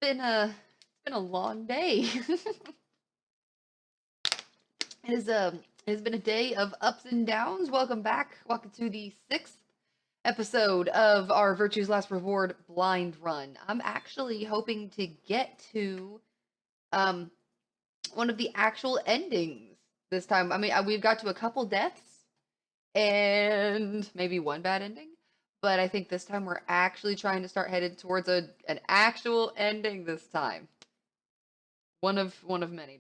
It's been a long day. It has been a day of ups and downs. Welcome back. Welcome to the sixth episode of our Virtue's Last Reward blind run. I'm actually hoping to get to um one of the actual endings this time. I mean, we've got to a couple deaths and maybe one bad ending, but I think this time we're actually trying to start headed towards an actual ending this time. One of many.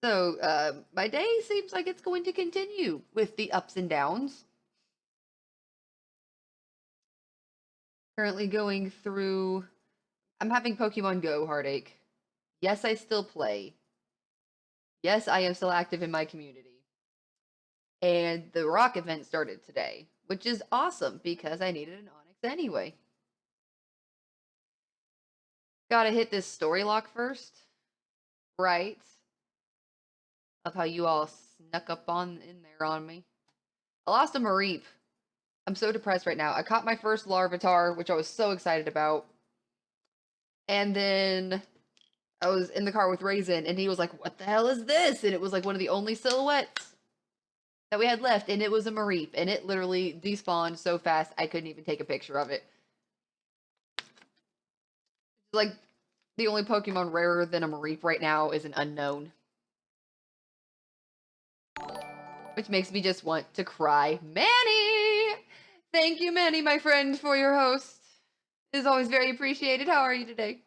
So, my day seems like it's going to continue with the ups and downs. Currently going through. I'm having Pokemon Go heartache. Yes, I still play. Yes, I am still active in my community. And the rock event started today, which is awesome because I needed an Onyx anyway. Gotta hit this story lock first. Right. Of how you all snuck up on in there on me. I lost a Mareep. I'm so depressed right now. I caught my first Larvitar, which I was so excited about. And then I was in the car with Raisin, and he was like, "What the hell is this?" And it was like one of the only silhouettes that we had left, and it was a Mareep, and it literally despawned so fast I couldn't even take a picture of it. Like, the only Pokemon rarer than a Mareep right now is an Unknown. Which makes me just want to cry. Manny! Thank you, Manny, my friend, for your host. It is always very appreciated. How are you today?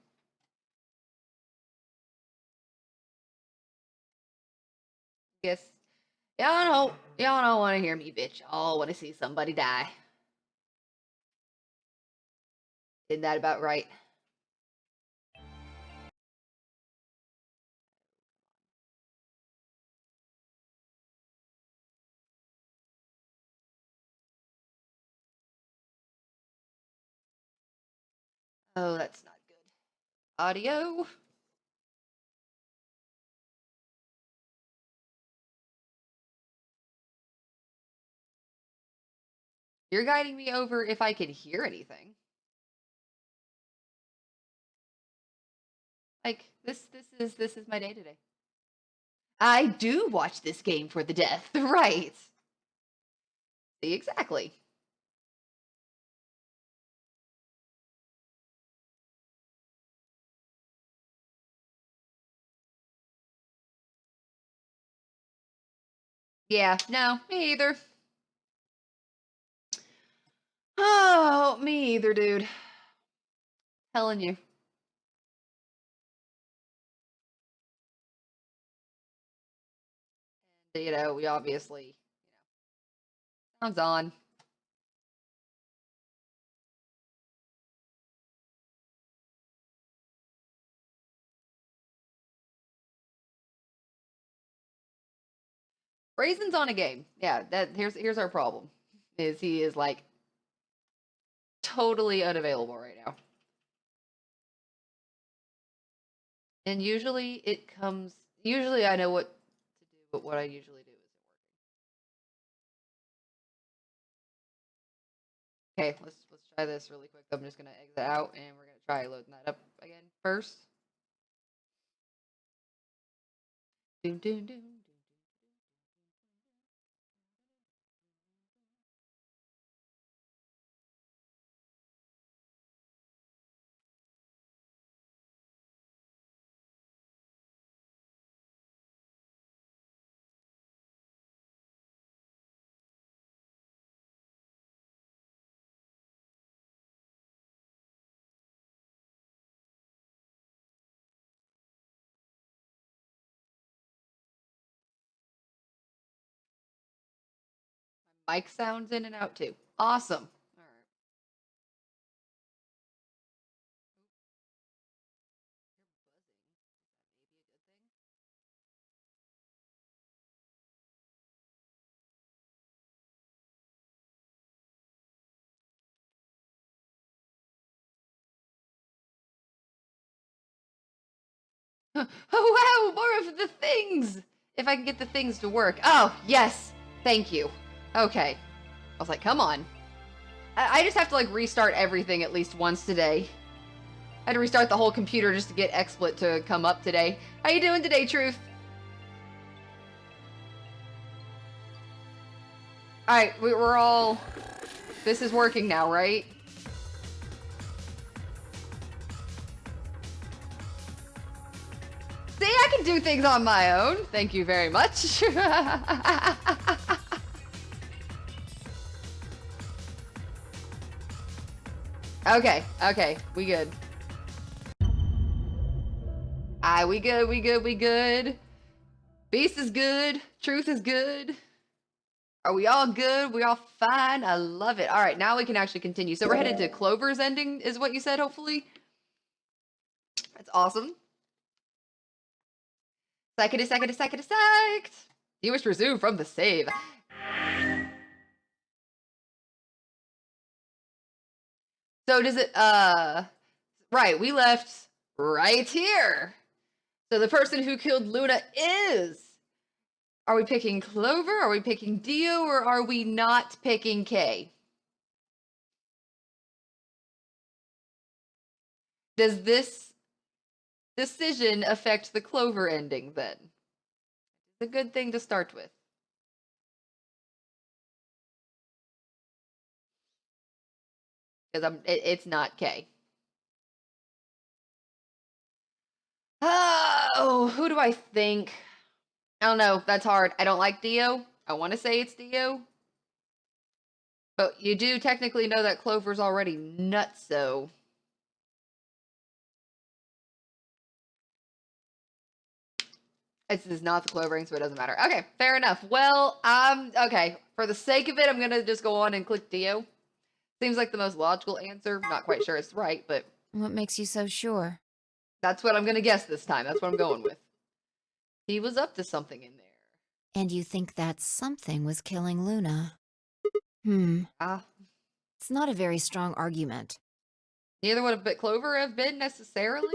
Yes. Y'all don't want to hear me, bitch. Y'all want to see somebody die. Isn't that about right? Oh, that's not good. Audio? You're guiding me over if I can hear anything. Like, this is my day today. I do watch this game for the death, right? See, exactly. Yeah, no, me either. Oh, me either, dude. Telling you. We obviously, sounds on. Raisin's on a game. Yeah, that here's our problem. Is he is like totally unavailable right now. And usually I know what to do, but what I usually do isn't working. Okay, let's try this really quick. I'm just gonna exit out and we're gonna try loading that up again first. Doom doom doom. Mic sounds in and out too. Awesome. All right. Oh wow, more of the things. If I can get the things to work. Oh yes, thank you. Okay, I was like, come on. I just have to like restart everything at least once today. I had to restart the whole computer just to get XSplit to come up today. How you doing today, Truth? Alright, we're all... This is working now, right? See, I can do things on my own. Thank you very much. Okay, we good. Alright, we good. Beast is good. Truth is good. Are we all good? We all fine? I love it. Alright, now we can actually continue. So we're headed to Clover's ending, is what you said, hopefully? That's awesome. Psyched. You wish to resume from the save. So does it, right, we left right here. So the person who killed Luna is... Are we picking Clover? Are we picking Dio? Or are we not picking Kay? Does this decision affect the Clover ending, then? It's a good thing to start with. Because it's not Kay. Oh, who do I think? I don't know. That's hard. I don't like Dio. I want to say it's Dio. But you do technically know that Clover's already nutso. This is not the Clovering, so it doesn't matter. Okay, fair enough. Well, okay. For the sake of it, I'm going to just go on and click Dio. Seems like the most logical answer. Not quite sure it's right, but... What makes you so sure? That's what I'm going to guess this time. That's what I'm going with. He was up to something in there. And you think that something was killing Luna? It's not a very strong argument. Neither would Clover have been necessarily?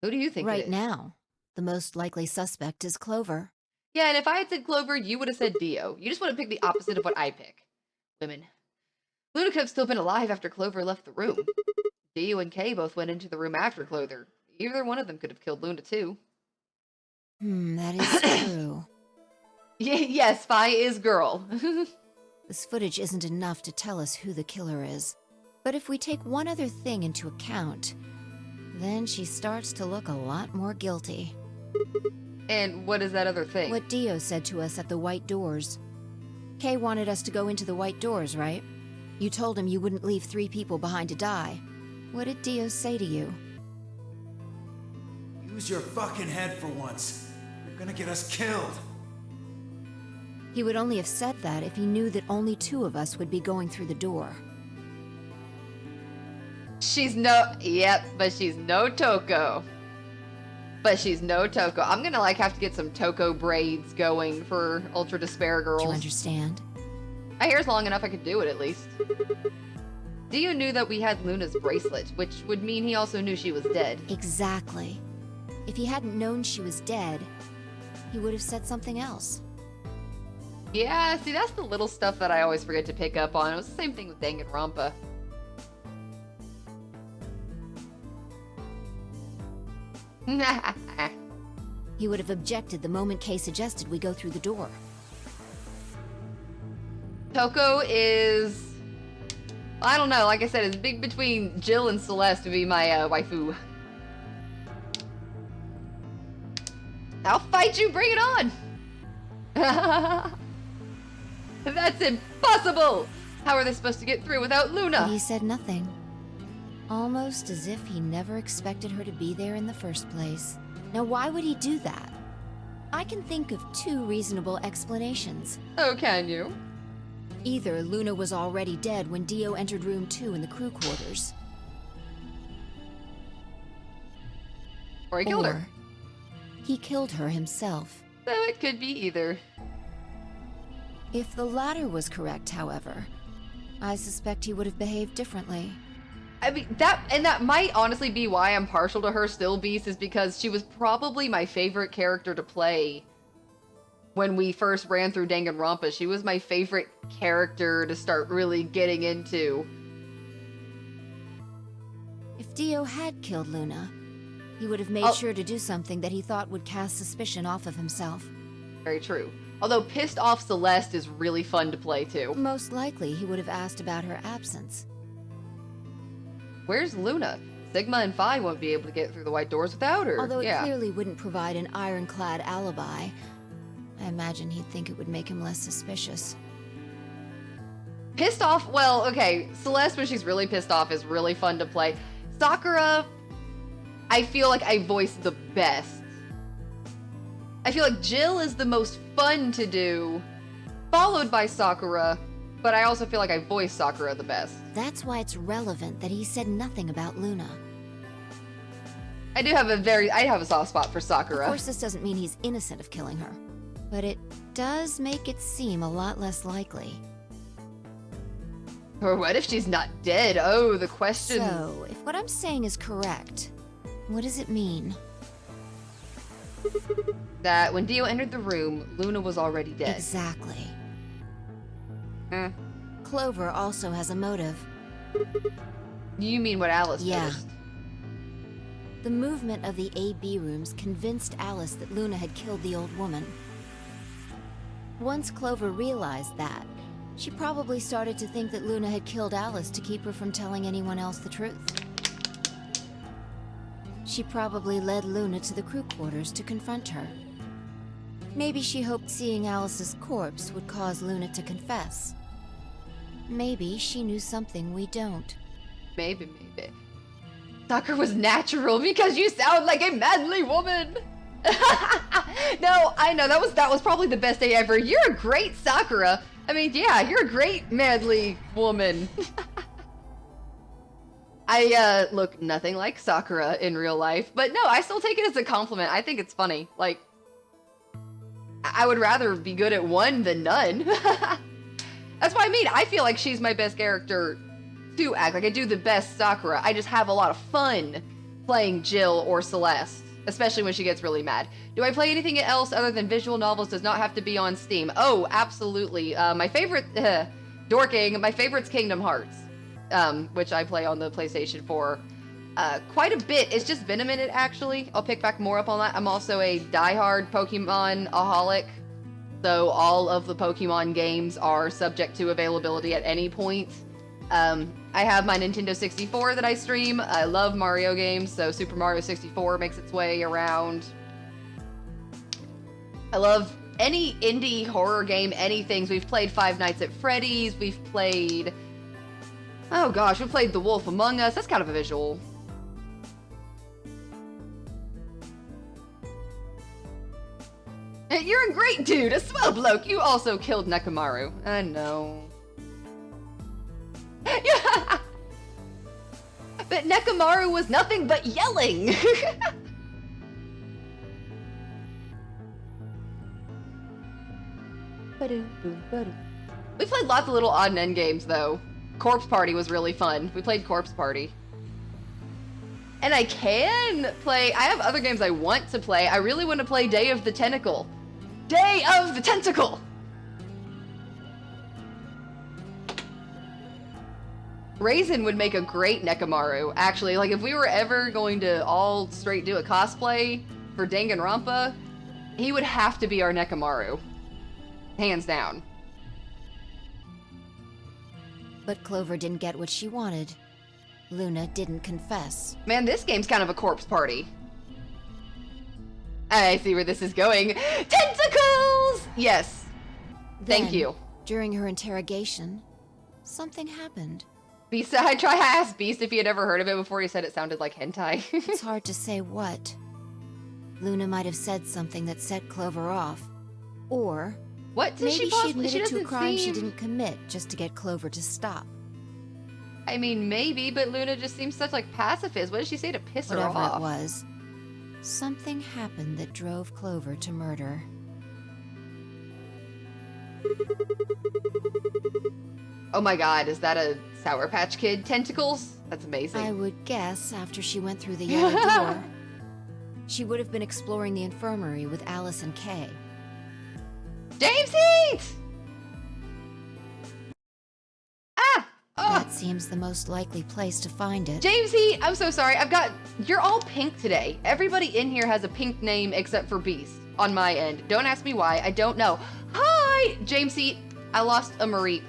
Who do you think right it is? Now, the most likely suspect is Clover. Yeah, and if I had said Clover, you would have said Dio. You just want to pick the opposite of what I pick. Women. Luna could have still been alive after Clover left the room. Dio and Kay both went into the room after Clover. Either one of them could have killed Luna too. That is true. Yes, Spy is girl. This footage isn't enough to tell us who the killer is. But if we take one other thing into account, then she starts to look a lot more guilty. And what is that other thing? What Dio said to us at the White Doors. Kay wanted us to go into the White Doors, right? You told him you wouldn't leave 3 people behind to die. What did Dio say to you? Use your fucking head for once. You're gonna get us killed. He would only have said that if he knew that only 2 of us would be going through the door. But she's no Toko. I'm gonna have to get some Toko braids going for Ultra Despair Girls. Do you understand? My hair's long enough I could do it at least. Dio knew that we had Luna's bracelet, which would mean he also knew she was dead. Exactly. If he hadn't known she was dead, he would have said something else. Yeah, see, that's the little stuff that I always forget to pick up on. It was the same thing with Danganronpa. He would have objected the moment Kay suggested we go through the door. Toko is... I don't know, like I said, it's big between Jill and Celeste to be my waifu. I'll fight you, bring it on! That's impossible! How are they supposed to get through without Luna? But he said nothing. Almost as if he never expected her to be there in the first place. Now why would he do that? I can think of 2 reasonable explanations. Oh, can you? Either Luna was already dead when Dio entered room 2 in the crew quarters. Or he killed her. He killed her himself. So it could be either. If the latter was correct, however, I suspect he would have behaved differently. I mean, that might honestly be why I'm partial to her still, Beast, is because she was probably my favorite character to play when we first ran through Danganronpa. She was my favorite character to start really getting into. If Dio had killed Luna, he would have made Oh. sure to do something that he thought would cast suspicion off of himself. Very true. Although pissed off Celeste is really fun to play too. Most likely, he would have asked about her absence. Where's Luna? Sigma and Phi won't be able to get through the white doors without her. Although it yeah. clearly wouldn't provide an ironclad alibi, I imagine he'd think it would make him less suspicious. Pissed off, well, okay, Celeste when she's really pissed off is really fun to play. Sakura, I feel like I voice the best. I feel like Jill is the most fun to do, followed by Sakura, but I also feel like I voice Sakura the best. That's why it's relevant that he said nothing about Luna. I have a soft spot for Sakura. Of course, this doesn't mean he's innocent of killing her, but it does make it seem a lot less likely. Or what if she's not dead? Oh, the question. So, if what I'm saying is correct, what does it mean? That when Dio entered the room, Luna was already dead. Exactly. Eh. Clover also has a motive. You mean what Alice Yeah. noticed? The movement of the AB rooms convinced Alice that Luna had killed the old woman. Once Clover realized that, she probably started to think that Luna had killed Alice to keep her from telling anyone else the truth. She probably led Luna to the crew quarters to confront her. Maybe she hoped seeing Alice's corpse would cause Luna to confess. Maybe she knew something we don't. Maybe. Sakura was natural because you sound like a manly woman. No, I know that was probably the best day ever. You're a great Sakura. I mean, yeah, you're a great manly woman. I look nothing like Sakura in real life, but no, I still take it as a compliment. I think it's funny. Like, I would rather be good at one than none. That's what I mean. I feel like she's my best character to act. Like, I do the best Sakura. I just have a lot of fun playing Jill or Celeste, especially when she gets really mad. Do I play anything else other than visual novels? Does not have to be on Steam. Oh, absolutely. My favorite, dorking, my favorite's Kingdom Hearts, which I play on the PlayStation 4 quite a bit. It's just been a minute, actually. I'll pick back more up on that. I'm also a diehard Pokemon-aholic, so all of the Pokemon games are subject to availability at any point. I have my Nintendo 64 that I stream. I love Mario games, so Super Mario 64 makes its way around. I love any indie horror game, anything. We've played Five Nights at Freddy's. We've played... Oh gosh, we played The Wolf Among Us. That's kind of a visual. You're a great dude, a swell bloke. You also killed Nekomaru. I know. Yeah. But Nekomaru was nothing but yelling. We played lots of little odd and end games, though. Corpse Party was really fun. We played Corpse Party. And I can play... I have other games I want to play. I really want to play Day of the Tentacle. Day of the Tentacle! Raisin would make a great Nekomaru, actually. Like, if we were ever going to all straight do a cosplay for Danganronpa, he would have to be our Nekomaru. Hands down. But Clover didn't get what she wanted. Luna didn't confess. Man, this game's kind of a corpse party. I see where this is going. Tentacles! Yes. Thank Then, you. During her interrogation, something happened. Beast, I asked Beast if he had ever heard of it before. He said it sounded like hentai. It's hard to say what. Luna might have said something that set Clover off. Or What did maybe she she possibly? admitted to a doesn't crime she seem- didn't commit just to get Clover to stop. I mean, maybe, but Luna just seems such like pacifist. What did she say to piss her Whatever off? it was, something happened that drove Clover to murder. Oh my god, is that a Sour Patch Kid tentacles? That's amazing. I would guess after she went through the yellow door, she would have been exploring the infirmary with Alice and Kay. James Heat! Ah! Oh! That seems the most likely place to find it. Jamesy, I'm so sorry. You're all pink today. Everybody in here has a pink name except for Beast on my end. Don't ask me why. I don't know. Hi, Jamesy. I lost a Mareep.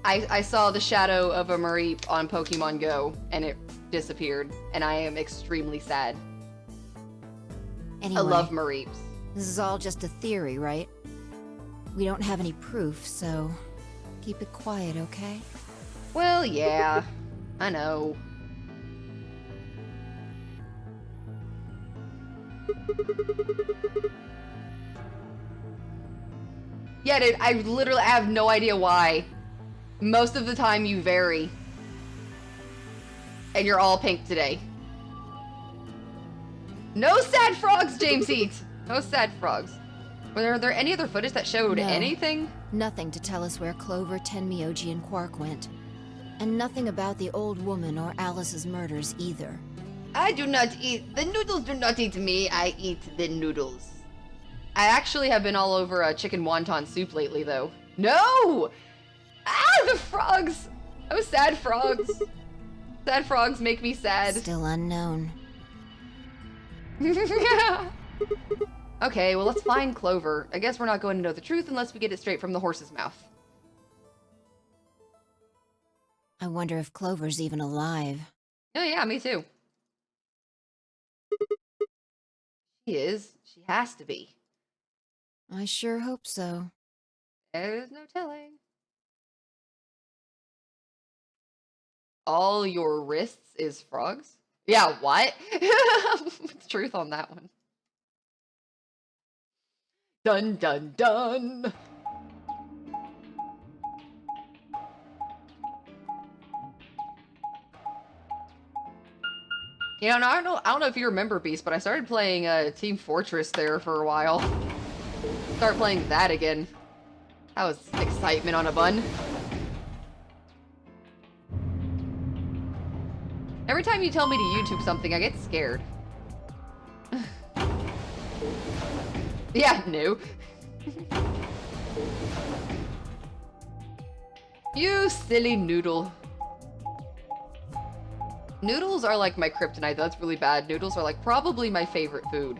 I saw the shadow of a Mareep on Pokemon Go and it disappeared, and I am extremely sad. Anyway, I love Mareeps. this is all just a theory, right? We don't have any proof, so keep it quiet, okay? Well, yeah, I know. Yeah, dude, I literally have no idea why. Most of the time you vary. And you're all pink today. No sad frogs, James Eats! No sad frogs. Were there any other footage that showed No. anything? Nothing to tell us where Clover, Tenmyoji, and Quark went. And nothing about the old woman or Alice's murders either. I do not eat. The noodles do not eat me. I eat the noodles. I actually have been all over chicken wonton soup lately, though. No! Ah, the frogs! Oh, sad frogs. Sad frogs make me sad. Still unknown. Okay, well, let's find Clover. I guess we're not going to know the truth unless we get it straight from the horse's mouth. I wonder if Clover's even alive. Oh, yeah, me too. She is. She has to be. I sure hope so. There's no telling. All your wrists is frogs? Yeah, what? Truth on that one. Dun dun dun. You know, I don't know if you remember Beast, but I started playing Team Fortress there for a while. Start playing that again. That was excitement on a bun. Every time you tell me to YouTube something, I get scared. Yeah, no. You silly noodle. Noodles are like my kryptonite. That's really bad. Noodles are like probably my favorite food.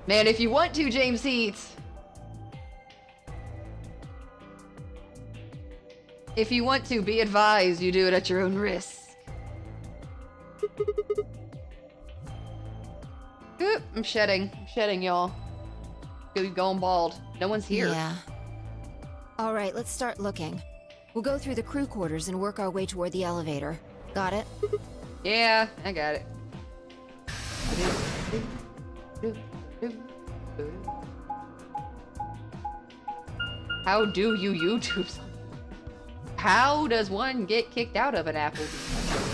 Man, if you want to, James Eats. If you want to, be advised, you do it at your own risk. Oop, I'm shedding. I'm shedding, y'all. Going bald. No one's here. Yeah. Alright, let's start looking. We'll go through the crew quarters and work our way toward the elevator. Got it? Yeah, I got it. How do you YouTube something? How does one get kicked out of an Applebee's?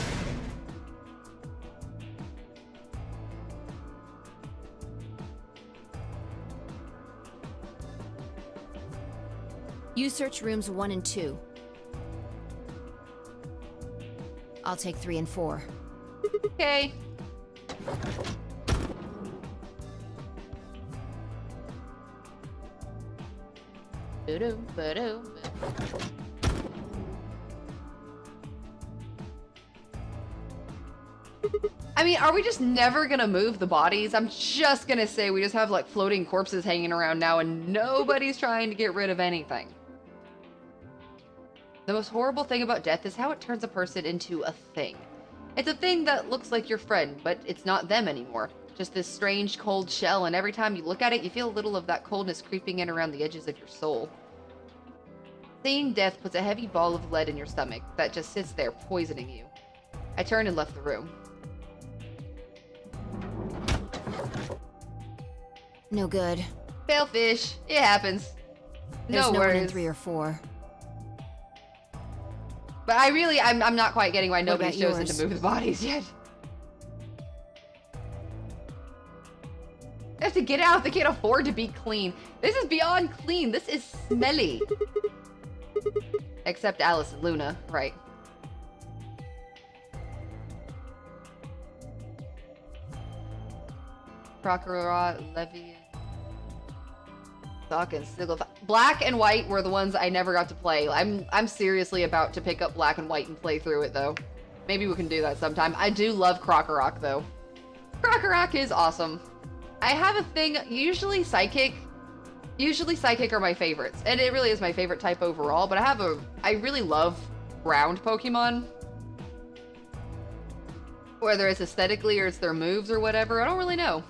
You search rooms 1 and 2. I'll take 3 and 4. Okay. I mean, are we just never gonna move the bodies? I'm just gonna say we just have like floating corpses hanging around now and nobody's trying to get rid of anything. The most horrible thing about death is how it turns a person into a thing. It's a thing that looks like your friend, but it's not them anymore. Just this strange cold shell, and every time you look at it, you feel a little of that coldness creeping in around the edges of your soul. Seeing death puts a heavy ball of lead in your stomach that just sits there poisoning you. I turned and left the room. No good. Failfish. It happens. There's No no one in worries. 3 or 4. But I'm not quite getting why What nobody's about chosen yours? to move the bodies yet. They have to get out. They can't afford to be clean. This is beyond clean. This is smelly. Except Alice and Luna, right? Prokhorov, Levy. Fucking Sigil. Black and White were the ones I never got to play. I'm seriously about to pick up Black and White and play through it though. Maybe we can do that sometime. I do love Krokorok though. Krokorok is awesome. I have a thing, usually Psychic are my favorites, and it really is my favorite type overall, but I really love ground Pokemon. Whether it's aesthetically or it's their moves or whatever, I don't really know.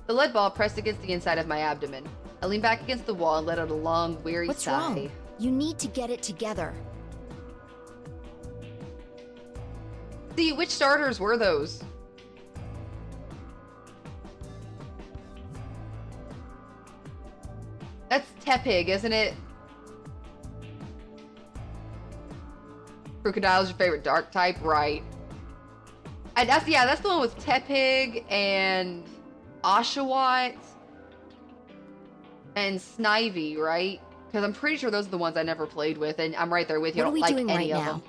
The lead ball pressed against the inside of my abdomen. I leaned back against the wall and let out a long, weary What's sigh. wrong? You need to get it together. See, which starters were those? That's Tepig, isn't it? Crocodile's your favorite dark type, right? That's the one with Tepig and Oshawott and Snivy, right? Because I'm pretty sure those are the ones I never played with, and I'm right there with you. What I are don't we like doing any right of now? them.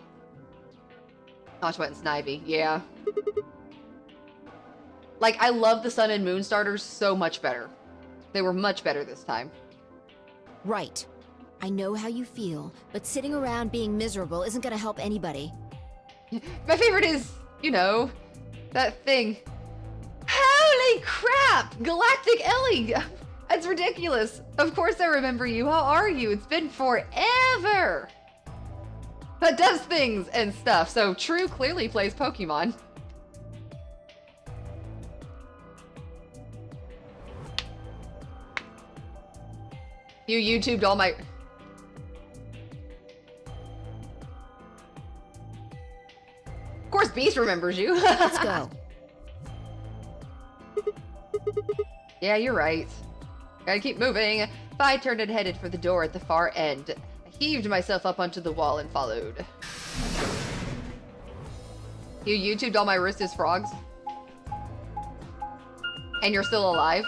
Oshawott and Snivy, yeah. Like, I love the Sun and Moon starters so much better. They were much better this time. Right. I know how you feel, but sitting around being miserable isn't gonna help anybody. My favorite is, you know, that thing. Holy crap! Galactic Ellie! That's ridiculous. Of course I remember you. How are you? It's been forever. That does things and stuff. So True clearly plays Pokemon. You YouTubed all my... Of course Beast remembers you. Let's go. Yeah, you're right. Gotta keep moving. I turned and headed for the door at the far end. I heaved myself up onto the wall and followed. You YouTubed all my Ristus frogs? And you're still alive?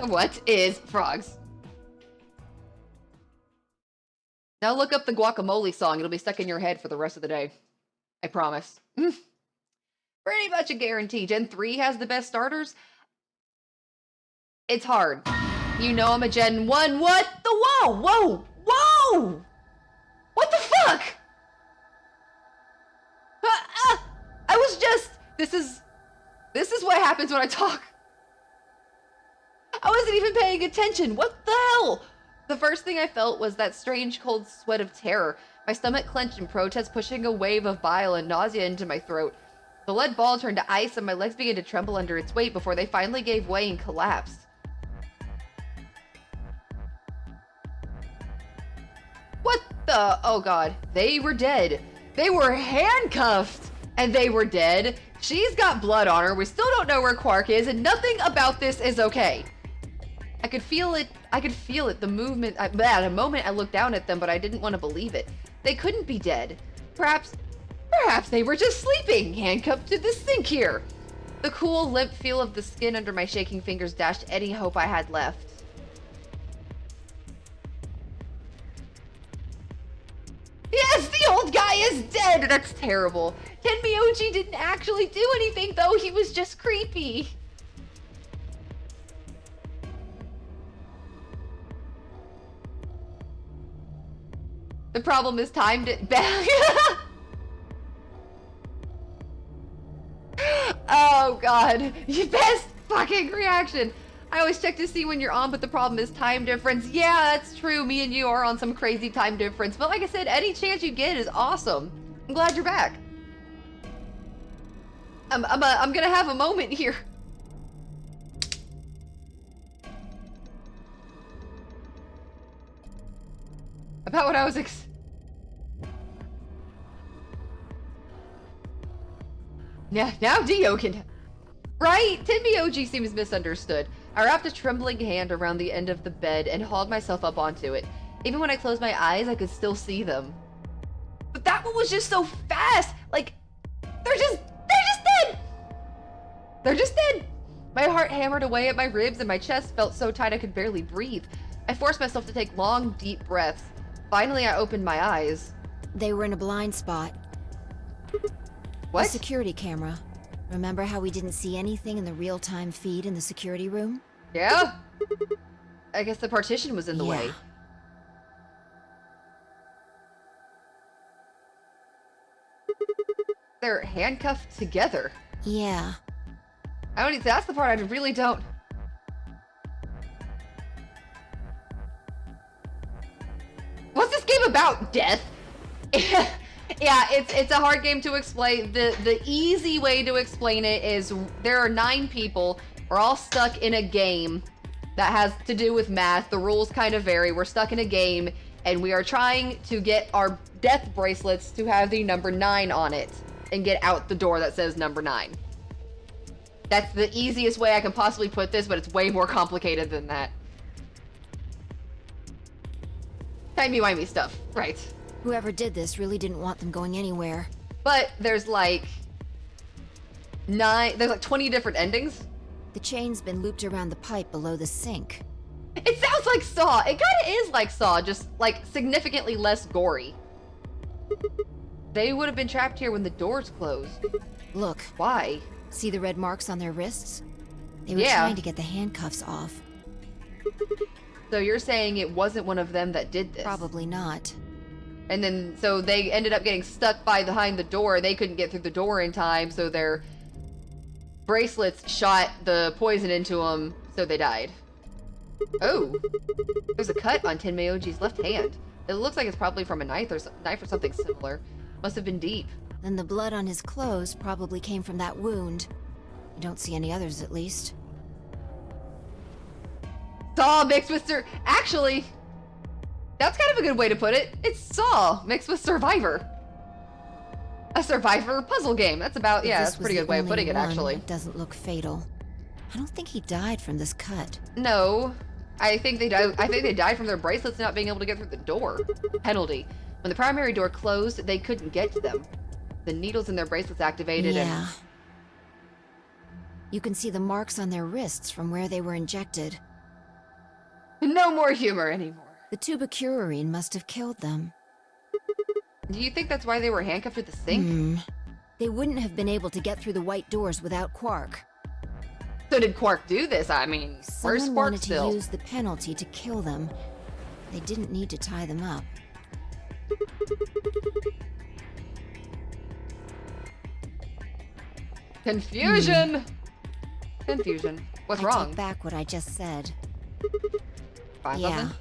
What is frogs? Now look up the Guacamole song. It'll be stuck in your head for the rest of the day. I promise. Pretty much a guarantee. Gen 3 has the best starters. It's hard. You know I'm a Gen 1. What the? Whoa! Whoa! Whoa! What the fuck? I was just... This is what happens when I talk. I wasn't even paying attention. What the hell? The first thing I felt was that strange cold sweat of terror. My stomach clenched in protest, pushing a wave of bile and nausea into my throat. The lead ball turned to ice and my legs began to tremble under its weight before they finally gave way and collapsed. What the? Oh god. They were dead. They were handcuffed and they were dead. She's got blood on her. We still don't know where Quark is and nothing about this is okay. I could feel it. I could feel it. The movement. At a moment I looked down at them, but I didn't want to believe it. They couldn't be dead. Perhaps they were just sleeping, handcuffed to this sink here. The cool, limp feel of the skin under my shaking fingers dashed any hope I had left. Yes, the old guy is dead! That's terrible. Tenmyoji didn't actually do anything, though. He was just creepy. The problem is timed it back. Oh god, your best fucking reaction. I always check to see when you're on, but the problem is time difference. Yeah, that's true. Me and you are on some crazy time difference. But like I said, any chance you get is awesome. I'm glad you're back. I'm gonna have a moment here. About what I was now Dio can... Right? Tenmyoji seems misunderstood. I wrapped a trembling hand around the end of the bed and hauled myself up onto it. Even when I closed my eyes, I could still see them. But that one was just so fast! Like, they're just dead! They're just dead! My heart hammered away at my ribs and my chest felt so tight I could barely breathe. I forced myself to take long, deep breaths. Finally, I opened my eyes. They were in a blind spot. What? A security camera. Remember how we didn't see anything in the real-time feed in the security room? Yeah? I guess the partition was in the way. Yeah. They're handcuffed together. Yeah. I don't. That's the part I really don't. What's this game about? Death? Yeah, it's a hard game to explain. The easy way to explain it is there are 9 people. We're all stuck in a game that has to do with math. The rules kind of vary. We're stuck in a game, and we are trying to get our death bracelets to have the number 9 on it and get out the door that says number 9. That's the easiest way I can possibly put this, but it's way more complicated than that. Timey-wimey stuff, right. Whoever did this really didn't want them going anywhere. But there's like 20 different endings. The chain's been looped around the pipe below the sink. It sounds like Saw. It kind of is like Saw, just like significantly less gory. They would have been trapped here when the doors closed. Look, Why? see the red marks on their wrists? They were Yeah. trying to get the handcuffs off. So you're saying it wasn't one of them that did this? Probably not. And then, so they ended up getting stuck behind the door. They couldn't get through the door in time, so their bracelets shot the poison into them, so they died. Oh, there's a cut on Tenmyoji's left hand. It looks like it's probably from a knife or something similar. Must have been deep. Then the blood on his clothes probably came from that wound. I don't see any others, at least. Saw mixed with Actually, that's kind of a good way to put it. It's Saw mixed with Survivor. A Survivor puzzle game. That's about, If yeah, this that's a was pretty the good way of only putting it, one, actually. It doesn't look fatal. I don't think he died from this cut. No, I think they died from their bracelets not being able to get through the door. Penalty. When the primary door closed, they couldn't get to them. The needles in their bracelets activated Yeah. You can see the marks on their wrists from where they were injected. and no more humor anymore. The tubocurarine must have killed them. Do you think that's why they were handcuffed at the sink? Hmm. They wouldn't have been able to get through the white doors without Quark. So did Quark do this? I mean, where's Someone Quark wanted still? to use the penalty to kill them. They didn't need to tie them up. Confusion! Confusion. What's I wrong? take back what I just said. Find Yeah. something?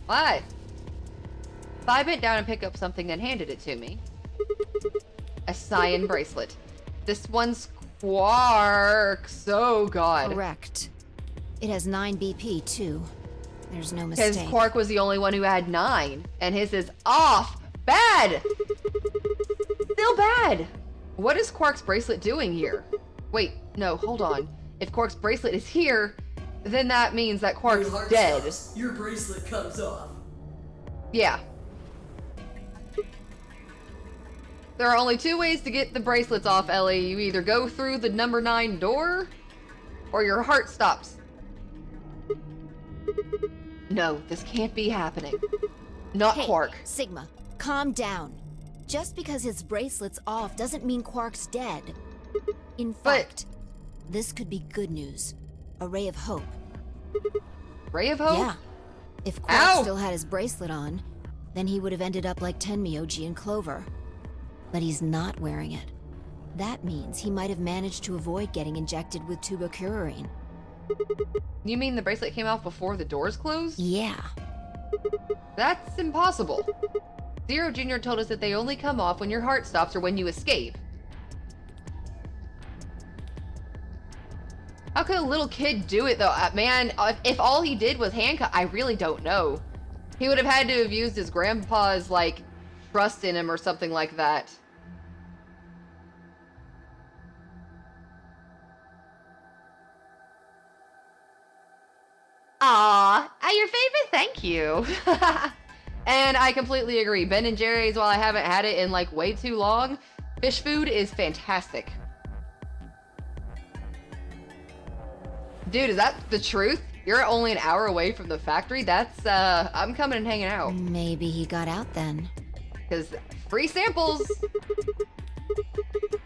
What? If I bent down and picked up something and handed it to me. A cyan bracelet. This one's Quark's. Oh god. Correct. It has 9 BP too. There's no Because mistake. Quark was the only one who had 9. And his is off. Bad! Still bad! What is Quark's bracelet doing here? Wait, no, hold on. If Quark's bracelet is here, then that means that Quark's Your heart dead. stops, your bracelet comes off. Yeah. There are only 2 ways to get the bracelets off, Ellie. You either go through the number 9 door, or your heart stops. No, this can't be happening. Not Hey, Quark. Sigma, calm down. Just because his bracelet's off doesn't mean Quark's dead. In But- fact, this could be good news. A ray of hope. Ray of Hope? Yeah. If Quark Ow! still had his bracelet on, then he would have ended up like Tenmyoji and Clover. But he's not wearing it. That means he might have managed to avoid getting injected with tubocurarine. You mean the bracelet came off before the doors closed? Yeah. That's impossible. Zero Jr. told us that they only come off when your heart stops or when you escape. How could a little kid do it though? Man, if all he did was handcuff, I really don't know. He would have had to have used his grandpa's, like, trust in him or something like that. Aw, your favorite, thank you. And I completely agree. Ben and Jerry's, while I haven't had it in like way too long, fish food is fantastic. Dude, is that the truth? You're only an hour away from the factory? That's, I'm coming and hanging out. Maybe he got out then. Because free samples.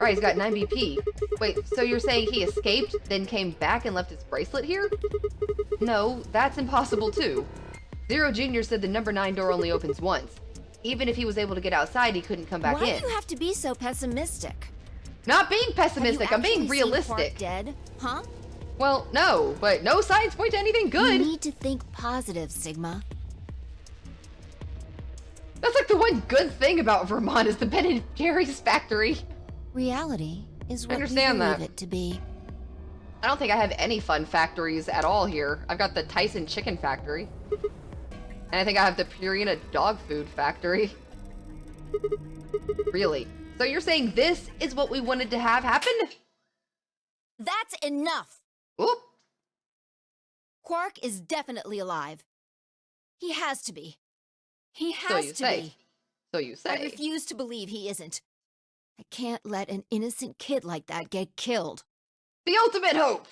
Alright, he's got 9 BP. Wait, so you're saying he escaped, then came back and left his bracelet here? No, that's impossible too. Zero Jr. said the number 9 door only opens once. Even if he was able to get outside, he couldn't come back Why in. do you have to be so pessimistic? Not being pessimistic, I'm being Have you actually seen Quark realistic. dead? Huh? Well, no, but no signs point to anything You good. need to think positive, Sigma. That's like the one good thing about Vermont is the Ben & Jerry's factory. Reality is what you understand believe that. it to be. I don't think I have any fun factories at all here. I've got the Tyson Chicken Factory. And I think I have the Purina Dog Food Factory. Really? So you're saying this is what we wanted to have happen? That's enough! Oop. Quark is definitely alive. He has to be. He So has you to say. be. So you I say. refuse to believe he isn't. I can't let an innocent kid like that get killed. The ultimate hope!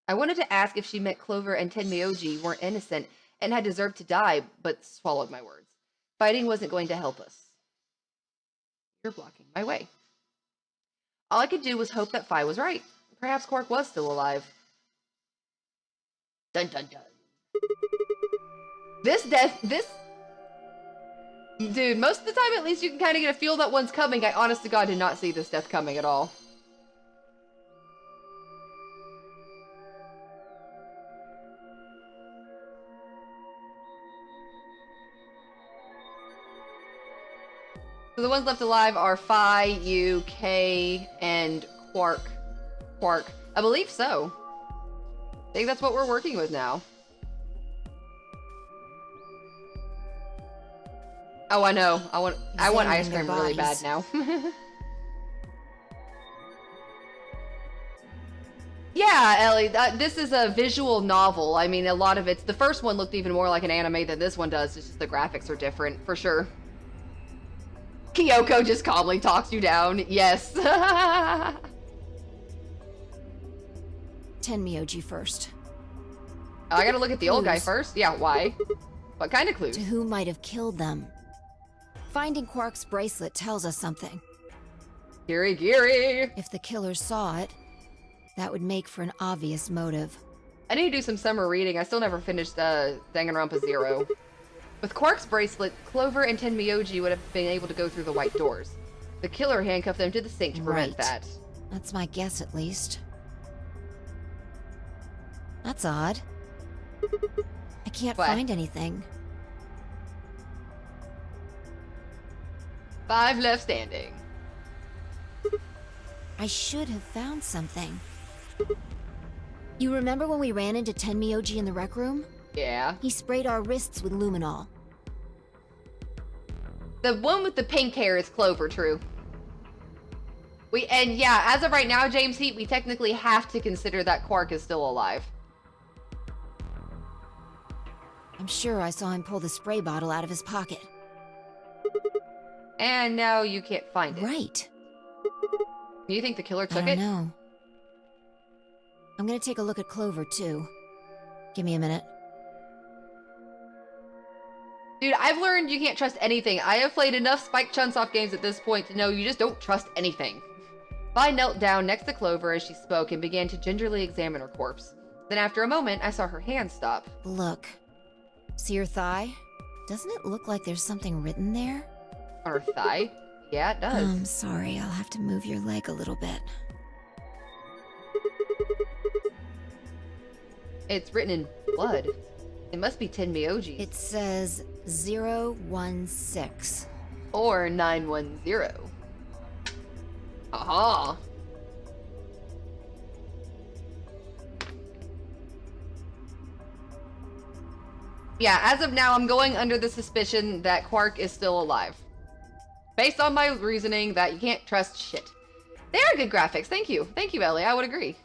I wanted to ask if she meant Clover and Tenmyoji weren't innocent and had deserved to die, but swallowed my words. Fighting wasn't going to help us. You're blocking my way. All I could do was hope that Phi was right. Perhaps Quark was still alive. Dun dun dun. This... Dude, most of the time at least you can kind of get a feel that one's coming. I honest to God did not see this death coming at all. So the ones left alive are Phi, you, Kay, and Quark. Quark. I believe so. I think that's what we're working with now. Oh, I know. I want ice Examining cream their really bad bodies. now. Yeah, Ellie, this is a visual novel. I mean, a lot of it's... The first one looked even more like an anime than this one does. It's just the graphics are different, for sure. Kyoko just calmly talks you down. Yes. Tenmyoji first. I gotta look at the old guy Clues. first. Yeah, why? What kind of clues? To who might have killed them? Finding Quark's bracelet tells us something. Giri Giri! If the killer saw it, that would make for an obvious motive. I need to do some summer reading. I still never finished Danganronpa Zero. With Quark's bracelet, Clover and Tenmyoji would have been able to go through the white doors. The killer handcuffed them to the sink to prevent Right. that. That's my guess, at least. That's odd. I can't What? find anything. 5 left standing. I should have found something. You remember when we ran into Tenmyoji in the rec room? Yeah. He sprayed our wrists with luminol. The one with the pink hair is Clover, true. And yeah, as of right now, James Heat, we technically have to consider that Quark is still alive. I'm sure I saw him pull the spray bottle out of his pocket. And now you can't find it. Right. Do you think the killer I took don't it? know. I'm gonna take a look at Clover, too. Give me a minute. Dude, I've learned you can't trust anything. I have played enough Spike Chunsoft games at this point to know you just don't trust anything. Vi knelt down next to Clover as she spoke and began to gingerly examine her corpse. Then after a moment, I saw her hand stop. Look. See her thigh? Doesn't it look like there's something written there? On her thigh? Yeah, it does. Sorry, I'll have to move your leg a little bit. It's written in blood. It must be Tenmyoji's. It says 016. Or 910. Aha! Yeah, as of now, I'm going under the suspicion that Quark is still alive. Based on my reasoning that you can't trust shit. They are good graphics, thank you. Thank you, Ellie, I would agree.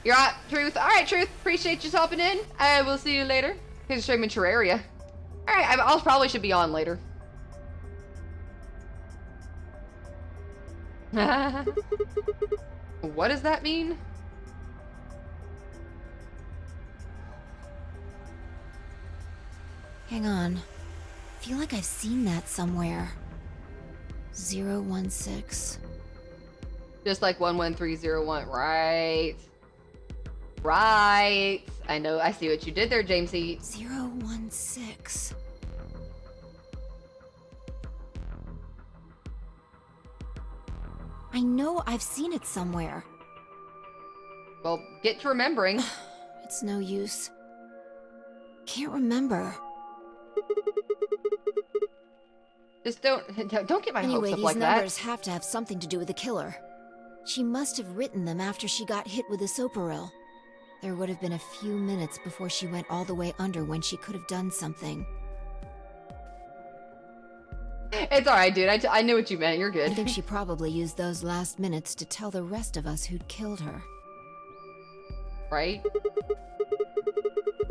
You're at Truth. Alright, Truth. Appreciate you stopping in. I will see you later. Here's streaming Terraria. Alright, I'll probably should be on later. What does that mean? Hang on. I feel like I've seen that somewhere. 016. Just like 11301, right? Right. I know, I see what you did there, Jamesy. 016. I know I've seen it somewhere. Well, get to remembering. It's no use. Can't remember. Just don't get my hopes Anyway, up these like numbers that. have to have something to do with the killer. She must have written them after she got hit with the Soparil. There would have been a few minutes before she went all the way under when she could have done something. It's alright, dude. I knew what you meant. You're I good. think she probably used those last minutes to tell the rest of us who'd killed her. Right?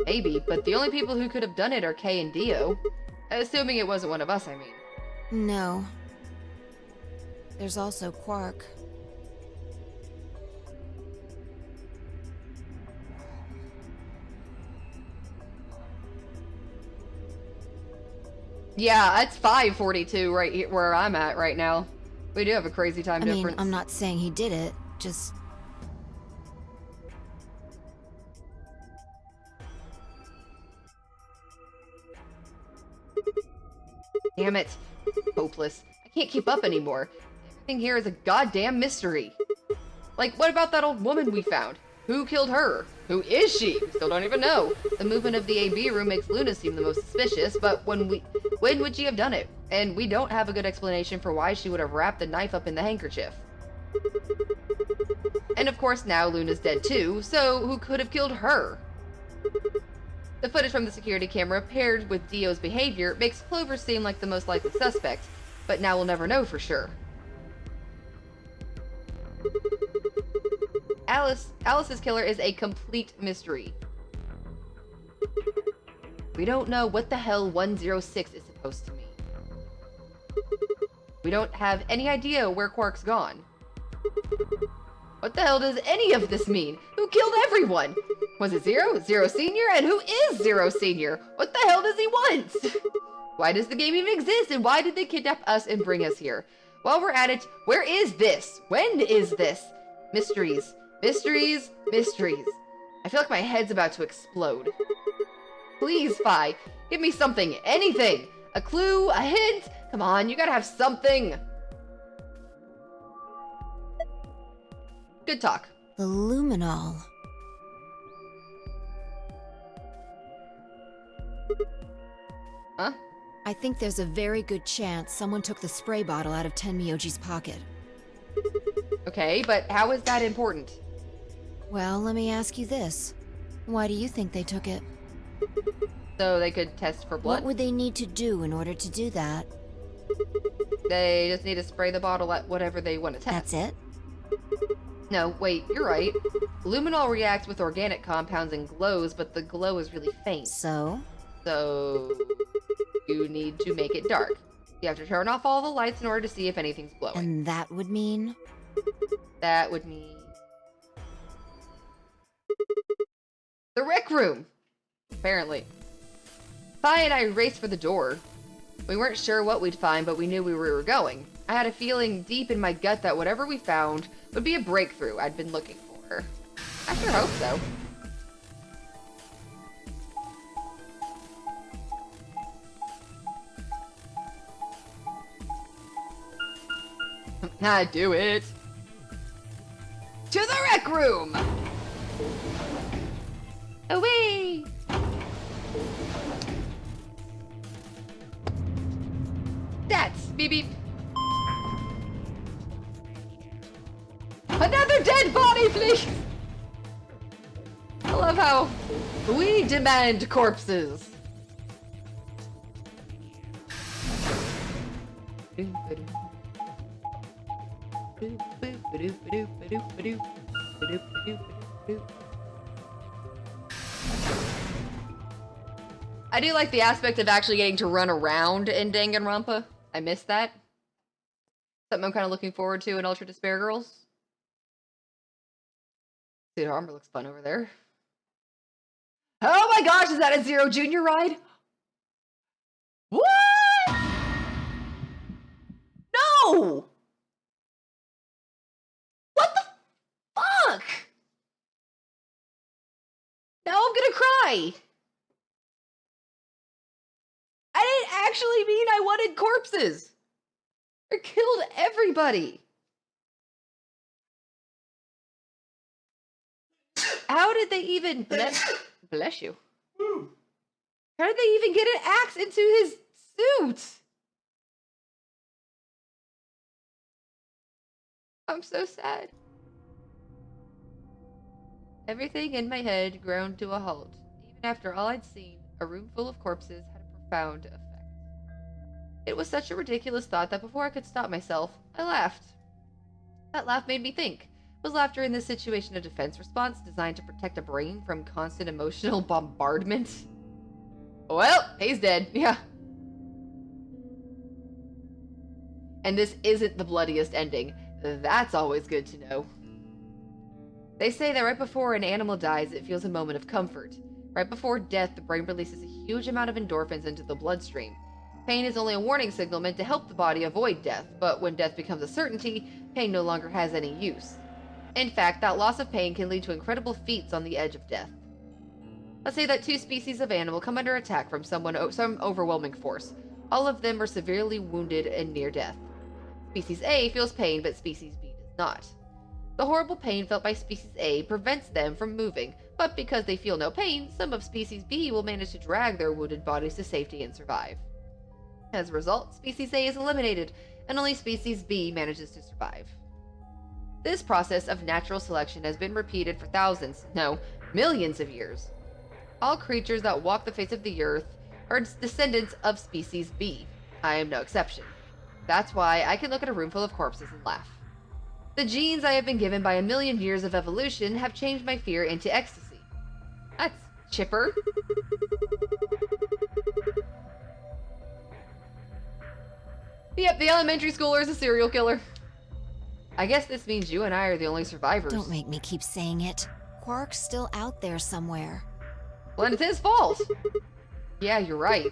Maybe, but the only people who could have done it are Kay and Dio. Assuming it wasn't one of us, I mean. No. There's also Quark. Yeah, it's 5:42 right here where I'm at right now. We do have a crazy time I mean, difference. I'm not saying he did it, just... Damn it. Hopeless. I can't keep up anymore. Everything here is a goddamn mystery. Like, what about that old woman we found? Who killed her? Who is she? We still don't even know. The movement of the AB room makes Luna seem the most suspicious, but when would she have done it? And we don't have a good explanation for why she would have wrapped the knife up in the handkerchief. And of course now Luna's dead too, so who could have killed her? The footage from the security camera paired with Dio's behavior makes Clover seem like the most likely suspect, but now we'll never know for sure. Alice's killer is a complete mystery. We don't know what the hell 106 is supposed to mean. We don't have any idea where Quark's gone. What the hell does any of this mean? Who killed everyone? Was it Zero? Zero Senior? And who is Zero Senior? What the hell does he want? Why does the game even exist? And why did they kidnap us and bring us here? While we're at it, where is this? When is this? Mysteries. Mysteries. Mysteries. I feel like my head's about to explode. Please, Fi, give me something. Anything. A clue? A hint? Come on, you gotta have something. Good talk. The luminol. Huh? I think there's a very good chance someone took the spray bottle out of Tenmyoji's pocket. Okay, but how is that important? Well, let me ask you this. Why do you think they took it? So they could test for blood? What would they need to do in order to do that? They just need to spray the bottle at whatever they want to test. That's it? No, wait, you're right. Luminol reacts with organic compounds and glows, but the glow is really faint. So? So you need to make it dark. You have to turn off all the lights in order to see if anything's glowing. And that would mean? That would mean... the rec room! Apparently. Fi and I raced for the door. We weren't sure what we'd find, but we knew we were going. I had a feeling deep in my gut that whatever we found would be a breakthrough I'd been looking for. I sure hope so. I do it. To the rec room! Away! That's beep beep. Another dead body, please! I love how we demand corpses. I do like the aspect of actually getting to run around in Danganronpa. I miss that. Something I'm kind of looking forward to in Ultra Despair Girls. Dude, her armor looks fun over there. Oh my gosh, is that a Zero Junior ride? No! What the fuck? Now I'm gonna cry. I didn't actually mean I wanted corpses. They killed everybody. How did they even bless you? How did they even get an axe into his suit? I'm so sad. Everything in my head ground to a halt. Even after all I'd seen, a room full of corpses had a profound effect. It was such a ridiculous thought that before I could stop myself, I laughed. That laugh made me think. Was laughter in this situation a defense response designed to protect a brain from constant emotional bombardment? Well, he's dead, yeah. And this isn't the bloodiest ending. That's always good to know. They say that right before an animal dies, it feels a moment of comfort. Right before death, the brain releases a huge amount of endorphins into the bloodstream. Pain is only a warning signal meant to help the body avoid death, but when death becomes a certainty, pain no longer has any use. In fact, that loss of pain can lead to incredible feats on the edge of death. Let's say that two species of animal come under attack from some overwhelming force. All of them are severely wounded and near death. Species A feels pain, but Species B does not. The horrible pain felt by Species A prevents them from moving, but because they feel no pain, some of Species B will manage to drag their wounded bodies to safety and survive. As a result, Species A is eliminated, and only Species B manages to survive. This process of natural selection has been repeated for thousands, no, millions of years. All creatures that walk the face of the earth are descendants of Species B. I am no exception. That's why I can look at a room full of corpses and laugh. The genes I have been given by a million years of evolution have changed my fear into ecstasy. That's chipper. Yep, the elementary schooler is a serial killer. I guess this means you and I are the only survivors. Don't make me keep saying it. Quark's still out there somewhere. Well, it's his fault. Yeah, you're right.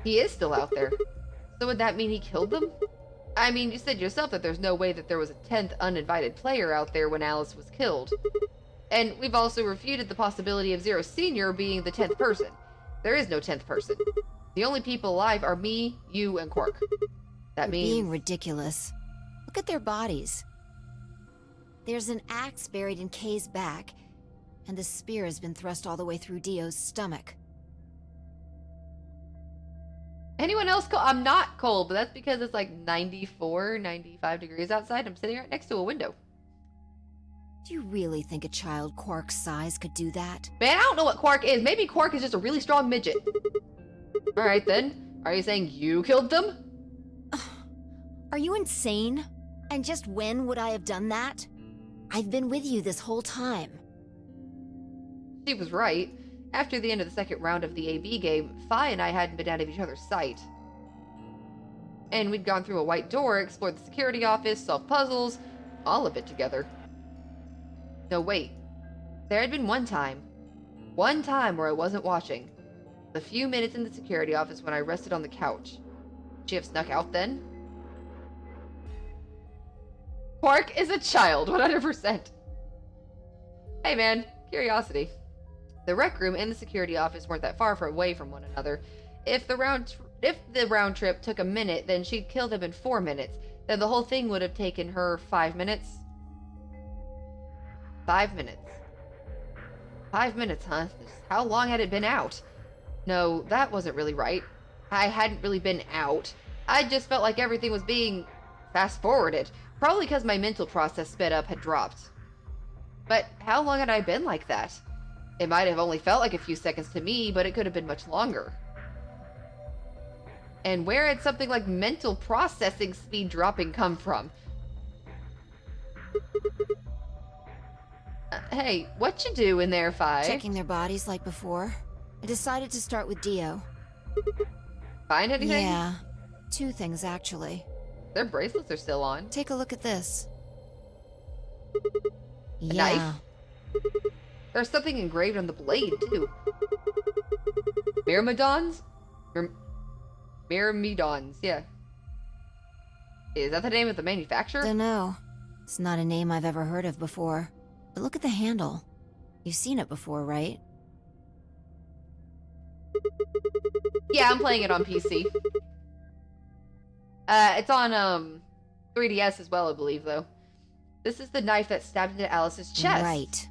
He is still out there. So would that mean he killed them? I mean, you said yourself that there's no way that there was a 10th uninvited player out there when Alice was killed. And we've also refuted the possibility of Zero Senior being the 10th person. There is no 10th person. The only people alive are me, you, and Quark. That means... Being ridiculous. Look at their bodies. There's an axe buried in Kay's back, and the spear has been thrust all the way through Dio's stomach. Anyone else cold? I'm not cold, but that's because it's like 94, 95 degrees outside. I'm sitting right next to a window. Do you really think a child Quark's size could do that? Man, I don't know what Quark is. Maybe Quark is just a really strong midget. Alright then. Are you saying you killed them? Are you insane? And just when would I have done that? I've been with you this whole time. She was right. After the end of the second round of the AB game, Fi and I hadn't been out of each other's sight. And we'd gone through a white door, explored the security office, solved puzzles, all of it together. No, wait. There had been one time where I wasn't watching. The few minutes in the security office when I rested on the couch. Would she have snuck out then? Quark is a child, 100%. Hey man, curiosity. The rec room and the security office weren't that far away from one another. If the round trip took a minute, then she'd kill them in 4 minutes. Then the whole thing would have taken her 5 minutes. 5 minutes. 5 minutes, huh? How long had it been out? No, that wasn't really right. I hadn't really been out. I just felt like everything was being fast-forwarded. Probably because my mental process sped up had dropped. But how long had I been like that? It might have only felt like a few seconds to me, but it could have been much longer. And where had something like mental processing speed dropping come from? Hey, what you doing there, Fi? Checking their bodies like before. I decided to start with Dio. Find anything? Yeah, 2 things actually. Their bracelets are still on. Take a look at this. A knife? There's something engraved on the blade, too. Myrmidons? Myrmidons, yeah. Is that the name of the manufacturer? Don't know. It's not a name I've ever heard of before. But look at the handle. You've seen it before, right? Yeah, I'm playing it on PC. It's on 3DS as well, I believe, though. This is the knife that stabbed into Alice's chest. Right.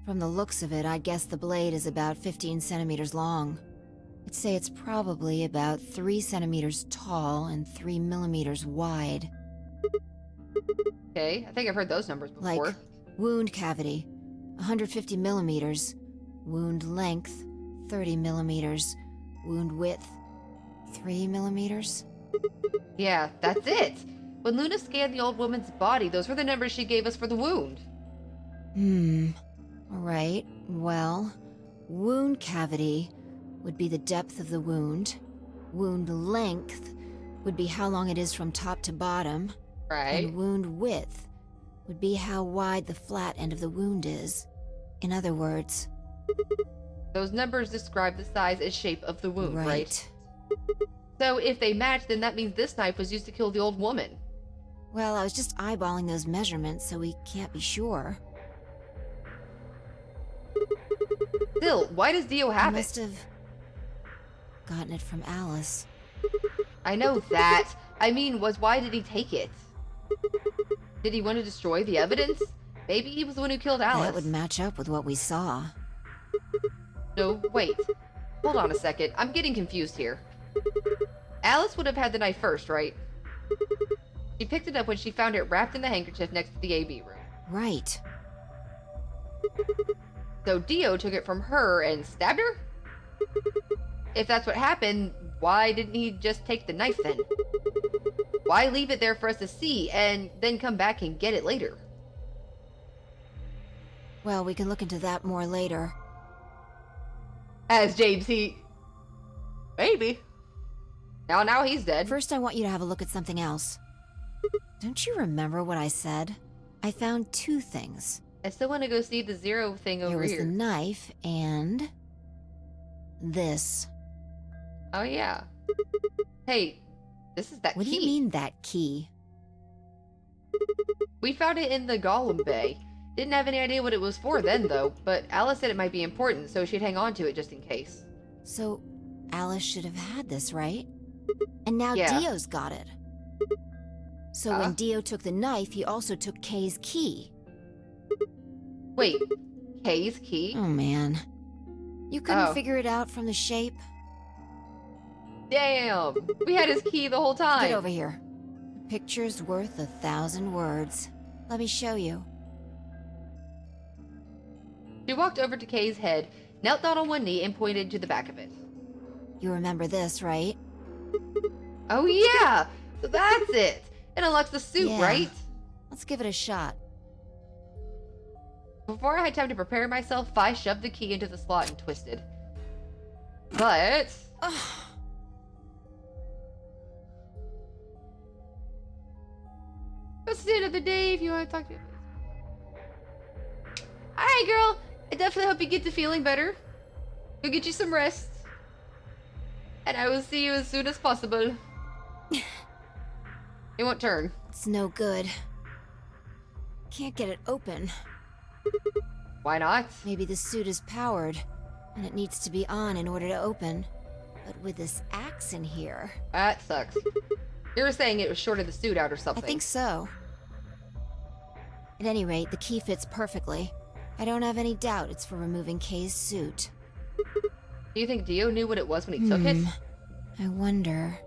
From the looks of it, I'd guess the blade is about 15 centimeters long. I'd say it's probably about 3 centimeters tall and 3 millimeters wide. Okay, I think I've heard those numbers before. Like, wound cavity, 150 millimeters. Wound length, 30 millimeters. Wound width, 3 millimeters. Yeah, that's it. When Luna scanned the old woman's body, those were the numbers she gave us for the wound. Alright, well, wound cavity would be the depth of the wound. Wound length would be how long it is from top to bottom. Right. And wound width would be how wide the flat end of the wound is. In other words... Those numbers describe the size and shape of the wound, right? Right. So if they match, then that means this knife was used to kill the old woman. Well, I was just eyeballing those measurements, so we can't be sure. Still, why does Dio I have it? must have gotten it from Alice. I know that. I mean, why did he take it? Did he want to destroy the evidence? Maybe he was the one who killed Alice. That would match up with what we saw. No, wait. Hold on a second. I'm getting confused here. Alice would have had the knife first, right? She picked it up when she found it wrapped in the handkerchief next to the AB room. Right. So Dio took it from her and stabbed her? If that's what happened, why didn't he just take the knife then? Why leave it there for us to see and then come back and get it later? Well, we can look into that more later. As James, maybe. Now he's dead. First, I want you to have a look at something else. Don't you remember what I said? I found 2 things. I still want to go see the Zero thing There over was here. the knife and... this. Oh, yeah. Hey, this is that What key. do you mean, that key? We found it in the Golem Bay. Didn't have any idea what it was for then, though, but Alice said it might be important, so she'd hang on to it just in case. So, Alice should have had this, right? And now Yeah. Dio's got it. So when Dio took the knife, he also took Kay's key. Wait, Kay's key? Oh, man. You couldn't Oh. figure it out from the shape? Damn! We had his key the whole time. Get over here. A picture's worth 1,000 words. Let me show you. She walked over to Kay's head, knelt down on one knee, and pointed to the back of it. You remember this, right? Oh yeah! So that's it! It unlocks the suit, Yeah. right? Let's give it a shot. Before I had time to prepare myself, Fi shoved the key into the slot and twisted. But... What's the end of the day if you want to talk to me? Alright, girl. I definitely hope you get to feeling better. Go get you some rest. And I will see you as soon as possible. It won't turn. It's no good. Can't get it open. Why not? Maybe the suit is powered, and it needs to be on in order to open. But with this axe in here... That sucks. You were saying it was shorting the suit out or I something. think so. At any rate, the key fits perfectly. I don't have any doubt it's for removing Kay's suit. Do you think Dio knew what it was when he took it? I wonder...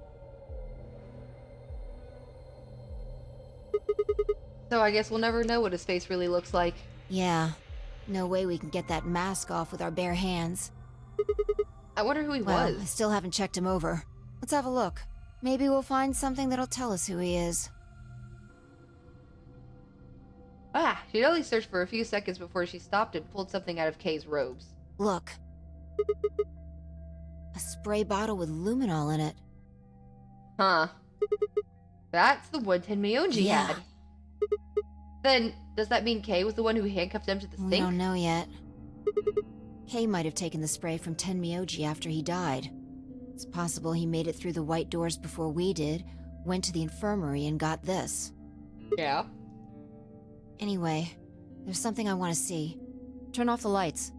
So I guess we'll never know what his face really looks like. Yeah. No way we can get that mask off with our bare hands. I wonder who he Well, I was. still haven't checked him over. Let's have a look. Maybe we'll find something that'll tell us who he is. She'd only searched for a few seconds before she stopped and pulled something out of Kay's robes. Look. A spray bottle with luminol in it. Huh. That's the one Tenmyonji Yeah. had. Then, does that mean Kay was the one who handcuffed him to the We sink? don't know yet. Kay might have taken the spray from Tenmyonji after he died. It's possible he made it through the white doors before we did, went to the infirmary and got this. Yeah. Anyway, there's something I want to see. Turn off the lights.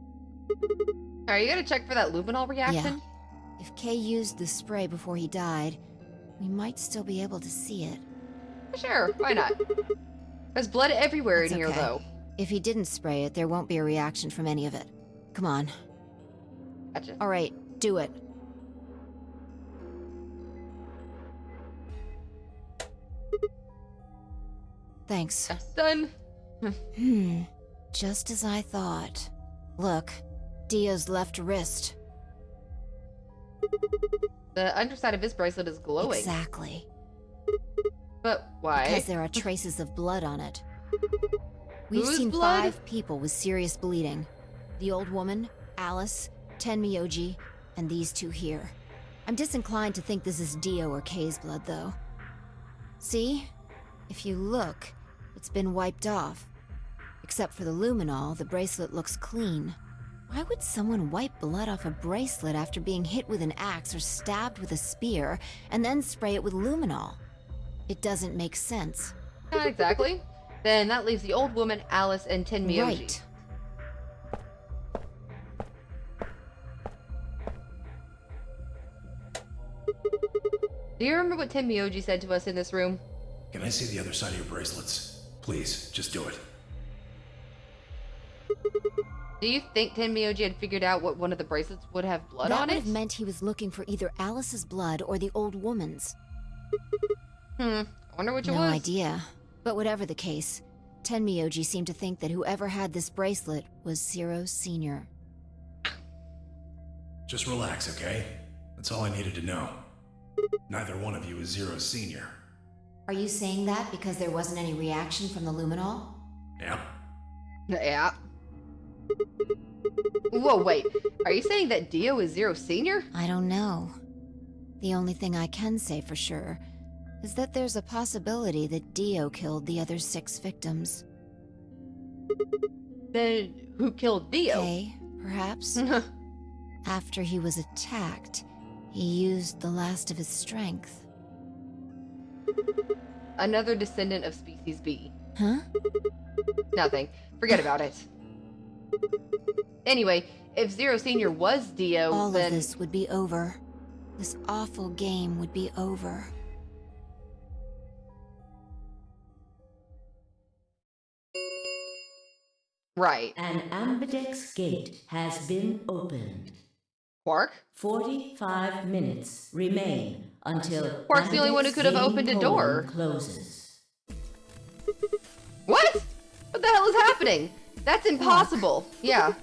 Are you gonna check for that luminol reaction? If Kay used the spray before he died, we might still be able to see it. Sure, why not? There's blood everywhere That's in here, okay. though. If he didn't spray it, there won't be a reaction from any of it. Come on. Gotcha. All right, do it. Thanks. That's done. Just as I thought. Look, Dio's left wrist. The underside of his bracelet is glowing. Exactly. But why? Because there are traces of blood on it. We've Whose seen blood? 5 people with serious bleeding. The old woman, Alice, Tenmyoji, and these 2 here. I'm disinclined to think this is Dio or Kay's blood, though. See? If you look, it's been wiped off. Except for the luminol, the bracelet looks clean. Why would someone wipe blood off a bracelet after being hit with an axe or stabbed with a spear, and then spray it with luminol? It doesn't make sense. Not exactly. Then that leaves the old woman, Alice, and Tenmyoji. Right. Do you remember what Tenmyoji said to us in this room? Can I see the other side of your bracelets? Please, just do it. Do you think Tenmyoji had figured out what one of the bracelets would have blood That on would it? have meant he was looking for either Alice's blood or the old woman's. I wonder which it No was. idea. But whatever the case, Tenmyoji seemed to think that whoever had this bracelet was Zero Senior. Just relax, okay? That's all I needed to know. Neither one of you is Zero Senior. Are you saying that because there wasn't any reaction from the luminol? Yeah? Yeah. Whoa, wait. Are you saying that Dio is Zero Senior? I don't know. The only thing I can say for sure is that there's a possibility that Dio killed the other 6 victims. Then who killed Dio? Kay, perhaps? After he was attacked, he used the last of his strength. Another descendant of Species B. Huh? Nothing. Forget about it. Anyway, if Zero Senior was Dio, All then... of this would be over. This awful game would be over. Right. An ambidex gate has been opened. Quark? 45 minutes remain until Quark's the only one who could have ambidex opened a gate door. closes. What? What the hell is happening? That's impossible. Yeah.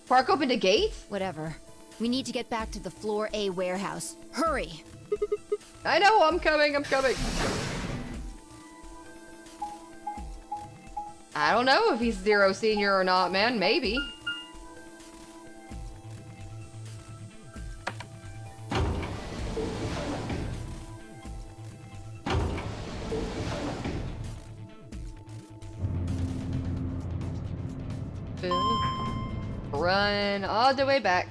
Quark opened a gate? Whatever. We need to get back to the Floor A warehouse. Hurry! I know, I'm coming. I don't know if he's Zero Senior or not, man. Maybe. Boom. Run all the way back.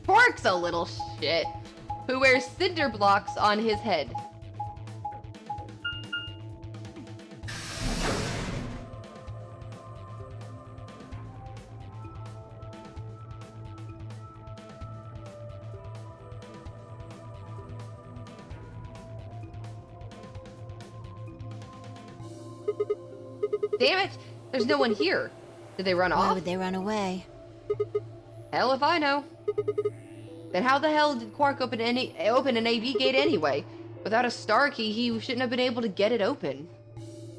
Quark's a little shit who wears cinder blocks on his head. Damn it! There's no one here. Did they run Why off? would they run away? Hell if I know. Then how the hell did Quark open an AV gate anyway? Without a star key, he shouldn't have been able to get it open.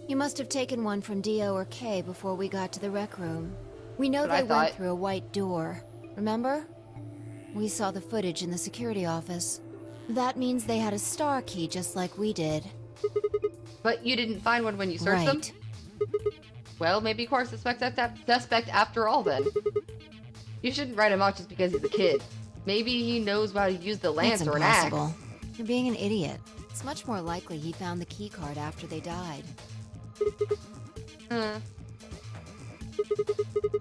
You must have taken one from Dio or Kay before we got to the rec room. We know But I they thought- went through a white door. Remember? We saw the footage in the security office. That means they had a star key just like we did. But you didn't find one when you searched them? Right. Well, maybe Quark's suspect after all then. You shouldn't write him off just because he's a kid. Maybe he knows how to use the lance That's or an axe. impossible. You're being an idiot. It's much more likely he found the key card after they died.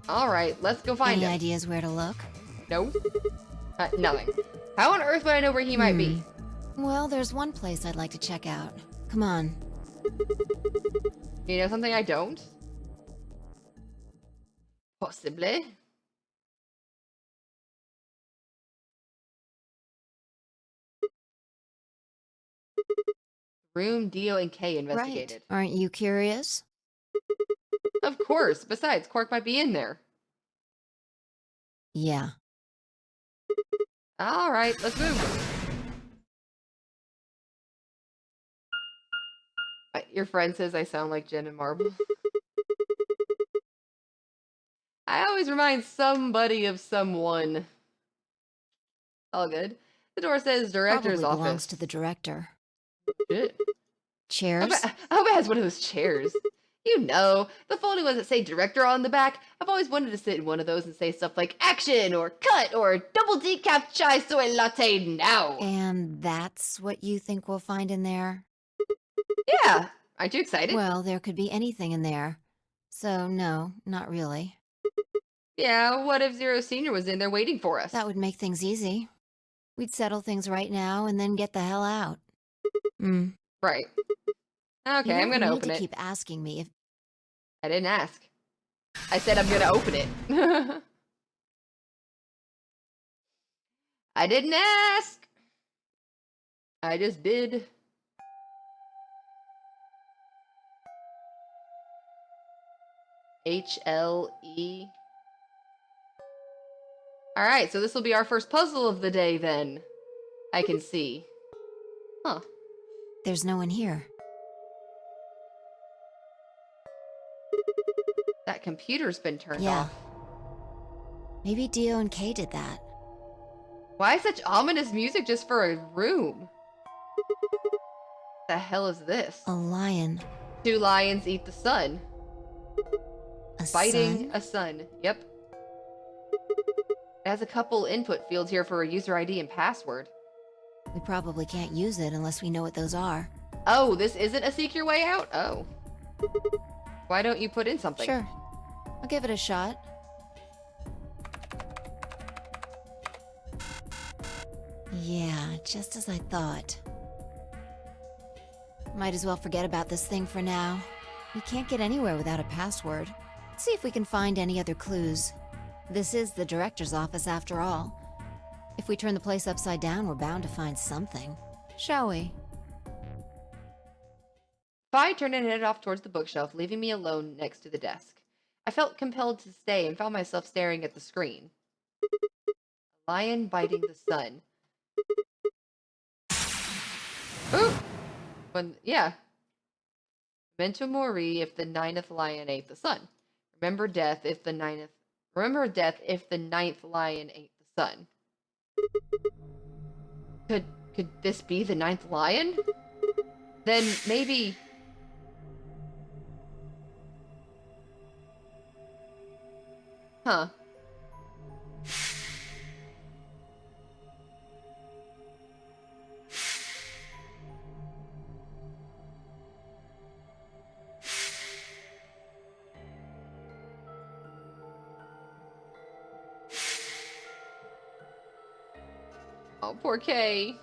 Alright, let's go find Any him. ideas where to look? No? Nothing. How on earth would I know where he might be? Well, there's one place I'd like to check out. Come on. You know something I don't? Possibly. Room Dio and Kay investigated. Right. Aren't you curious? Of course. Besides, Quark might be in there. Yeah. Alright, let's move. Your friend says I sound like Jen and Marble. I always remind somebody of someone. All good. The door says director's Probably belongs office. to the director. Shit. I Chairs? hope it has one of those chairs. You know, the folding ones that say director on the back. I've always wanted to sit in one of those and say stuff like action or cut or double decaf chai soy latte now. And that's what you think we'll find in there? Yeah. Aren't you excited? Well, there could be anything in there. So, no, not really. Yeah, what if Zero Senior was in there waiting for us? That would make things easy. We'd settle things right now and then get the hell out. Right. Okay, I'm gonna open You it. keep asking me if... I didn't ask. I said I'm gonna open it. I didn't ask. I just did. HLE. Alright, so this will be our first puzzle of the day then. I can see. Huh. There's no one here. That computer's been turned Yeah. off. Maybe Dio and Kay did that. Why such ominous music just for a room? The hell is this? A lion. Two lions eat the sun. A Fighting sun? a sun. Yep. It has a couple input fields here for a user ID and password. We probably can't use it unless we know what those are. Oh, this isn't a seek your way out? Oh. Why don't you put in something? Sure. I'll give it a shot. Yeah, just as I thought. Might as well forget about this thing for now. We can't get anywhere without a password. Let's see if we can find any other clues. This is the director's office after all. If we turn the place upside down, we're bound to find something. Shall we? Fi turned and headed off towards the bookshelf, leaving me alone next to the desk. I felt compelled to stay and found myself staring at the screen. A lion biting the sun. Ooh! Yeah. Memento mori if the ninth lion ate the sun. Remember death if the ninth lion ate the sun. Could this be the ninth lion? Then maybe... Huh. Oh, poor Kay.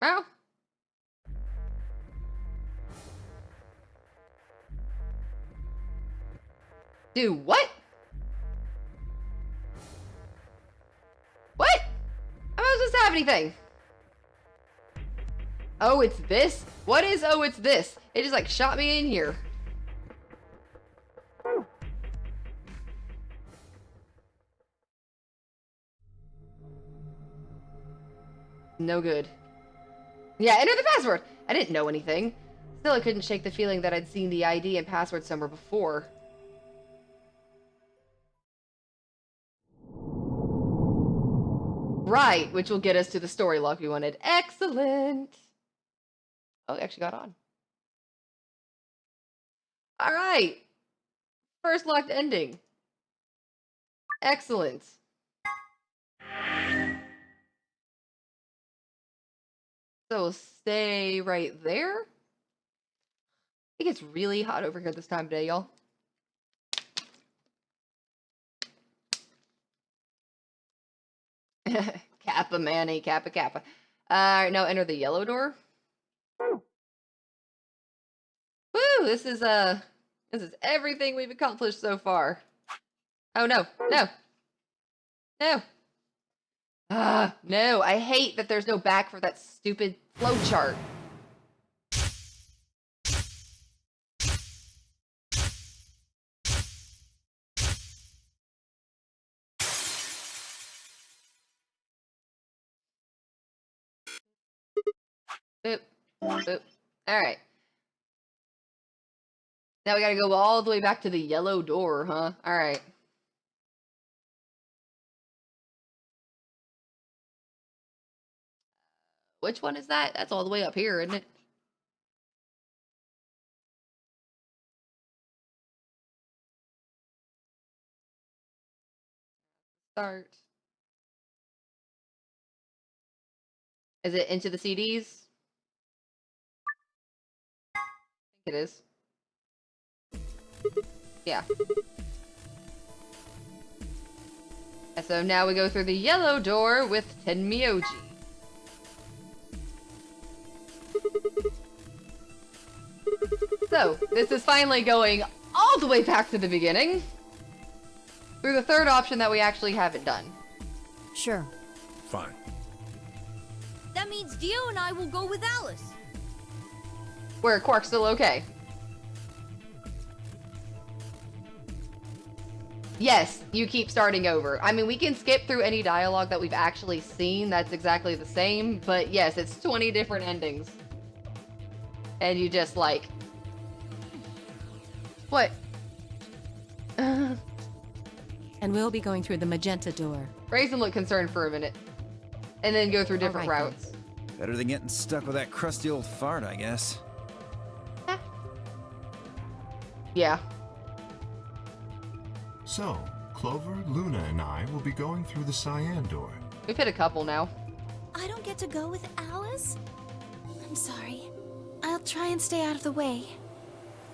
Well. Do what? What? I'm not supposed to have anything. Oh, it's this? What is oh, it's this? It just like shot me in here. No good. Yeah, enter the password. I didn't know anything. Still, I couldn't shake the feeling that I'd seen the ID and password somewhere before. Right, which will get us to the story lock we wanted. Excellent. Oh, it actually got on. All right. First locked ending. Excellent. So we'll stay right there. I think it's really hot over here this time of day, y'all. Kappa, Manny, Kappa, Kappa. Alright, now enter the yellow door. Woo! This is everything we've accomplished so far. Oh no, no. No. No, I hate that there's no back for that stupid flowchart. Boop. Boop. Alright. Now we gotta go all the way back to the yellow door, huh? Alright. Which one is that? That's all the way up here, isn't it? Start. Is it into the CDs? I think it is. Yeah. And so now we go through the yellow door with Tenmyoji. So, this is finally going all the way back to the beginning. Through the third option that we actually haven't done. Sure. Fine. That means Dio and I will go with Alice. Where Quark's still okay. Yes, you keep starting over. I mean, we can skip through any dialogue that we've actually seen that's exactly the same, but yes, it's 20 different endings. And you just like... What? And we'll be going through the magenta door. Raisin looked concerned for a minute. And then go through different All right, routes. Better than getting stuck with that crusty old fart, I guess. Yeah. So, Clover, Luna, and I will be going through the cyan door. We've hit a couple now. I don't get to go with Alice? I'm sorry. I'll try and stay out of the way.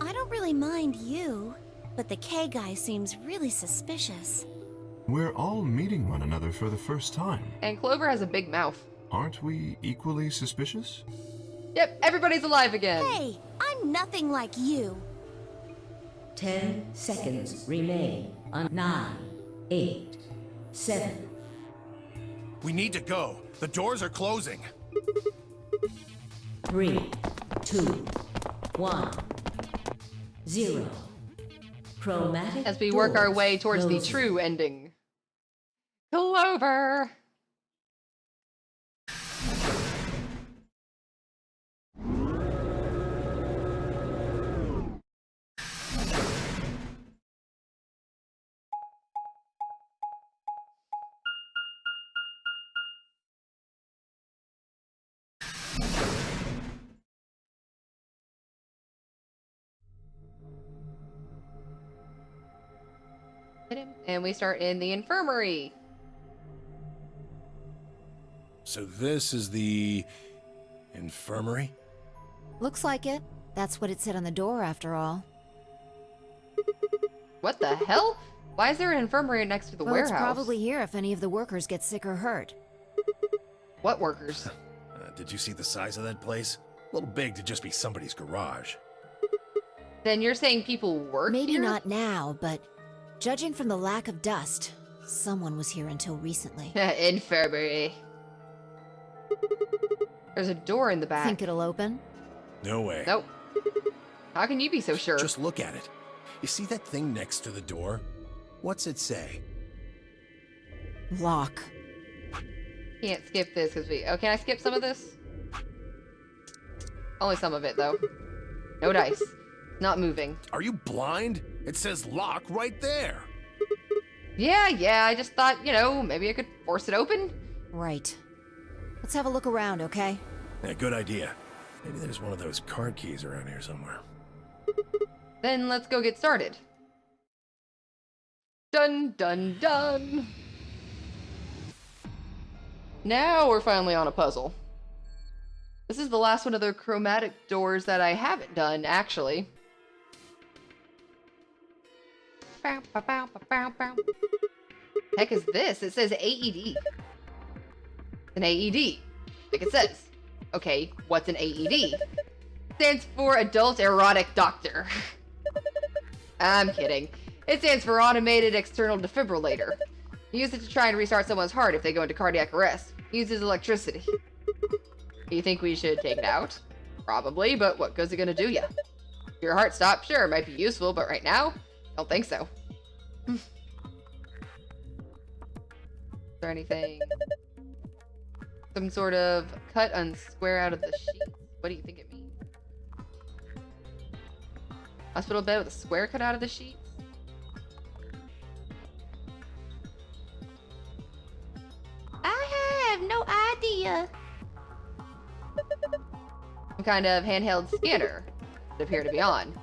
I don't really mind you, but the K guy seems really suspicious. We're all meeting one another for the first time. And Clover has a big mouth. Aren't we equally suspicious? Yep, everybody's alive again. Hey, I'm nothing like you. 10 seconds remain on 9, 8, 7. We need to go. The doors are closing. 3, 2, 1, 0. Chromatic As we work our doors way towards the closing. true ending. Clover! And we start in the infirmary. So this is the... infirmary? Looks like it. That's what it said on the door, after all. What the hell? Why is there an infirmary next to the Well, warehouse? it's probably here if any of the workers get sick or hurt. What workers? Did you see the size of that place? A little big to just be somebody's garage. Then you're saying people work Maybe here? not now, but judging from the lack of dust, someone was here until recently. Infirmary. There's a door in the back. Think it'll open? No way. Nope. How can you be so sure? Just look at it. You see that thing next to the door? What's it say? Lock. Can't skip this because we... Oh, can I skip some of this? Only some of it, though. No dice. Not moving. Are you blind? It says lock right there. Yeah, I just thought, you know, maybe I could force it open. Right. Let's have a look around, okay? Yeah, good idea. Maybe there's one of those card keys around here somewhere. Then let's go get started. Dun dun dun! Now we're finally on a puzzle. This is the last one of the chromatic doors that I haven't done, actually. Bow, bow, bow, bow, bow. Heck is this? It says AED. An AED. Like it says. Okay, what's an AED? Stands for Adult Erotic Doctor. I'm kidding. It stands for Automated External Defibrillator. Use it to try and restart someone's heart if they go into cardiac arrest. Uses electricity. You think we should take it out? Probably, but what good's it gonna do ya? If your heart stops, sure, it might be useful, but right now, don't think so. Is there anything? Some sort of cut and square out of the sheet? What do you think it means? Hospital bed with a square cut out of the sheets? I have no idea. Some kind of handheld scanner would appear to be on.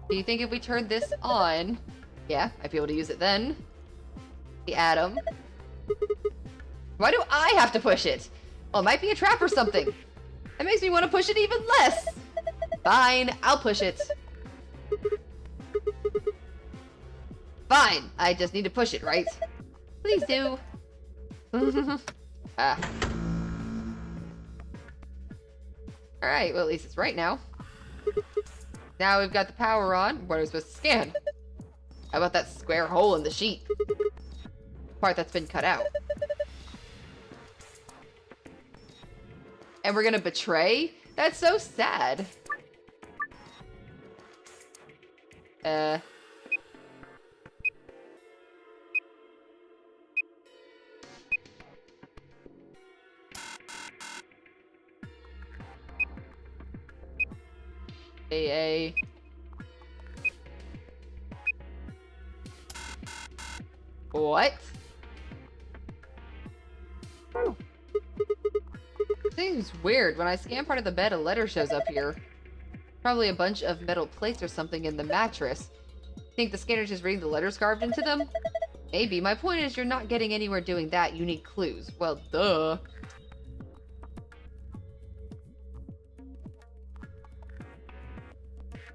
Do you think if we turn this on, yeah, I'd be able to use it then? The atom. Why do I have to push it? Well, it might be a trap or something. That makes me want to push it even less. Fine, I'll push it. Fine, I just need to push it, right? Please do. Ah. Alright, well at least it's right now. Now we've got the power on. What are we supposed to scan? How about that square hole in the sheet? Part that's been cut out. And we're gonna betray? That's so sad. AA. What? Seems weird. When I scan part of the bed, a letter shows up here. Probably a bunch of metal plates or something in the mattress. Think the scanner's just reading the letters carved into them? Maybe. My point is you're not getting anywhere doing that. You need clues. Well, duh.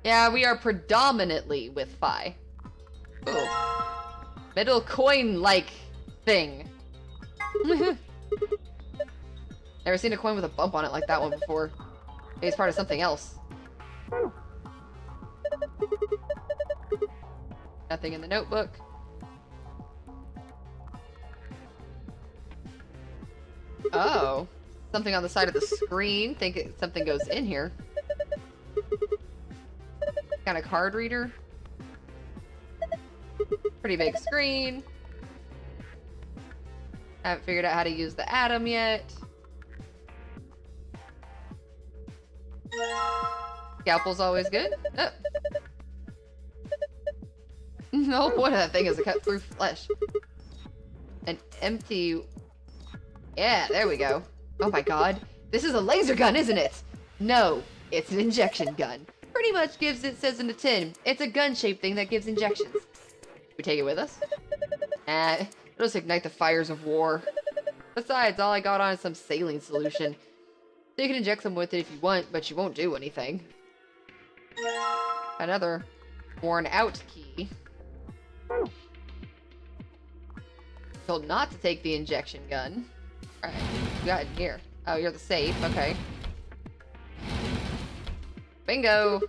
Yeah, we are predominantly with Phi. Ooh. Metal coin-like thing. Never seen a coin with a bump on it like that one before. Maybe it's part of something else. Nothing in the notebook. Oh. Something on the side of the screen. Think something goes in here. Kind of card reader. Pretty big screen. Haven't figured out how to use the atom yet. Scalpel's always good. Oh. No point of that thing is a cut through flesh. An empty... Yeah, there we go. Oh my god. This is a laser gun, isn't it? No, it's an injection gun. Pretty much it says in the tin. It's a gun-shaped thing that gives injections. We take it with us? It'll just ignite the fires of war. Besides, all I got on is some saline solution. So you can inject some with it if you want, but you won't do anything. Another worn out key. Told not to take the injection gun. Alright, you got it here. Oh, you're the safe, okay. Bingo!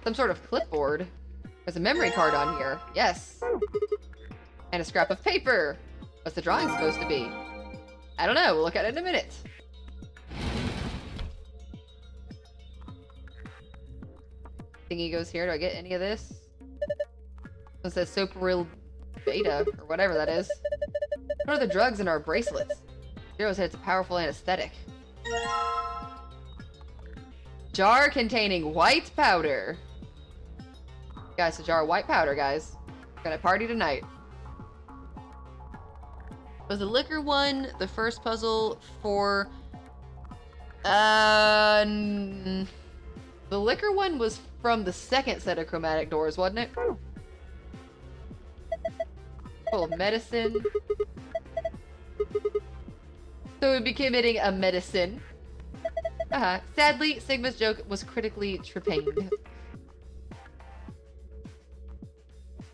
Some sort of clipboard. There's a memory card on here. Yes. And a scrap of paper. What's the drawing supposed to be? I don't know. We'll look at it in a minute. Thingy goes here. Do I get any of this? It says Sopril Beta, or whatever that is. What are the drugs in our bracelets? Zero said it's a powerful anesthetic. Jar containing white powder. Guys, a jar of white powder, guys. Gonna party tonight. Was the liquor one the first puzzle for... The liquor one was from the second set of chromatic doors, wasn't it? Full of medicine. So we'd be committing a medicine. Sadly, Sigma's joke was critically trepaned.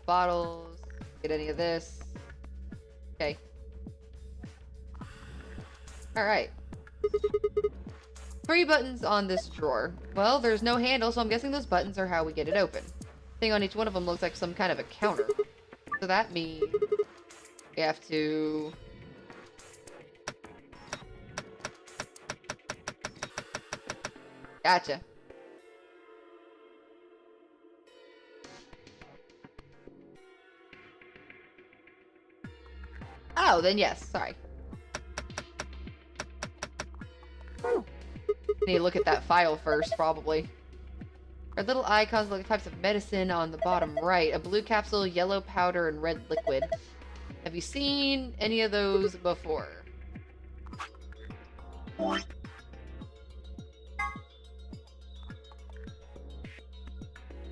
Bottles. Get any of this. Okay. Alright. 3 buttons on this drawer. Well, there's no handle, so I'm guessing those buttons are how we get it open. Thing on each one of them looks like some kind of a counter. So that means we have to... Gotcha. Oh, then yes, sorry. Need to look at that file first, probably. Our little icons look like types of medicine on the bottom right. A blue capsule, yellow powder, and red liquid. Have you seen any of those before?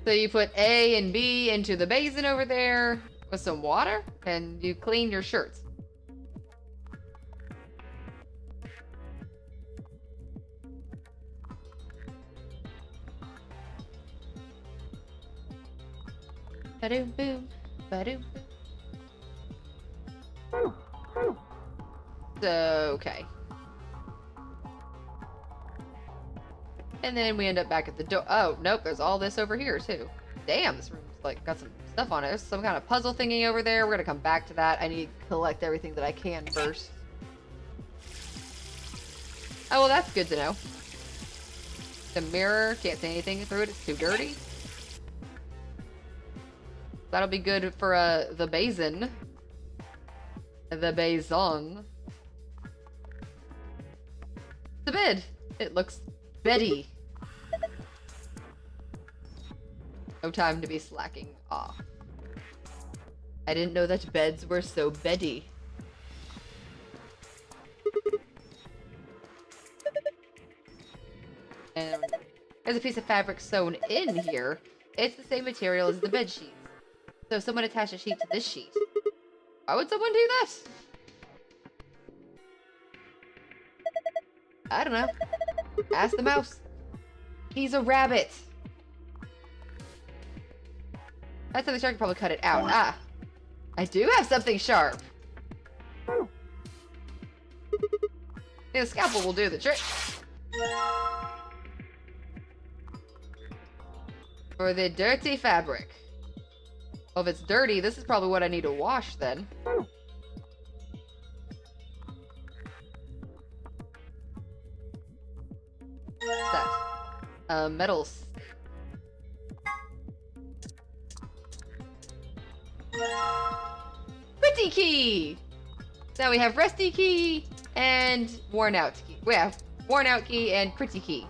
So you put A and B into the basin over there with some water, and you clean your shirts. Ba-doom boom, ba-doom boom. So, okay. And then we end up back at the door. Oh, nope, there's all this over here, too. Damn, this room's, like, got some stuff on it. There's some kind of puzzle thingy over there. We're gonna come back to that. I need to collect everything that I can first. Oh, well, that's good to know. The mirror, can't see anything through it. It's too dirty. That'll be good for, the basin. The basin. The bed. It looks beddy. No time to be slacking off. I didn't know that beds were so beddy. And there's a piece of fabric sewn in here. It's the same material as the bed sheets. So someone attached a sheet to this sheet. Why would someone do that? I don't know. Ask the mouse. He's a rabbit. That's something sharp could probably cut it out. Ah. I do have something sharp. The scalpel will do the trick. For the dirty fabric. Well, if it's dirty, this is probably what I need to wash then. What's that? Metals. Pretty key! Now we have rusty key and worn out key. We have worn out key and pretty key.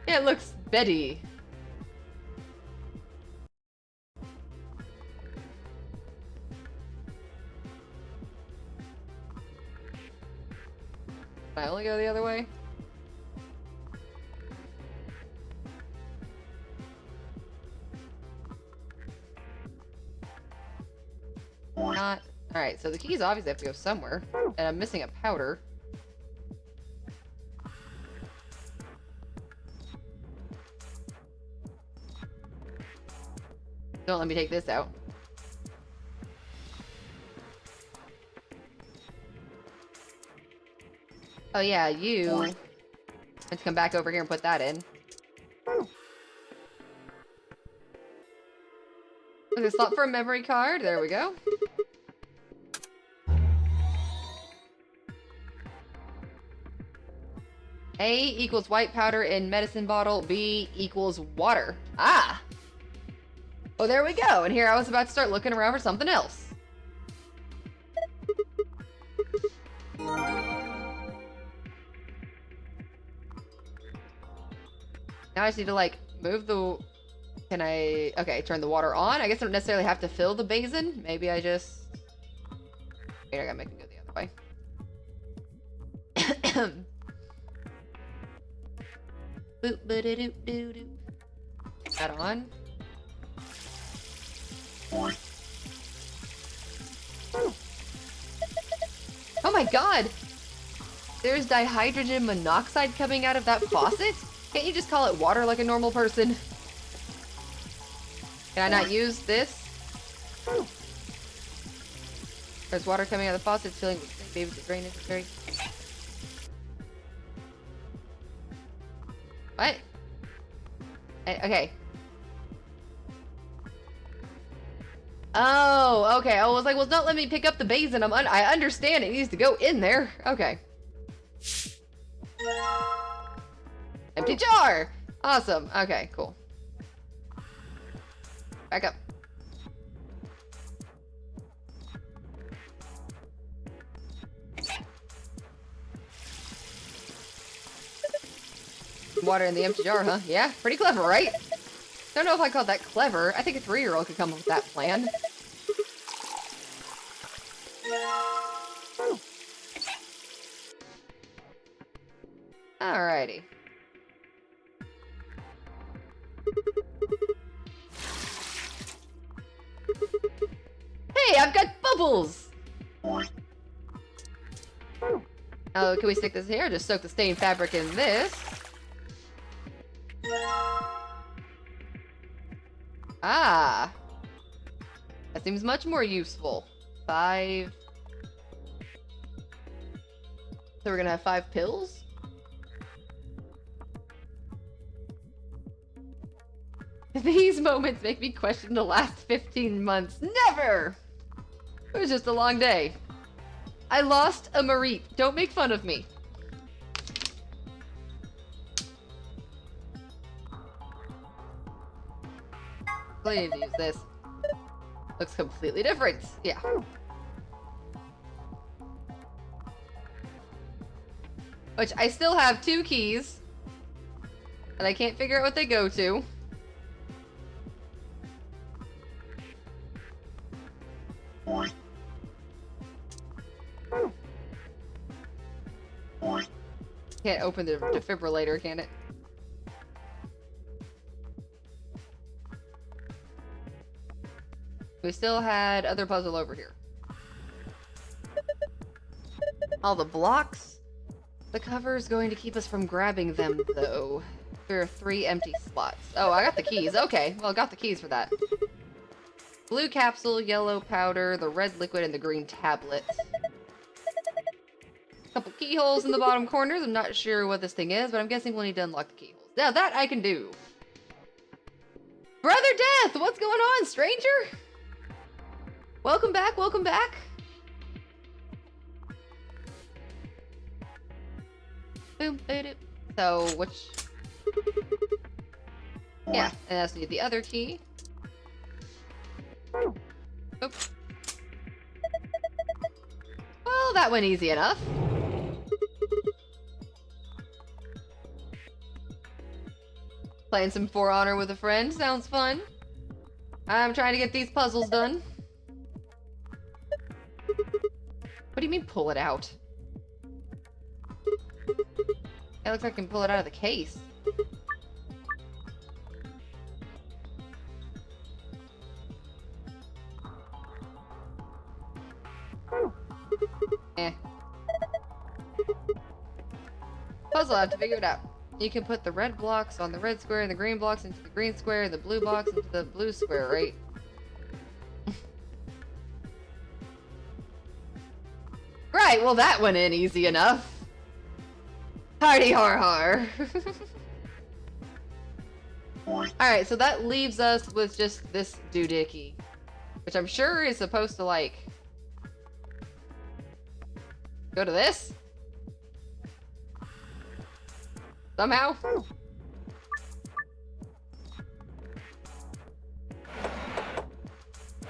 Yeah, it looks Betty. Can I only go the other way? Not. Alright, so the keys obviously have to go somewhere. And I'm missing a powder. Don't let me take this out. Oh yeah, you have to come back over here and put that in. There's a slot for a memory card. There we go. A equals white powder in medicine bottle. B equals water. Ah! Oh, there we go. And here I was about to start looking around for something else. Now I just need to, like, move the... Can I... Okay, turn the water on. I guess I don't necessarily have to fill the basin. Maybe I just... Wait, I gotta make it go the other way. Boop, ba-da-doop, doo-doo. That on. Oh my god! There's dihydrogen monoxide coming out of that faucet? Can't you just call it water like a normal person? Can I not use this? There's water coming out of the faucet, filling with baby the drain necessary. What? Okay. Oh, okay. I was like, well, don't let me pick up the basin. I understand it needs to go in there. Okay. Empty jar! Awesome. Okay, cool. Back up. Water in the empty jar, huh? Yeah, pretty clever, right? Don't know if I call that clever. I think a 3-year-old could come up with that plan. Alrighty. Hey, I've got bubbles! Oh, can we stick this here? Just soak the stained fabric in this. Ah. That seems much more useful. 5. So we're gonna have 5 pills? These moments make me question the last 15 months. Never! It was just a long day. I lost a Mareep. Don't make fun of me. I need to use this. Looks completely different. Yeah. Which I still have 2 keys. And I can't figure out what they go to. Can't open the defibrillator, can it? We still had other puzzle over here. All the blocks. The cover's going to keep us from grabbing them, though. There are 3 empty slots. Oh, I got the keys. Okay, well, I got the keys for that. Blue capsule, yellow powder, the red liquid, and the green tablet. Couple keyholes in the bottom corners. I'm not sure what this thing is, but I'm guessing we'll need to unlock the keyholes. Now that I can do. Brother Death, what's going on, stranger? Welcome back, welcome back. Boom, boom. So, which... Yeah, and I also need the other key. Oop. Well, that went easy enough. Playing some For Honor with a friend sounds fun. I'm trying to get these puzzles done. What do you mean pull it out? It looks like I can pull it out of the case. Eh. Puzzle, I have to figure it out. You can put the red blocks on the red square and the green blocks into the green square and the blue blocks into the blue square, right? Right, well that went in easy enough. Hardy har har. Alright, so that leaves us with just this doohickey. Which I'm sure is supposed to, like... go to this? Somehow?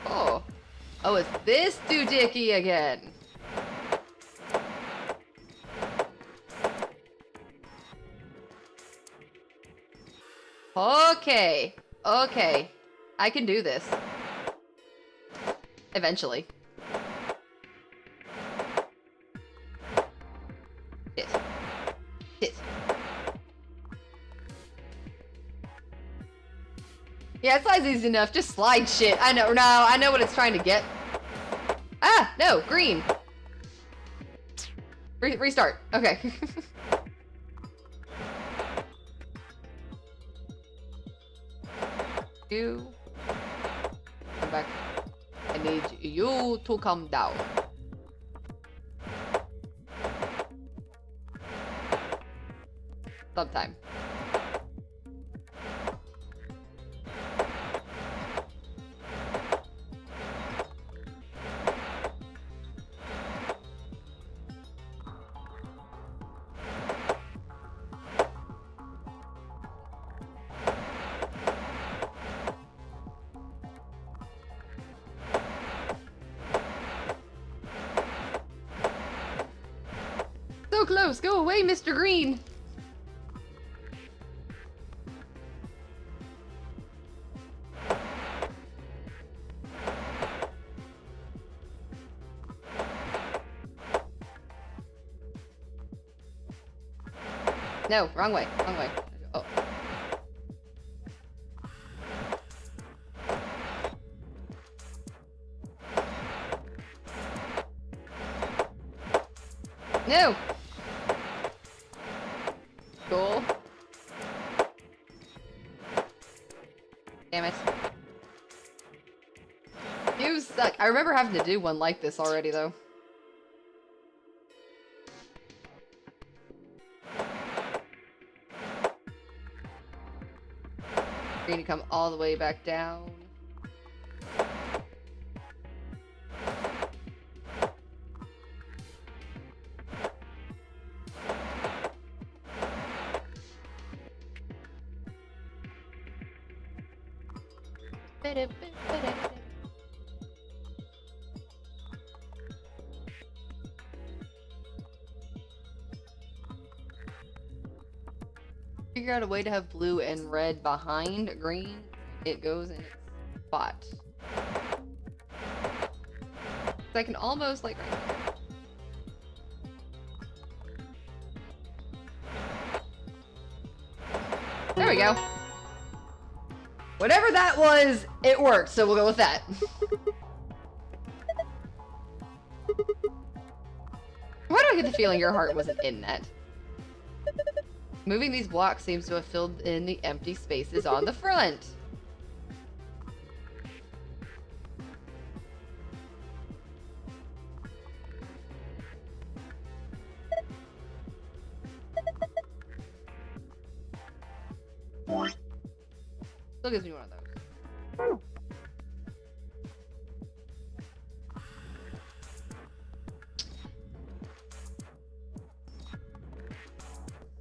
Oh. Oh, it's this doohickey again. Okay. Okay. I can do this. Eventually. Shit. Shit. Yeah, it slides easy enough. Just slide shit. I know. No, I know what it's trying to get. Ah, no, green. Restart. Okay. You come back. I need you to come down. Sometime. So close. Go away, Mr. Green. No, wrong way. Wrong way. Oh. No. Cool. Damn it. You suck. I remember having to do one like this already, though. You're gonna come all the way back down. Figure out a way to have blue and red behind green. It goes in its spot. So I can almost like right now. There we go. Whatever that was, it worked, so we'll go with that. Why do I get the feeling your heart wasn't in that? Moving these blocks seems to have filled in the empty spaces on the front. Still gives me one of those.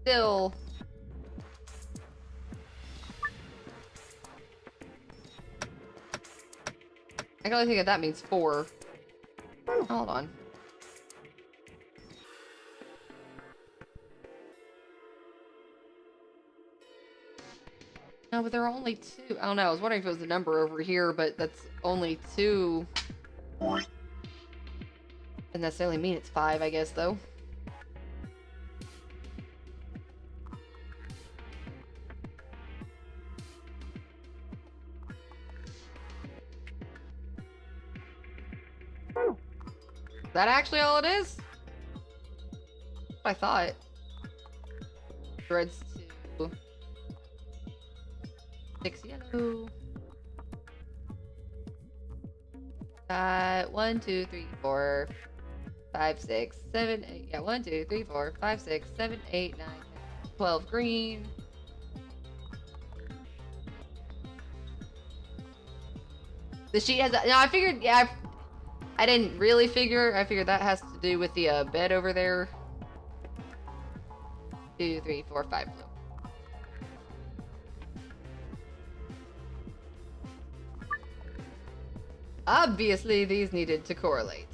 Still. I can only think that means 4. Hold on. No, but there are only 2. I don't know. I was wondering if it was a number over here, but that's only 2. Doesn't necessarily mean it's 5, I guess, though. Is that actually all it is? I thought. Threads 2. 6 yellow. 1, 2, 3, 4, 5, 6, 7, 8. Yeah, 1, 2, 3, 4, 5, 6, 7, 8, 9, 12 green. The sheet has. No, I figured. Yeah, I didn't really figure. I figured that has to do with the bed over there. 2, 3, 4, 5 blue. Obviously, these needed to correlate.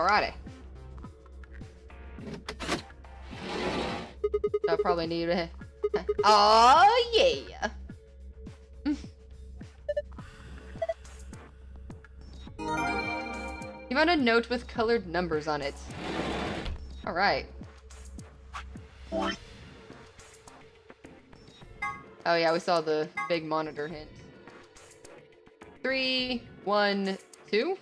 Alrighty. I'll probably need it. Oh yeah. You found a note with colored numbers on it. Alright. Oh yeah, we saw the big monitor hint. 3, 1, 2.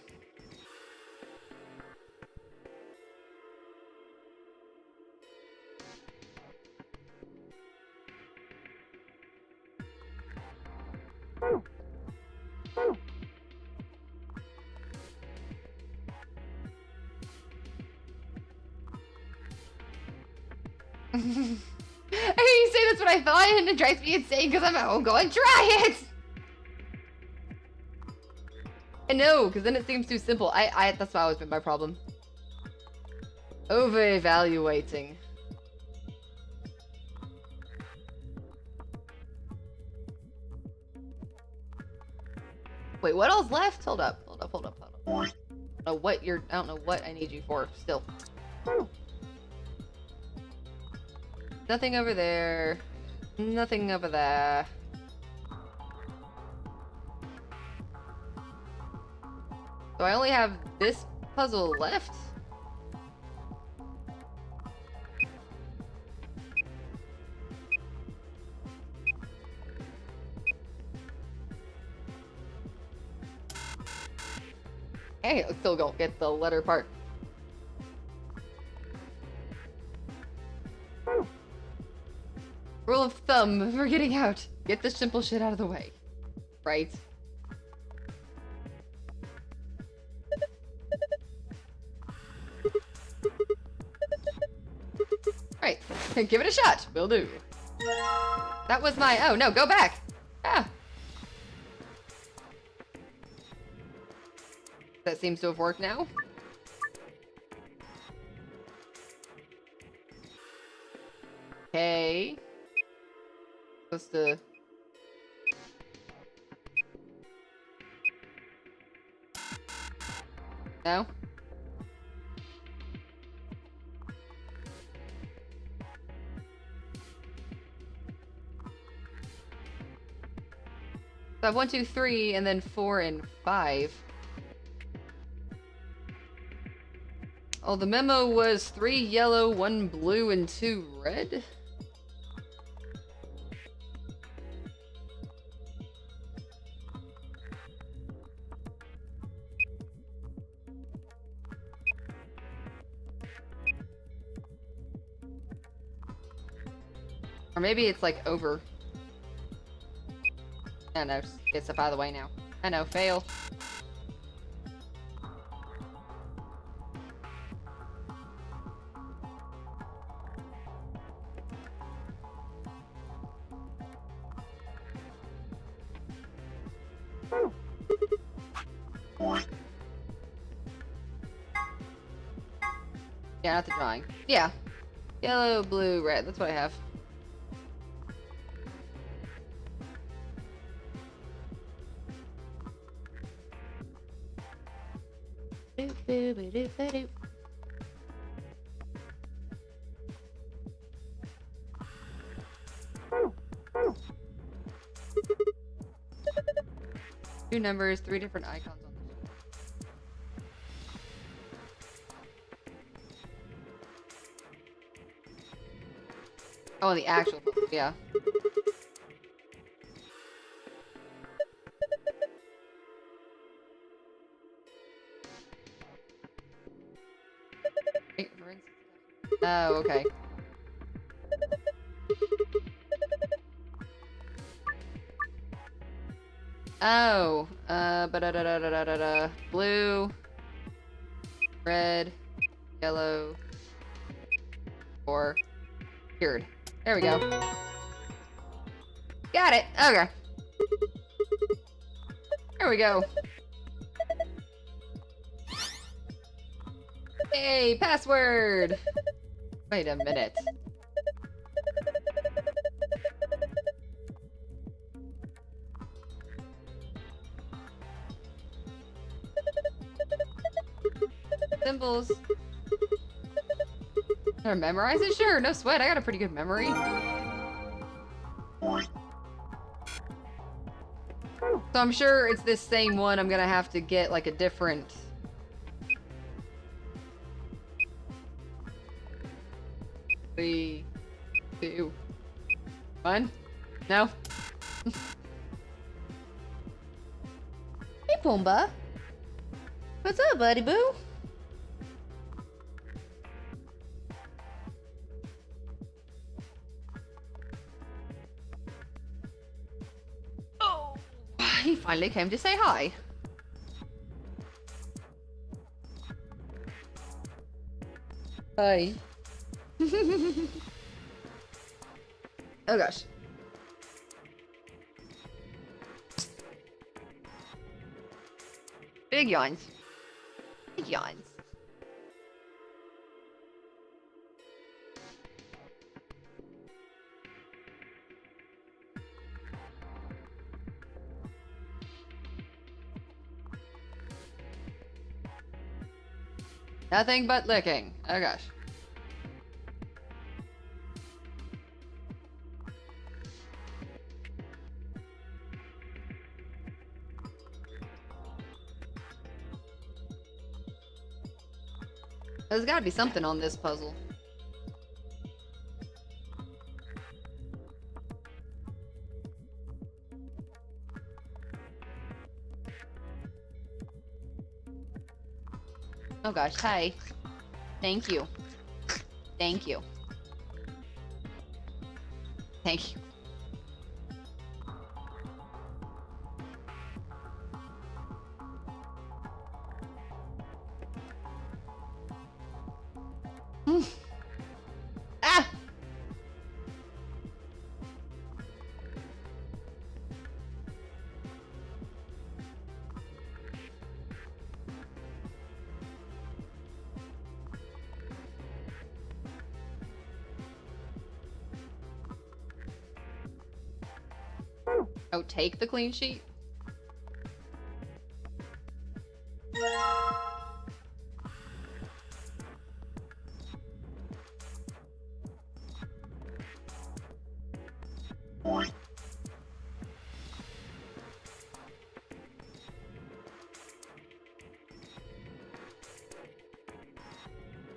I hear you say that's what I thought, and it drives me insane because I'm at home going, try it! I know, because then it seems too simple. That's always been my problem. Over-evaluating. Wait, what else left? Hold up. I don't know what I need you for, still. Nothing over there. Nothing over there. So I only have this puzzle left? Hey, I still don't get the letter part. Rule of thumb for getting out. Get this simple shit out of the way. Right? Right. Give it a shot. Will do. That was my... Oh, no. Go back. Ah. That seems to have worked now. Okay. Supposed to... No? So I have 1, 2, 3, and then 4 and 5. Oh, the memo was 3 yellow, 1 blue, and 2 red? Or maybe it's like over. I know, get stuff out of the way now. I know, fail. Yeah, not the drawing. Yeah. Yellow, blue, red. That's what I have. Two numbers, 3 different icons on this. Oh, the actual puzzle, yeah. Wait, for instance. Oh, okay. Oh, blue, red, yellow, or cured. There we go. Got it. Okay. There we go. Hey, password. Wait a minute. Symbols. Or memorize it? Sure, no sweat. I got a pretty good memory. So I'm sure it's this same one. I'm gonna have to get like a different... 3, 2, 1. No? Hey, Pumbaa. What's up, buddy boo? Oh, he finally came to say hi. Hi. Oh gosh. Big yawns. Big yawns. Nothing but licking. Oh gosh. There's gotta be something on this puzzle. Oh gosh, hi. Thank you. Thank you. Thank you. Ah! Oh, take the clean sheet?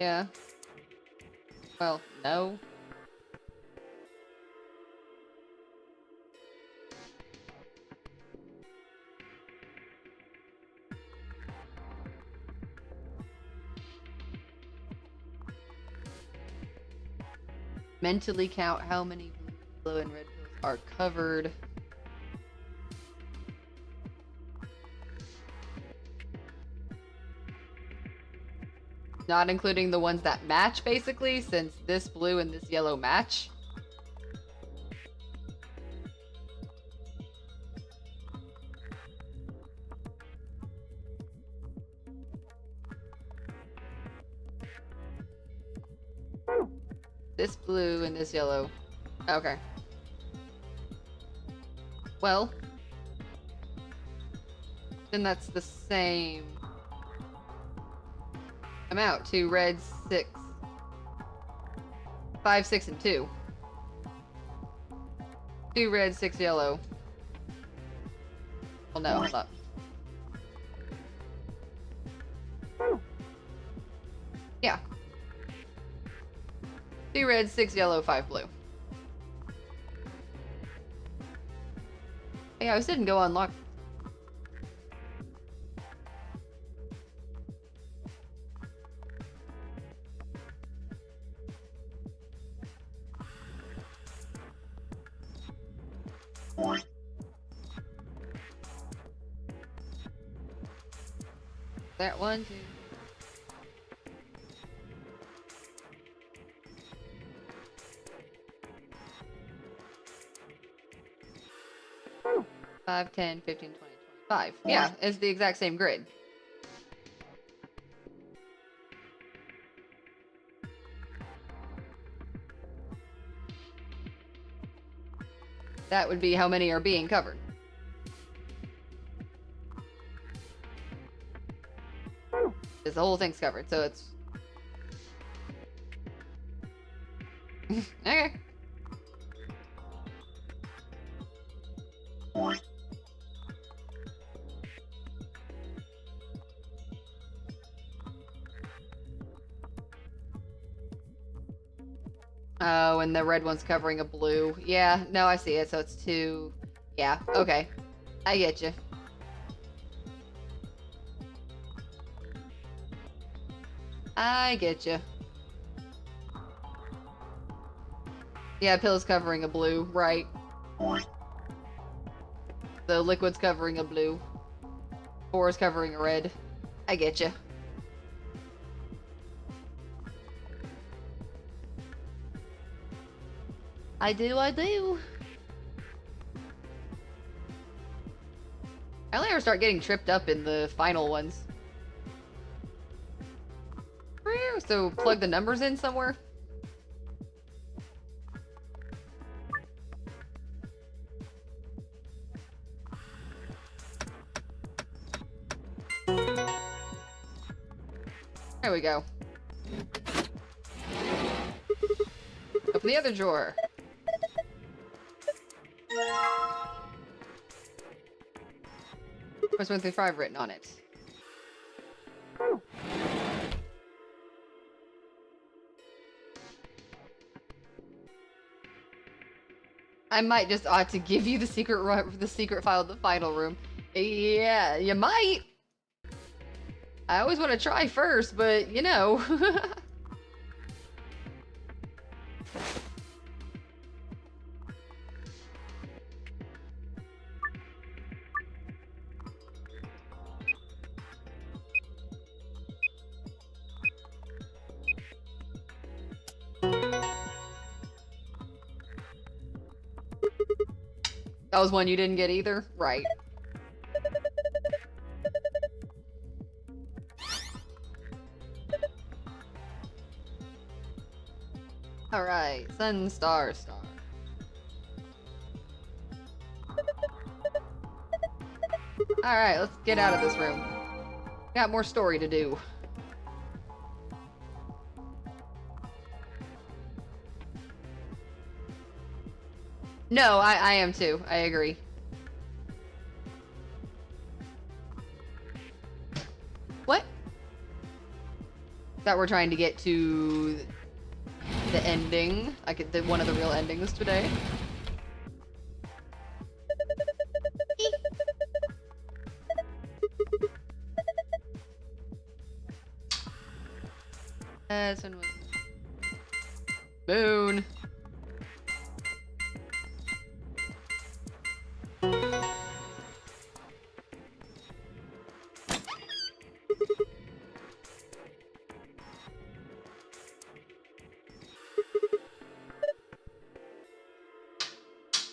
Yeah. Well, no. Mentally count how many blue and red pills are covered. Not including the ones that match, basically, since this blue and this yellow match. This blue and this yellow. Okay. Well, then that's the same amount. 2 red, 6. 5, 6, and 2. 2 red, 6 yellow. Well, no, hold up. Yeah. 2 red, 6 yellow, 5 blue. Hey, I didn't go unlock. That one, 2. Five, 10, 15, 20, 25. Yeah, it's the exact same grid. That would be how many are being covered. Because the whole thing's covered, so it's... Okay. Oh, and the red one's covering a blue. Yeah, no, I see it. So it's two. Yeah, okay. I get you. I get you. Yeah, pillow's covering a blue, right. The liquid's covering a blue. Four is covering a red. I get you. I do. I only ever start getting tripped up in the final ones. So plug the numbers in somewhere. There we go. Open the other drawer. Press 1 through 5 written on it. I might just ought to give you the secret file of the final room. Yeah, you might. I always want to try first, but you know. That was one you didn't get either? Right. Alright, sun, star, star. Alright, let's get out of this room. Got more story to do. No, I am too. I agree. What? That we're trying to get to the ending. One of the real endings today. This one was Moon.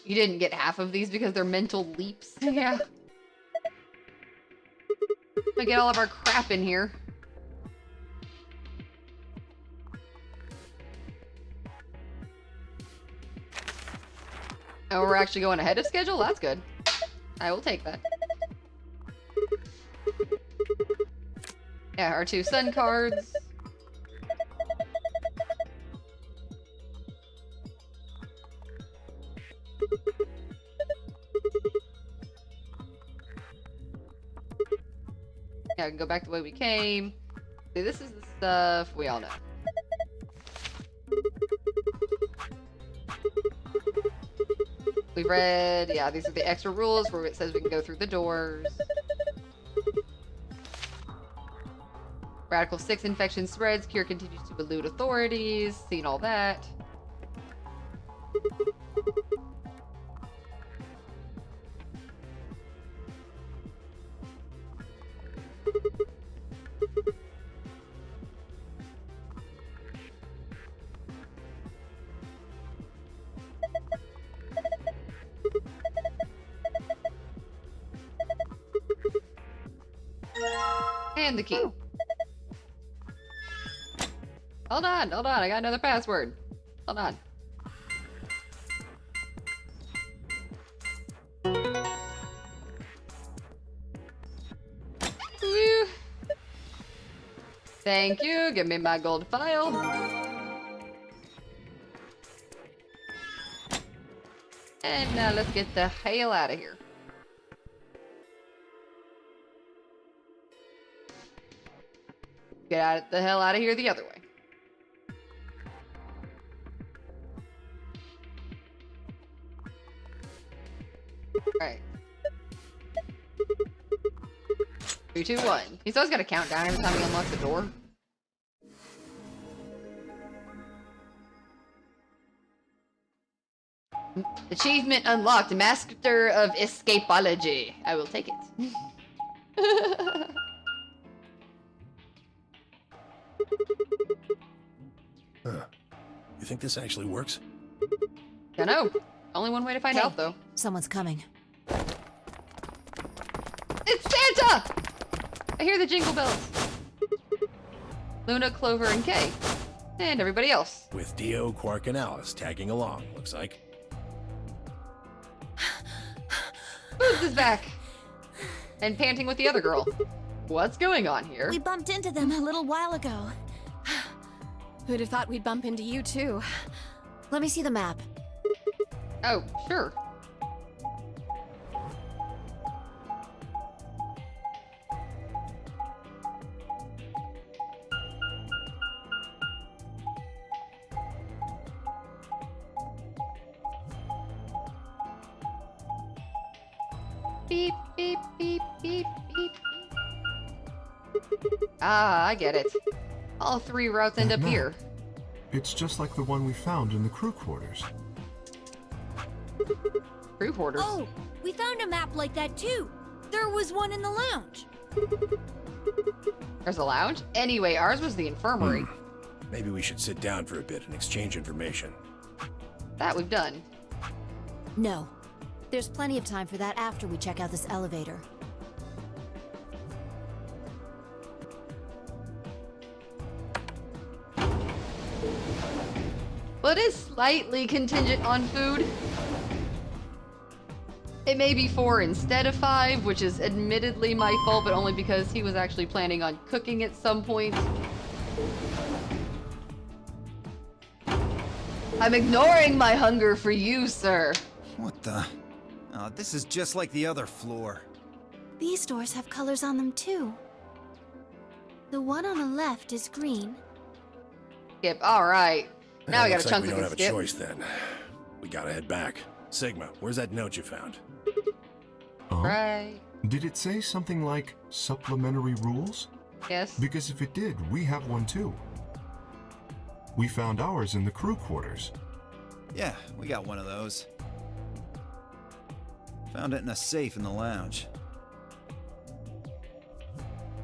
You didn't get half of these because they're mental leaps. Yeah. I get all of our crap in here. Oh, we're actually going ahead of schedule? That's good. I will take that. Yeah, our 2 sun cards. Yeah, we can go back the way we came. See, this is the stuff we all know. We've read, yeah, these are the extra rules where it says we can go through the doors. Radical 6 infection spreads, cure continues to elude authorities, seen all that. And the key. Hold on, I got another password. Hold on. Woo. Thank you. Give me my gold file. And now let's get the hell out of here. Get the hell out of here the other way. Alright. 3, 2, 1. He's always got to count down every time he unlocks the door. Achievement unlocked. Master of Escapology. I will take it. Huh. You think this actually works? Dunno. Only one way to find Hey. out, though. Someone's coming. It's Santa! I hear the jingle bells. Luna, Clover, and Kay. And everybody else. With Dio, Quark, and Alice tagging along, looks like. Boots is back. And panting with the other girl. What's going on here? We bumped into them a little while ago. Who'd have thought we'd bump into you, too? Let me see the map. Oh, sure. Beep, beep, beep, beep, beep. Ah, I get it. All 3 routes end up No. here. It's just like the one we found in the crew quarters. Crew quarters. Oh, we found a map like that too. There was one in the lounge. There's a lounge? Anyway, ours was the infirmary. Maybe we should sit down for a bit and exchange information. That we've done. No. There's plenty of time for that after we check out this elevator. Well, it is slightly contingent on food. It may be 4 instead of 5, which is admittedly my fault, but only because he was actually planning on cooking at some point. I'm ignoring my hunger for you, sir. What the? Oh, this is just like the other floor. These doors have colors on them too. The one on the left is green. Skip, alright. Now we got Looks a like chunk we we don't can have skip. a choice then. We gotta head back. Sigma, where's that note you found? Oh? Right. Did it say something like supplementary rules? Yes. Because if it did, we have one too. We found ours in the crew quarters. Yeah, we got one of those. Found it in a safe in the lounge.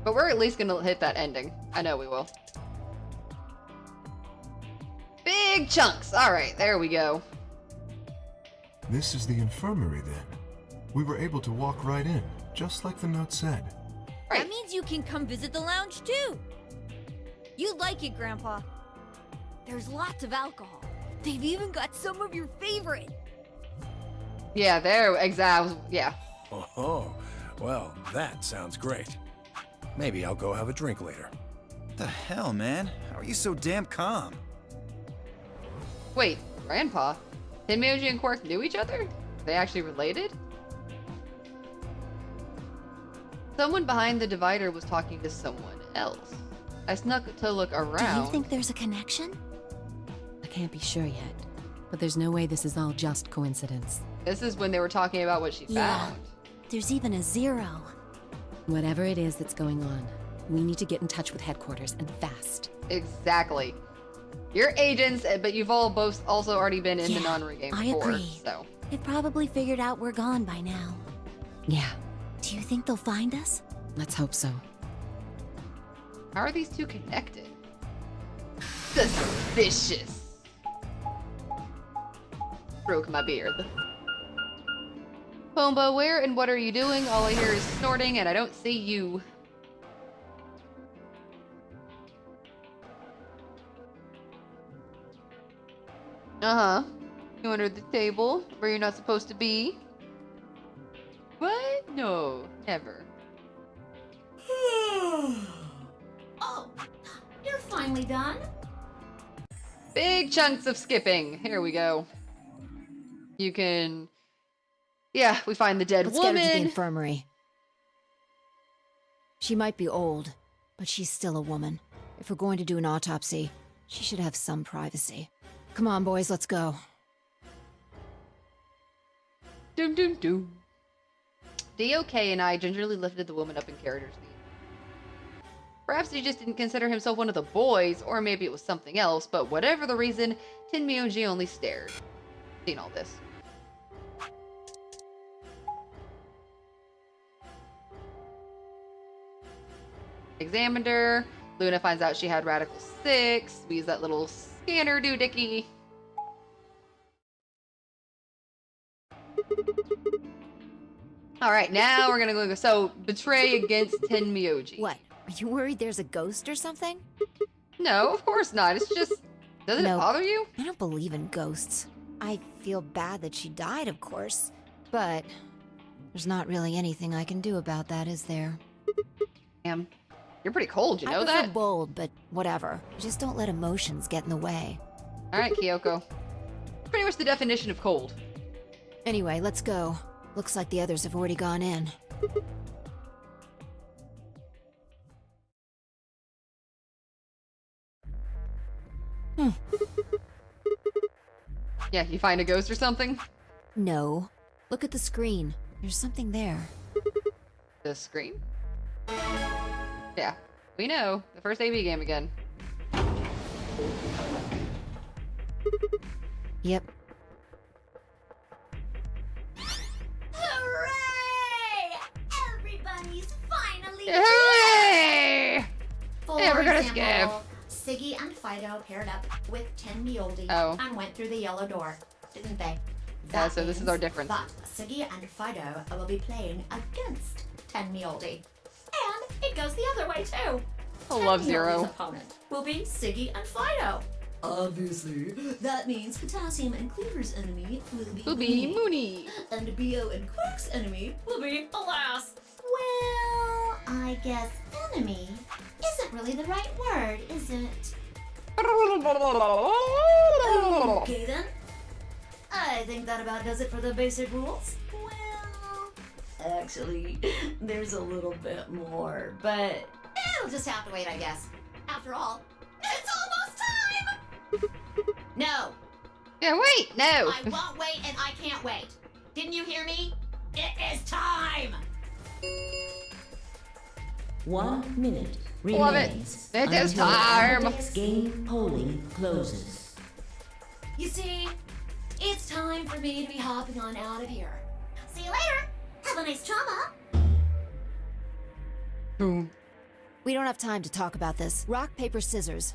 But we're at least gonna hit that ending. I know we will. Big chunks! Alright, there we go. This is the infirmary then. We were able to walk right in, just like the note said. Right. That means you can come visit the lounge too. You'd like it, Grandpa. There's lots of alcohol. They've even got some of your favorite. Yeah, there, exactly. Yeah. Oh, well, that sounds great. Maybe I'll go have a drink later. What the hell, man? How are you so damn calm? Wait, Grandpa? Hinmeoji and Quark knew each other? Are they actually related? Someone behind the divider was talking to someone else. I snuck to look around. Do you think there's a connection? I can't be sure yet. But there's no way this is all just coincidence. This is when they were talking about what she Yeah. found. There's even a 0. Whatever it is that's going on, we need to get in touch with headquarters and fast. Exactly. You're agents, but you've all both also already been in the Yeah, non-ring game I before, agree. so. They've probably figured out we're gone by now. Yeah, Do you think they'll find us? let's hope so. How are these two connected? Suspicious. Broke my beard. Pombo, where and what are you doing? All I hear is snorting and I don't see you. Uh-huh. You under the table where you're not supposed to be? What? No, never. Oh, finally done? Big chunks of skipping. Here we go. You can... Yeah, we find the dead Let's get her to the woman. infirmary. She might be old, but she's still a woman. If we're going to do an autopsy, she should have some privacy. Come on, boys, let's go. Doom, doom, doom. DOK and I gingerly lifted the woman up in Carrier's knee. Perhaps he just didn't consider himself one of the boys, or maybe it was something else, but whatever the reason, Tenmyouji only stared. Seen all this. Examined her. Luna finds out she had Radical 6. We use that little scanner doohickey. Alright, now we're gonna go. So, betray against Tenmyouji. What? Are you worried there's a ghost or something? No, of course not. It's just... Doesn't it No. bother you? I don't believe in ghosts. I feel bad that she died, of course. But there's not really anything I can do about that, is there? Damn. You're pretty cold, you know I prefer that? bold, but whatever. Just don't let emotions get in the way. Alright, Kyoko. Pretty much the definition of cold. Anyway, let's go. Looks like the others have already gone in. Yeah, you find a ghost or something? No. Look at the screen. There's something there. The screen? Yeah, we know. The first AB game again. Yep. Hooray! Everybody's finally Hooray! For Yeah, we're gonna example, Siggy and Fido paired up with Tenmyouji Oh. and went through the yellow door, didn't they? Yeah, That so this is means our difference. That Siggy and Fido will be playing against Tenmyouji. And it goes the other way too. I love Tenmyouji's Zero. opponent will be Siggy and Fido. Obviously, that means Potassium and Cleaver's enemy will be Booby Mooney. and Bio and Quark's enemy will be Alas. Well, I guess enemy isn't really the right word, is it? Okay then. I think that about does it for the basic rules. Well, Actually, there's a little bit more, but it'll just have to wait, I guess. After all, it's almost time! No, Yeah, wait, no. I won't wait and I can't wait. Didn't you hear me? It is time! 1 minute Love it. remains It is until time. Amadeus game polling closes. you see, it's time for me to be hopping on out of here. See you later! Have a nice trauma! Boom. We don't have time to talk about this. Rock, paper, scissors.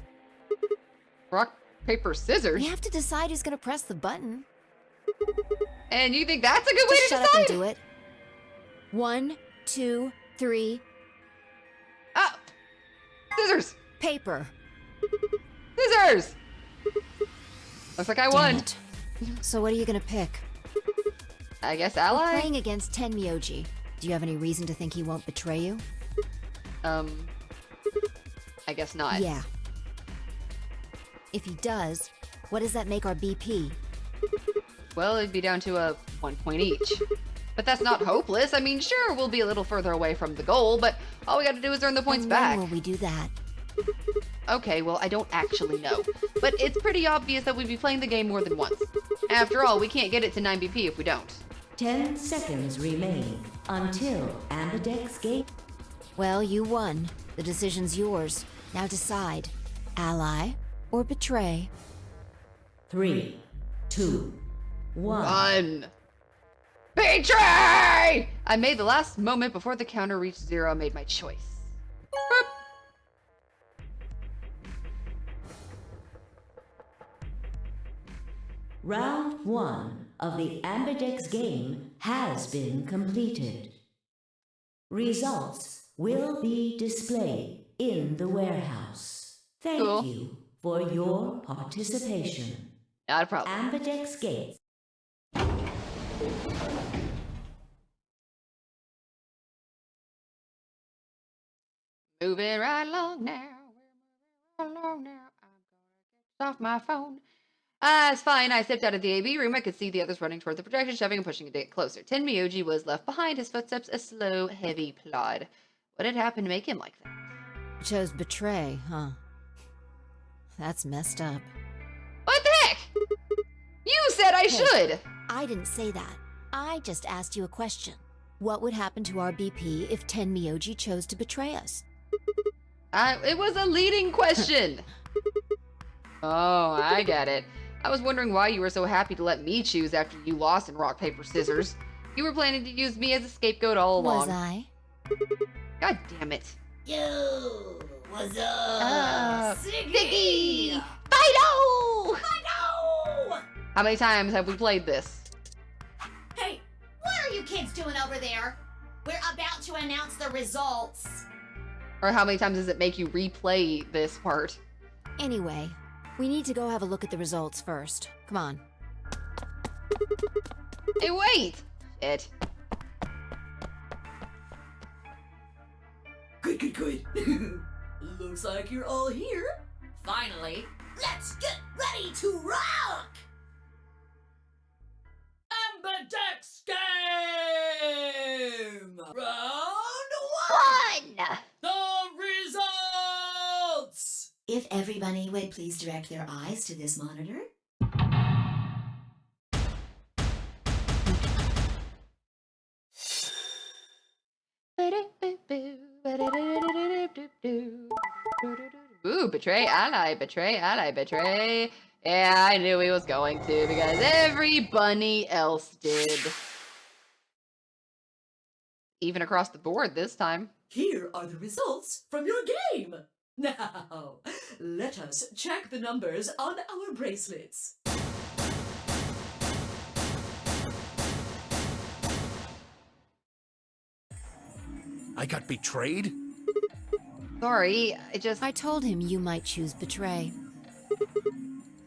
Rock, paper, scissors. We have to decide who's gonna press the button. And you think that's a good way Just to shut decide? up and do it. 1, 2, 3. Ah! Scissors! Paper. Scissors! Looks like I Damn won. it. So what are you gonna pick? I guess We're ally? playing against Tenmyouji. Do you have any reason to think he won't betray you? I guess not. Yeah. If he does, what does that make our BP? Well, it'd be down to a 1 point each. But that's not hopeless. I mean, sure, we'll be a little further away from the goal, but all we gotta do is earn the points And back. when will we do that? Okay, well, I don't actually know. But it's pretty obvious that we'd be playing the game more than once. After all, we can't get it to 9 BP if we don't. 10 seconds remain until Ambidex game. Well, you won. The decision's yours. Now decide. Ally or betray? 3, 2, 1. One. Betray! I made the last moment before the counter reached 0. I made my choice. Boop. Round 1 of the Ambidex game has been completed. Results will be displayed in the warehouse. Thank Cool. you for your participation. Not a problem. Ambidex Gates. Moving right along now. I'm gonna get off my phone. It's fine. I stepped out of the AB room. I could see the others running toward the projection, shoving and pushing it to get closer. Tenmyoji was left behind, his footsteps a slow, heavy plod. What had happened to make him like that? Chose betray, huh? That's messed up. What the heck? You said I should! I didn't say that. I just asked you a question. What would happen to our BP if Tenmyoji chose to betray us? It was a leading question. Oh, I get it. I was wondering why you were so happy to let me choose after you lost in rock, paper, scissors. You were planning to use me as a scapegoat all along. Was I? God damn it. Yo, what's up? Ziggy! Fido! Fido! How many times have we played this? Hey, what are you kids doing over there? We're about to announce the results. Or how many times does it make you replay this part? Anyway, we need to go have a look at the results first. Come on. Hey, wait! Shit. Good. Looks like you're all here. Finally, let's get ready to rock! Ambidex game! Round one! The results! If everybody would please direct their eyes to this monitor. Ooh, betray ally, betray ally, betray. Yeah, I knew he was going to because every bunny else did. Even across the board this time. Here are the results from your game. Now, let us check the numbers on our bracelets. I got betrayed? Sorry, I told him you might choose betray.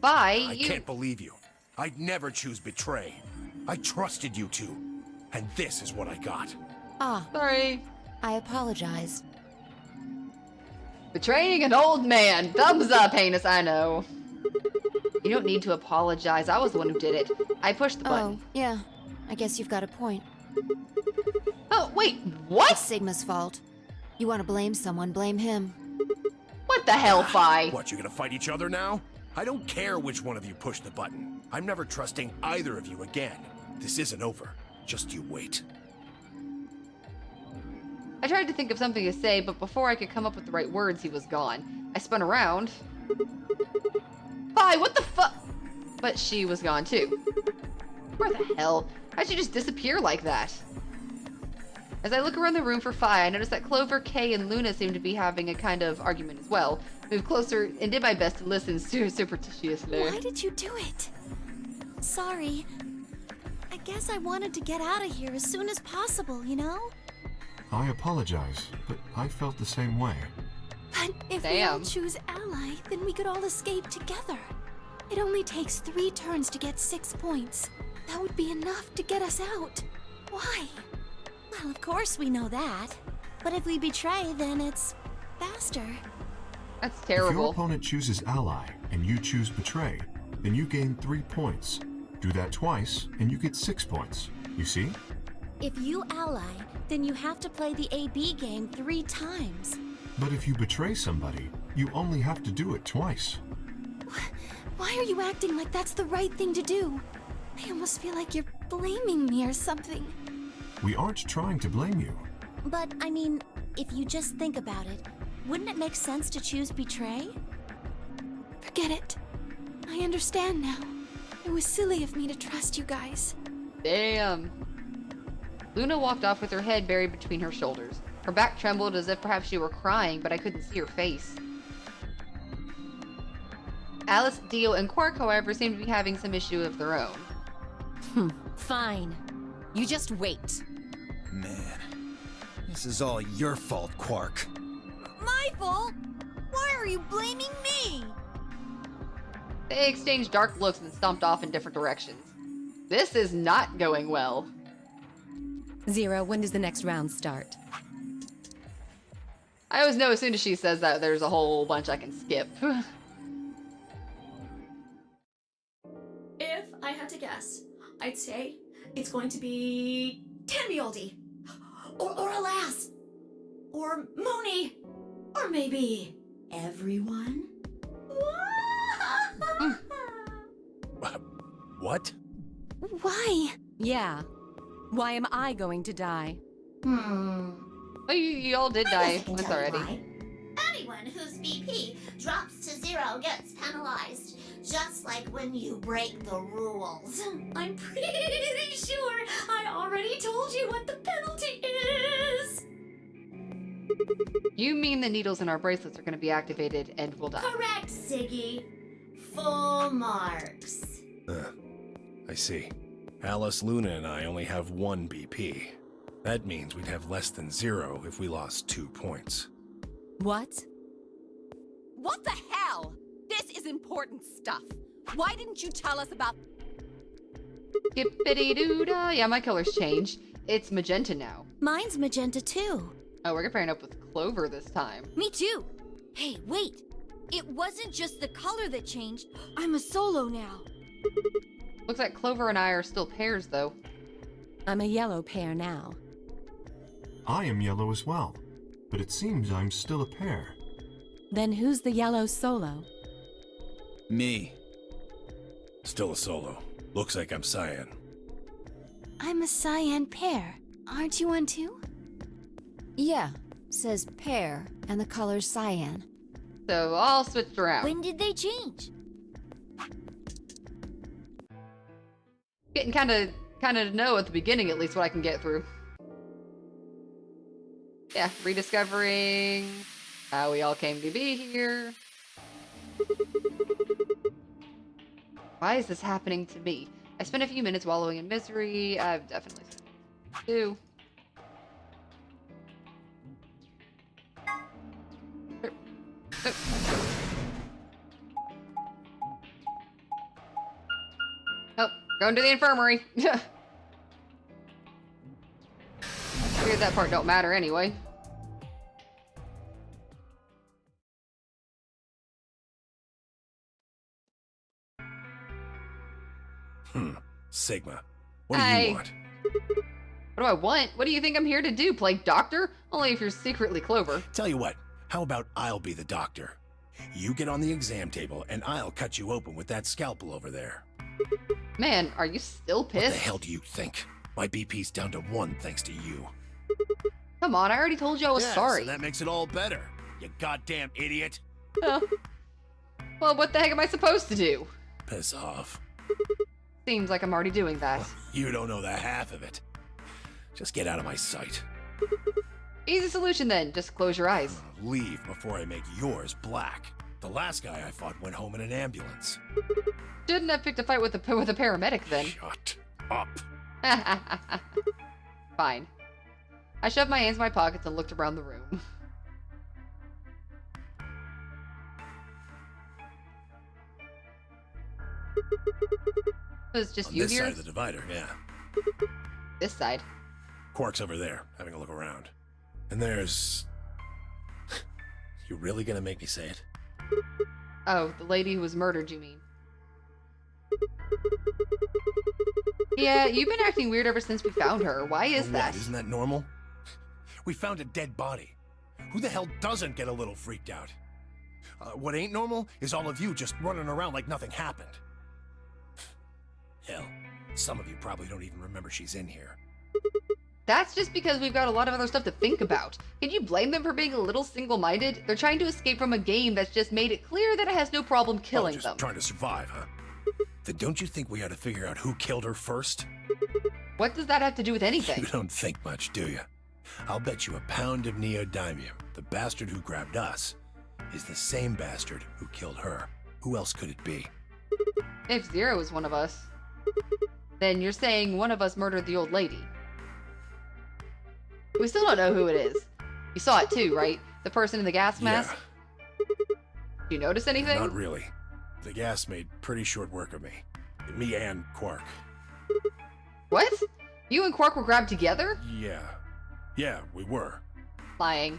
Bye, I can't believe you. I'd never choose betray. I trusted you two. And this is what I got. Ah. Sorry. I apologize. Betraying an old man. Thumbs up, heinous, I know. You don't need to apologize. I was the one who did it. I pushed the button. Oh, yeah. I guess you've got a point. Oh, wait, what? It's Sigma's fault. You want to blame someone, blame him. What the hell, Phi? What, you gonna fight each other now? I don't care which one of you pushed the button. I'm never trusting either of you again. This isn't over. Just you wait. I tried to think of something to say, but before I could come up with the right words, he was gone. I spun around. Phi, what the fuck? But she was gone too. Where the hell? How'd she just disappear like that? As I look around the room for Phi, I notice that Clover, Kay, and Luna seem to be having a kind of argument as well. Moved closer and did my best to listen superstitiously. Why did you do it? Sorry. I guess I wanted to get out of here as soon as possible, you know? I apologize, but I felt the same way. But if we all choose ally, then we could all escape together. It only takes 3 turns to get 6 points. That would be enough to get us out. Why? Well, of course we know that. But if we betray, then it's faster. That's If your terrible. opponent chooses ally and you choose betray, then you gain 3 points. Do that twice and you get 6 points. You see? If you ally, then you have to play the AB game 3 times. But if you betray somebody, you only have to do it twice. Why are you acting like that's the right thing to do? I almost feel like you're blaming me or something. We aren't trying to blame you. But, I mean, if you just think about it, wouldn't it make sense to choose betray? Forget it. I understand now. It was silly of me to trust you guys. Damn. Luna walked off with her head buried between her shoulders. Her back trembled as if perhaps she were crying, but I couldn't see her face. Alice, Dio, and Quark, however, seemed to be having some issue of their own. Fine. You just wait. Man, this is all your fault, Quark. My fault? Why are you blaming me? They exchanged dark looks and stomped off in different directions. This is not going well. Zero, when does the next round start? I always know as soon as she says that, there's a whole bunch I can skip. If I had to guess, I'd say it's going to be Tanmioldi, or Alas, or Moni, or maybe everyone. What? Why? Yeah. Why am I going to die? Well, you all did die once already. Anyone whose BP drops to 0 gets penalized, just like when you break the rules. I'm pretty sure I already told you what the penalty is. You mean the needles in our bracelets are going to be activated and we'll die? Correct, Siggy. Full marks. I see. Alice, Luna, and I only have 1 BP. That means we'd have less than 0 if we lost 2 points. What? What the hell? This is important stuff. Why didn't you tell us about... Skippity-doo-dah. Yeah, my color's changed. It's magenta now. Mine's magenta too. Oh, we're pairing up with Clover this time. Me too. Hey, wait. It wasn't just the color that changed. I'm a solo now. Looks like Clover and I are still pairs, though. I'm a yellow pair now. I am yellow as well, but it seems I'm still a pair. Then who's the yellow solo? Me. Still a solo. Looks like I'm cyan. I'm a cyan pair. Aren't you one too? Yeah, says pear, and the color's cyan. So all switched around. When did they change? Getting kind of to know at the beginning at least what I can get through. Yeah, rediscovering how we all came to be here. Why is this happening to me? I spent a few minutes wallowing in misery. I've definitely spent too. Oh, going to the infirmary. Figured that part don't matter anyway. Sigma. What do Hey. you want? What do I want? What do you think I'm here to do? Play doctor? Only if you're secretly Clover. Tell you what, how about I'll be the doctor? You get on the exam table and I'll cut you open with that scalpel over there. Man, are you still What the pissed? hell do you think? My BP's down to 1 thanks to you. Come on, I already told you I was Yeah, sorry. So that makes it all better. You goddamn idiot. Oh. Well, what the heck am I supposed to do? Piss off. Seems like I'm already doing that. You don't know the half of it. Just get out of my sight. Easy solution then, just close your eyes. Leave before I make yours black. The last guy I fought went home in an ambulance. Shouldn't have picked a fight with a paramedic then. Shut up. Fine. I shoved my hands in my pockets and looked around the room. It was just On you this here? side of the divider, yeah. This side. Quark's over there, having a look around. And there's... You really gonna make me say it? Oh, the lady who was murdered, you mean? Yeah, you've been acting weird ever since we found her. Why is What, that? isn't that normal? We found a dead body. Who the hell doesn't get a little freaked out? What ain't normal is all of you just running around like nothing happened. Hell, some of you probably don't even remember she's in here. That's just because we've got a lot of other stuff to think about. Can you blame them for being a little single-minded? They're trying to escape from a game that's just made it clear that it has no problem killing just them. trying to survive, huh? Then don't you think we ought to figure out who killed her first? What does that have to do with anything? You don't think much, do you? I'll bet you a pound of neodymium the bastard who grabbed us is the same bastard who killed her. Who else could it be? If Zero is one of us, then you're saying one of us murdered the old lady. We still don't know who it is. You saw it too, right? The person in the gas mask? Did you notice anything? Not really. The gas made pretty short work of me. Me and Quark. What? You and Quark were grabbed together? Yeah. Yeah, we were. Lying.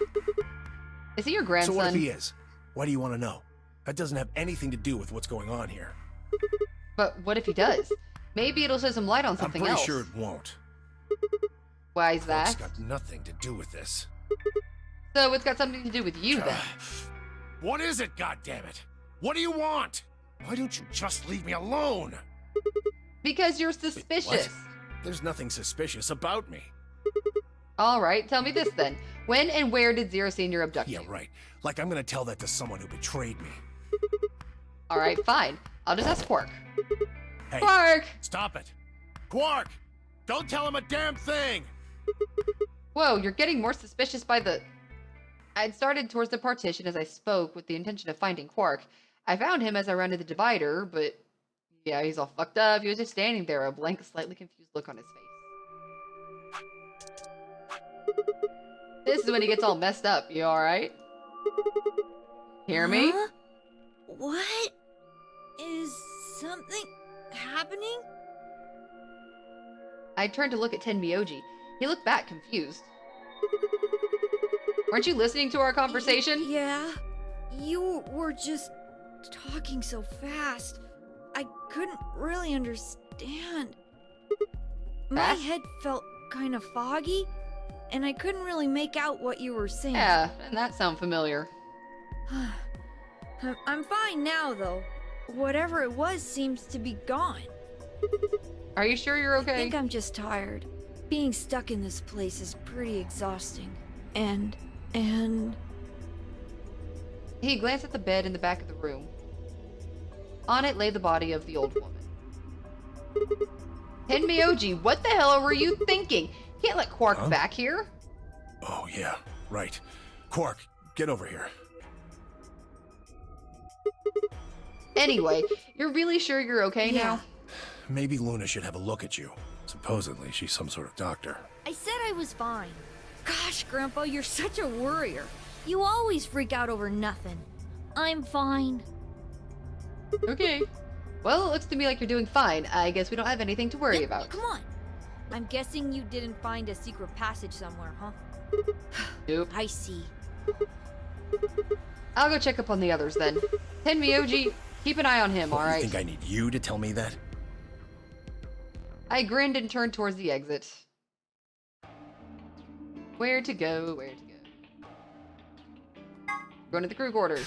Is he your grandson? So what if he is? Why do you want to know? That doesn't have anything to do with what's going on here. But what if he does? Maybe it'll shed some light on something I'm pretty else. sure it won't. Why is It's that? got nothing to do with this. So it's got something to do with you then. What is it, goddammit? What do you want? Why don't you just leave me alone? Because you're Wait, what? suspicious. There's nothing suspicious about me. All right, tell me this then. When and where did Zero Senior abduct Yeah, you? right. Like I'm gonna tell that to someone who betrayed me. All right, fine. I'll just ask Quark. Hey, Quark! stop it. Quark! Don't tell him a damn thing! Whoa, you're getting more suspicious by the... I'd started towards the partition as I spoke with the intention of finding Quark. I found him as I rounded the divider, but... Yeah, he's all fucked up. He was just standing there, a blank, slightly confused look on his face. This is when he gets all messed up. You alright? Hear me? Huh? What? Is something happening? I turned to look at Tenmyoji. He looked back, confused. Weren't you listening to our conversation? Yeah. You were just talking so fast. I couldn't really understand. My Fast? head felt kind of foggy, and I couldn't really make out what you were saying. Yeah, and that sound familiar. I'm fine now, though. Whatever it was seems to be gone. Are you sure you're I okay? think I'm just tired. Being stuck in this place is pretty exhausting. And... He glanced at the bed in the back of the room. On it lay the body of the old woman. Tenmyoji, what the hell were you thinking? Can't let Quark Huh? back here. Oh, yeah, right. Quark, get over here. Anyway, you're really sure you're okay now? Maybe Luna should have a look at you. Supposedly, she's some sort of doctor. I said I was fine. Gosh, Grandpa, you're such a worrier. You always freak out over nothing. I'm fine. Okay. Well, it looks to me like you're doing fine. I guess we don't have anything to worry about. Come on. I'm guessing you didn't find a secret passage somewhere, huh? Nope. I see. I'll go check up on the others then. Tenmyoji, keep an eye on him, You alright? think I need you to tell me that? I grinned and turned towards the exit. Where to go, where to go. Going to the crew quarters.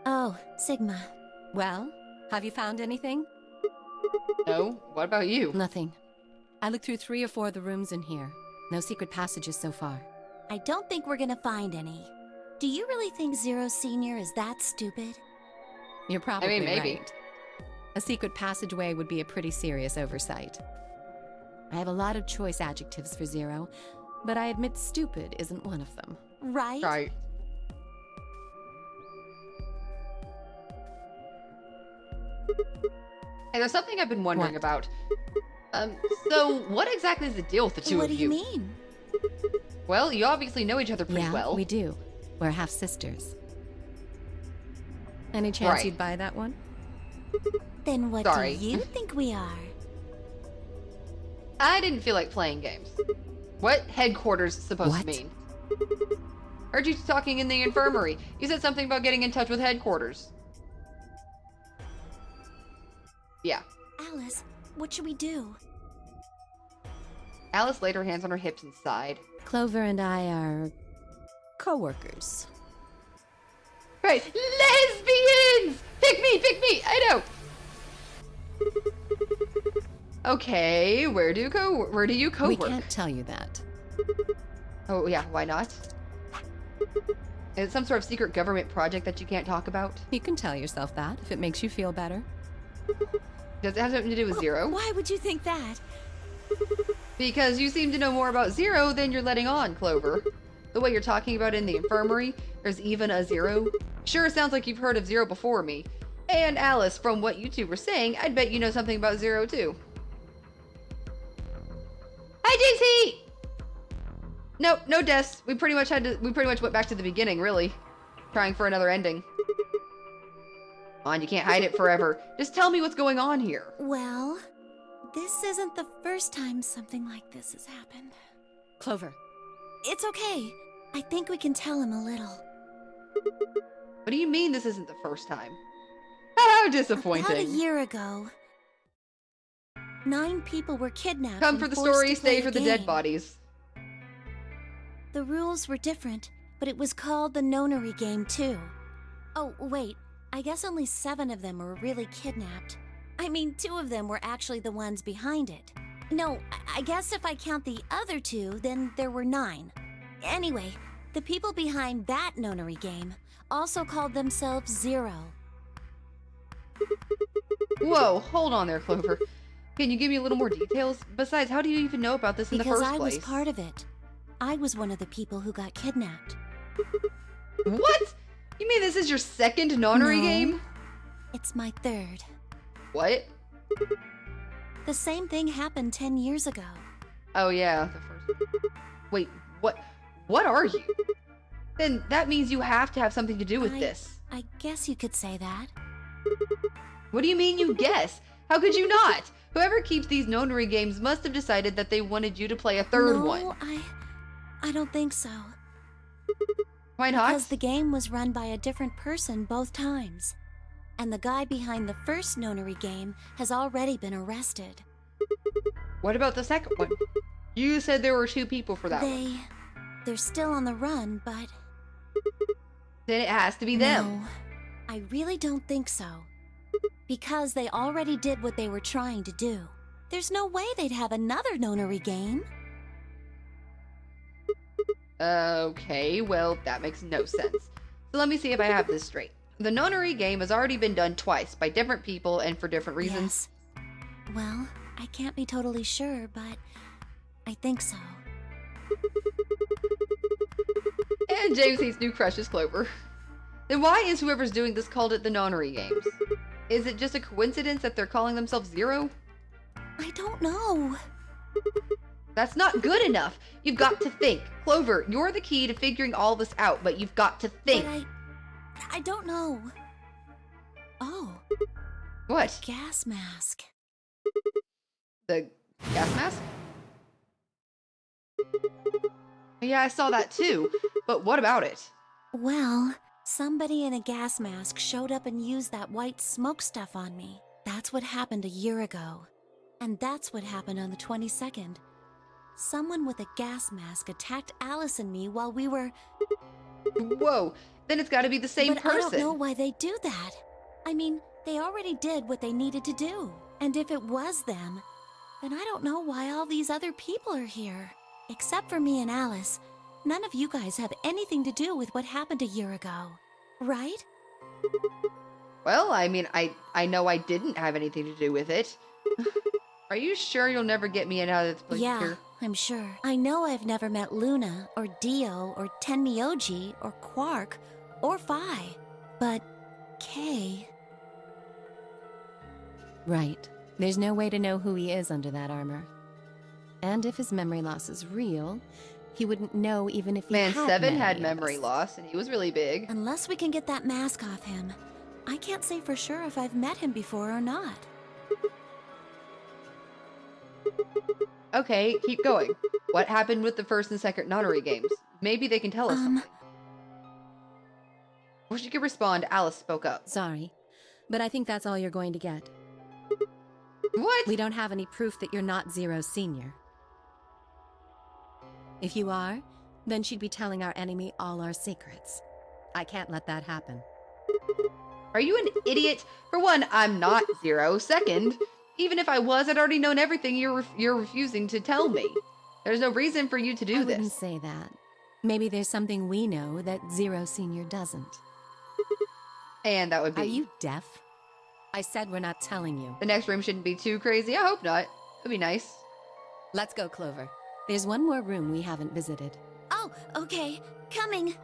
Oh, Sigma. Well, have you found anything? No, what about you? Nothing. I looked through 3 or 4 of the rooms in here. No secret passages so far. I don't think we're gonna find any. Do you really think Zero Senior is that stupid? You're probably maybe. right. A secret passageway would be a pretty serious oversight. I have a lot of choice adjectives for Zero, but I admit stupid isn't one of them. Right? Right. Hey, there's something I've been wondering What? about. So what exactly is the deal with the two What of do you? you mean? Well, you obviously know each other pretty Yeah, well. we do. We're half sisters. Any chance Right. you'd buy that one? Then what Sorry. do you think we are? I didn't feel like playing games. What headquarters supposed What? to mean? Heard you talking in the infirmary. You said something about getting in touch with headquarters. Yeah. Alice, what should we do? Alice laid her hands on her hips and sighed. Clover and I are co-workers. Right. Lesbians! Pick me! Pick me! I know! Okay, where do you We co-work? can't tell you that. Oh, yeah, why not? Is it some sort of secret government project that you can't talk about? You can tell yourself that if it makes you feel better. Does it have something to do with Zero? Why would you think that? Because you seem to know more about Zero than you're letting on, Clover. The way you're talking about it in the infirmary, there's even a Zero. Sure sounds like you've heard of Zero before me. And Alice, from what you two were saying, I'd bet you know something about Zero too. Hi, JT! No, no deaths. We pretty much went back to the beginning, really. Trying for another ending. Come on, you can't hide it forever. Just tell me what's going on here. Well, this isn't the first time something like this has happened. Clover. It's okay. I think we can tell him a little. What do you mean this isn't the first time? How disappointing. About a year ago, 9 people were kidnapped. Come and for the forced story, to play stay a for the dead game. bodies. The rules were different, but it was called the Nonary game too. Oh, wait. I guess only 7 of them were really kidnapped. I mean, 2 of them were actually the ones behind it. No, I guess if I count the other 2, then there were 9. Anyway, the people behind that Nonary game also called themselves Zero. Whoa, hold on there, Clover. Can you give me a little more details? Besides, how do you even know about this in the Because first I place? was part of it. I was one of the people who got kidnapped. What? You mean this is your second Nonary No. game? It's my 3rd. What? The same thing happened 10 years ago. Oh yeah, the first one. Wait, what? What are you? Then that means you have to have something to do with this. I guess you could say that. What do you mean you guess? How could you not? Whoever keeps these Nonary games must have decided that they wanted you to play a third one. No, I don't think so. Why not? Because the game was run by a different person both times. And the guy behind the first Nonary game has already been arrested. What about the second one? You said there were 2 people for that one. They're still on the run, but... Then it has to be them. No, I really don't think so. Because they already did what they were trying to do. There's no way they'd have another Nonary game. Okay, well, that makes no sense. So let me see if I have this straight. The Nonary game has already been done twice by different people and for different reasons. Yes. Well, I can't be totally sure, but I think so. And James hates new crush is Clover. Then why is whoever's doing this called it the Nonary games? Is it just a coincidence that they're calling themselves Zero? I don't know. That's not good enough. You've got to think. Clover, you're the key to figuring all this out, but you've got to think. But I don't know. Oh. What? Gas mask. The gas mask? Yeah, I saw that too. But what about it? Well, somebody in a gas mask showed up and used that white smoke stuff on me. That's what happened a year ago. And that's what happened on the 22nd. Someone with a gas mask attacked Alice and me while we were... Whoa, then it's gotta be the same but person. I don't know why they do that. I mean, they already did what they needed to do. And if it was them, then I don't know why all these other people are here. Except for me and Alice, none of you guys have anything to do with what happened a year ago, right? Well, I mean, I know I didn't have anything to do with it. Are you sure you'll never get me out of this place Yeah, here? I'm sure. I know I've never met Luna, or Dio, or Tenmyoji, or Quark, or Phi. But Kay... Right. There's no way to know who he is under that armor. And if his memory loss is real, he wouldn't know even if he Man, had Seven met had any of memory us. loss, and he was really big. Unless we can get that mask off him, I can't say for sure if I've met him before or not. Okay, keep going. What happened with the first and second Nonary games? Maybe they can tell us something. Before she could respond, Alice spoke up. Sorry, but I think that's all you're going to get. What? We don't have any proof that you're not Zero Senior. If you are, then she'd be telling our enemy all our secrets. I can't let that happen. Are you an idiot? For one, I'm not Zero. Second, even if I was, I'd already known everything you're refusing to tell me. There's no reason for you to do I wouldn't this. say that. Maybe there's something we know that Zero Senior doesn't. And that would be... Are you deaf? I said we're not telling you. The next room shouldn't be too crazy. I hope not. It'd be nice. Let's go, Clover. There's one more room we haven't visited. Oh, okay. Coming.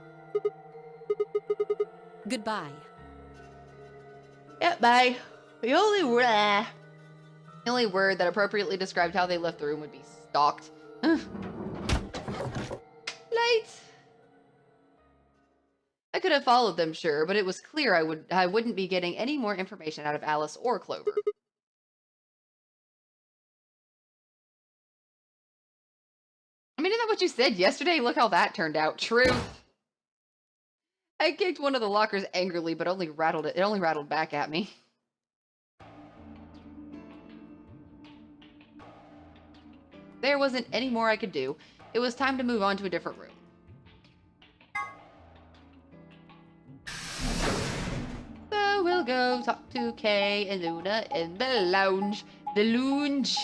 Goodbye. Yeah, bye. The only word that appropriately described how they left the room would be stalked. Lights. I could have followed them, sure, but it was clear I wouldn't be getting any more information out of Alice or Clover. I mean, isn't that what you said yesterday? Look how that turned out. Truth. I kicked one of the lockers angrily, but only rattled it. It only rattled back at me. There wasn't any more I could do. It was time to move on to a different room. So we'll go talk to Kay and Luna in the lounge. The lounge.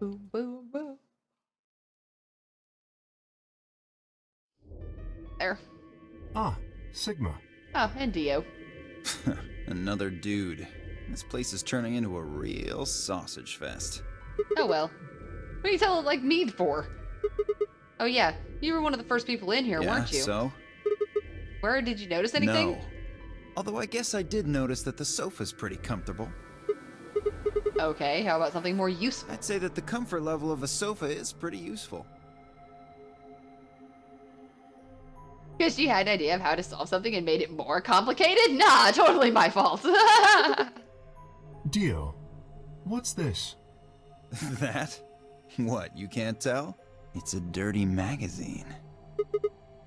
Boom, boom, boom. There. Ah, Sigma. Oh, and Dio. Another dude. This place is turning into a real sausage fest. Oh well. What are you telling like me for? Oh yeah, you were one of the first people in here, Yeah, weren't you? So? Where did you notice anything? No. Although I guess I did notice that the sofa's pretty comfortable. Okay, how about something more useful? I'd say that the comfort level of a sofa is pretty useful. Because you had an idea of how to solve something and made it more complicated? Nah, totally my fault. Dio, what's this? That? What, you can't tell? It's a dirty magazine.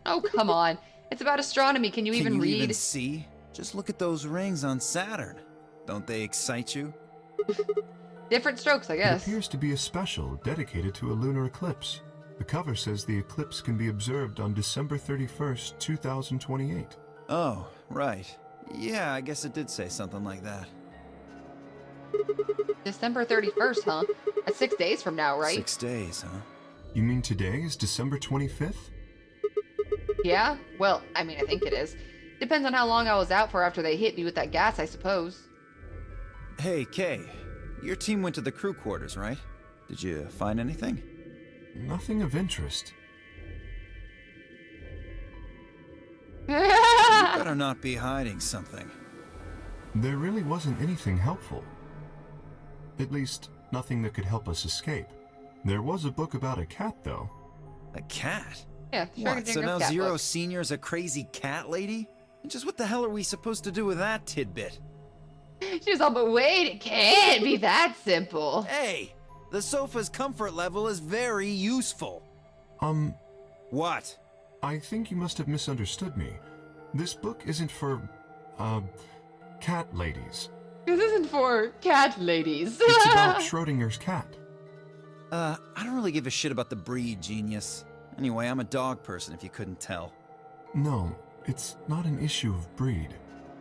Oh, come on. It's about astronomy. Can you Can even you read? even see? Just look at those rings on Saturn. Don't they excite you? Different strokes, I It guess. appears to be a special dedicated to a lunar eclipse. The cover says the eclipse can be observed on December 31st, 2028. Oh, right. Yeah, I guess it did say something like that. December 31st, huh? That's 6 days from now, right? 6 days, huh? You mean today is December 25th? Yeah? Well, I mean, I think it is. Depends on how long I was out for after they hit me with that gas, I suppose. Hey, Kay. Your team went to the crew quarters, right? Did you find anything? Nothing of interest. Better not be hiding something. There really wasn't anything helpful. At least, nothing that could help us escape. There was a book about a cat, though. A cat? Yeah, What, so now cat Zero book. Senior's a crazy cat lady? And just what the hell are we supposed to do with that tidbit? She was all, but wait, it can't be that simple. Hey! The sofa's comfort level is very useful. What? I think you must have misunderstood me. This book isn't for, cat ladies. This isn't for cat ladies. It's about Schrodinger's cat. I don't really give a shit about the breed, genius. Anyway, I'm a dog person if you couldn't tell. No, it's not an issue of breed.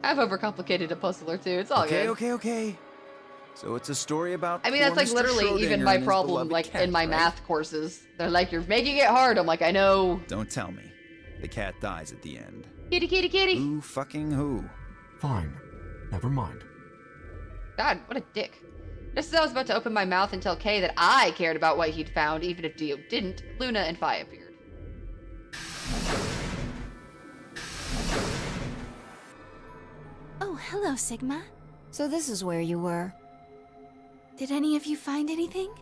I've overcomplicated a puzzle or two. It's all good. Okay. So it's a story about I mean, that's poor like Mr. literally even Schrodinger my and his problem, beloved like cat, in my right? math courses. They're like, you're making it hard. I'm like, I know. Don't tell me. The cat dies at the end. Kitty, kitty, kitty. Who fucking who? Fine. Never mind. God, what a dick. Just as I was about to open my mouth and tell Kay that I cared about what he'd found, even if Dio didn't, Luna and Fi appeared. Oh, hello, Sigma. So this is where you were. Did any of you find anything?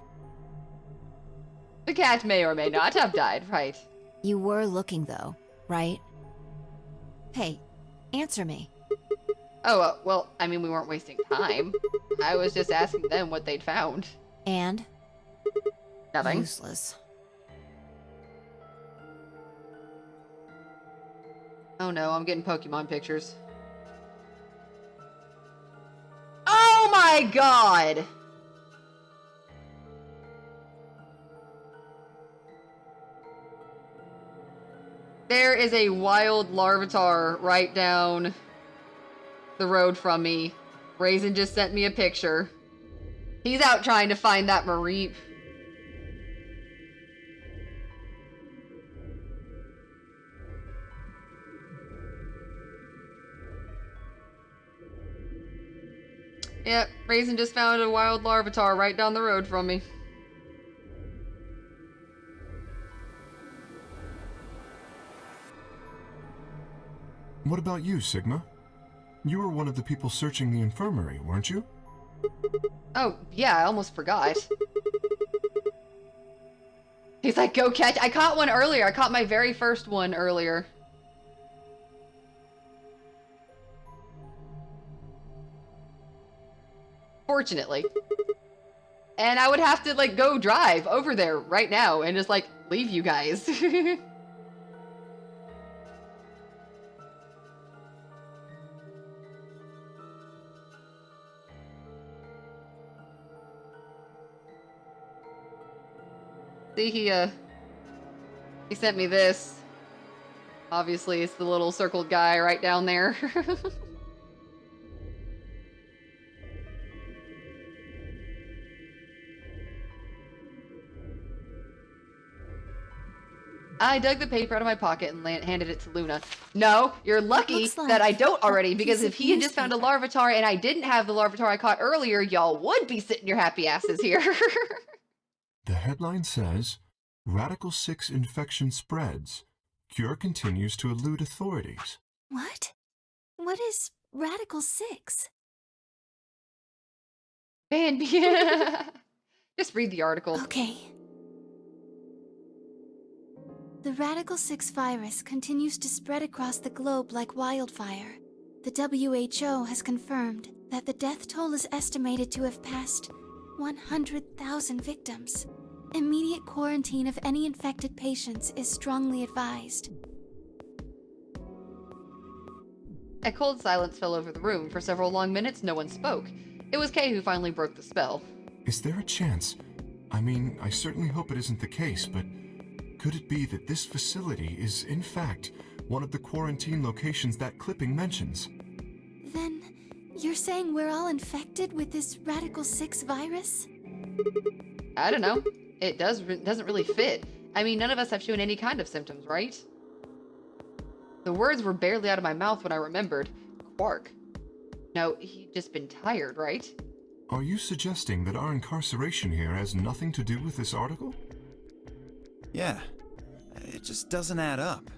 The cat may or may not have died, right? You were looking, though, right? Hey, answer me. Oh, well, I mean, we weren't wasting time. I was just asking them what they'd found. And? Nothing. Useless. Oh no, I'm getting Pokemon pictures. Oh my god! There is a wild Larvitar right down the road from me. Raisin just sent me a picture. He's out trying to find that Mareep. Yep, Raisin just found a wild Larvitar right down the road from me. What about you, Sigma? You were one of the people searching the infirmary, weren't you? Oh, yeah, I almost forgot. He's like, go catch. I caught one earlier. I caught my very first one earlier. Fortunately. And I would have to, like, go drive over there right now and just, like, leave you guys. See, he sent me this. Obviously, it's the little circled guy right down there. I dug the paper out of my pocket and handed it to Luna. No, you're lucky looks like that I don't already, because piece if of he had just found a Larvitar and I didn't have the Larvitar I caught earlier, y'all would be sitting your happy asses here. The headline says, Radical 6 infection spreads. Cure continues to elude authorities. What? What is Radical 6? Man, yeah. Just read the article. Okay. The Radical 6 virus continues to spread across the globe like wildfire. The WHO has confirmed that the death toll is estimated to have passed 100,000 victims. Immediate quarantine of any infected patients is strongly advised. A cold silence fell over the room. For several long minutes, no one spoke. It was Kay who finally broke the spell. Is there a chance? I mean, I certainly hope it isn't the case, but could it be that this facility is, in fact, one of the quarantine locations that clipping mentions? Then, you're saying we're all infected with this Radical 6 virus? I don't know. It doesn't really fit. I mean, none of us have shown any kind of symptoms, right? The words were barely out of my mouth when I remembered. Quark. No, he'd just been tired, right? Are you suggesting that our incarceration here has nothing to do with this article? Yeah. It just doesn't add up.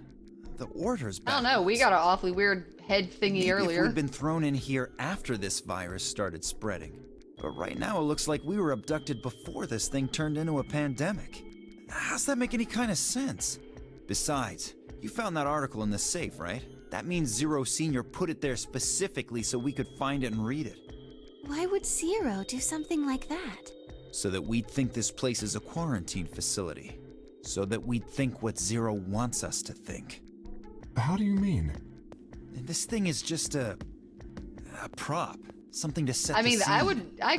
The order's I don't know. We got an awfully weird head thingy Maybe earlier. if we'd been thrown in here after this virus started spreading. But right now it looks like we were abducted before this thing turned into a pandemic. How's that make any kind of sense? Besides, you found that article in the safe, right? That means Zero Senior put it there specifically so we could find it and read it. Why would Zero do something like that? So that we'd think this place is a quarantine facility. So that we'd think what Zero wants us to think. How do you mean? And this thing is just a prop. Something to set I the mean, scene. I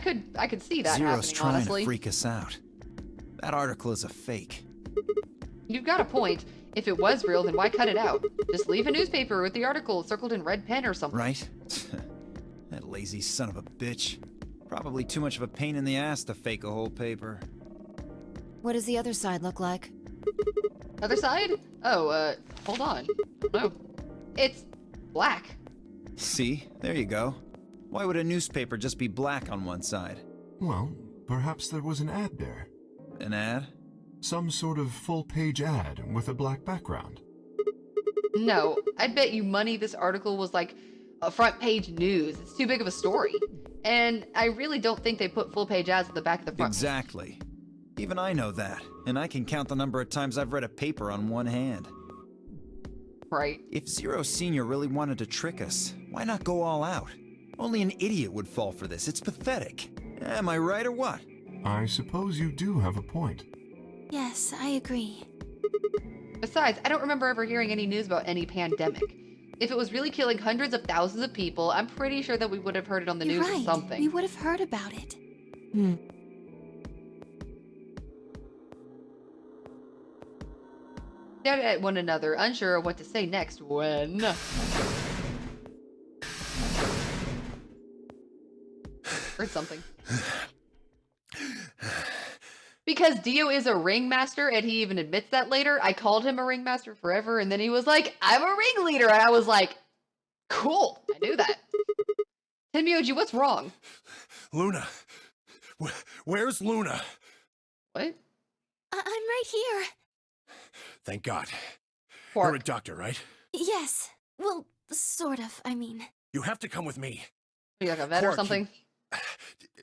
could see that Zero's happening, trying honestly. to freak us out. That article is a fake. You've got a point. If it was real, then why cut it out? Just leave a newspaper with the article circled in red pen or something. Right? That lazy son of a bitch. Probably too much of a pain in the ass to fake a whole paper. What does the other side look like? Other side? Oh, hold on. No. It's black. See? There you go. Why would a newspaper just be black on one side? Well, perhaps there was an ad there. An ad? Some sort of full-page ad with a black background. No, I'd bet you money this article was like a front page news. It's too big of a story. And I really don't think they put full page ads at the back of the front. Exactly. Even I know that, and I can count the number of times I've read a paper on one hand. Right. If Zero Senior really wanted to trick us, why not go all out? Only an idiot would fall for this. It's pathetic. Am I right or what? I suppose you do have a point. Yes, I agree. Besides, I don't remember ever hearing any news about any pandemic. If it was really killing hundreds of thousands of people, I'm pretty sure that we would have heard it on the You're news right. or something. We would have heard about it. Stared at one another, unsure of what to say next when... Heard something. Because Dio is a ringmaster, and he even admits that later. I called him a ringmaster forever, and then he was like, I'm a ringleader, and I was like, cool, I knew that. Tenmyoji, what's wrong? Luna. Where's Luna? What? I'm right here. Thank God. Quark. You're a doctor, right? Yes. Well, Sort of, I mean. You have to come with me. Are you like a vet or Quark, something?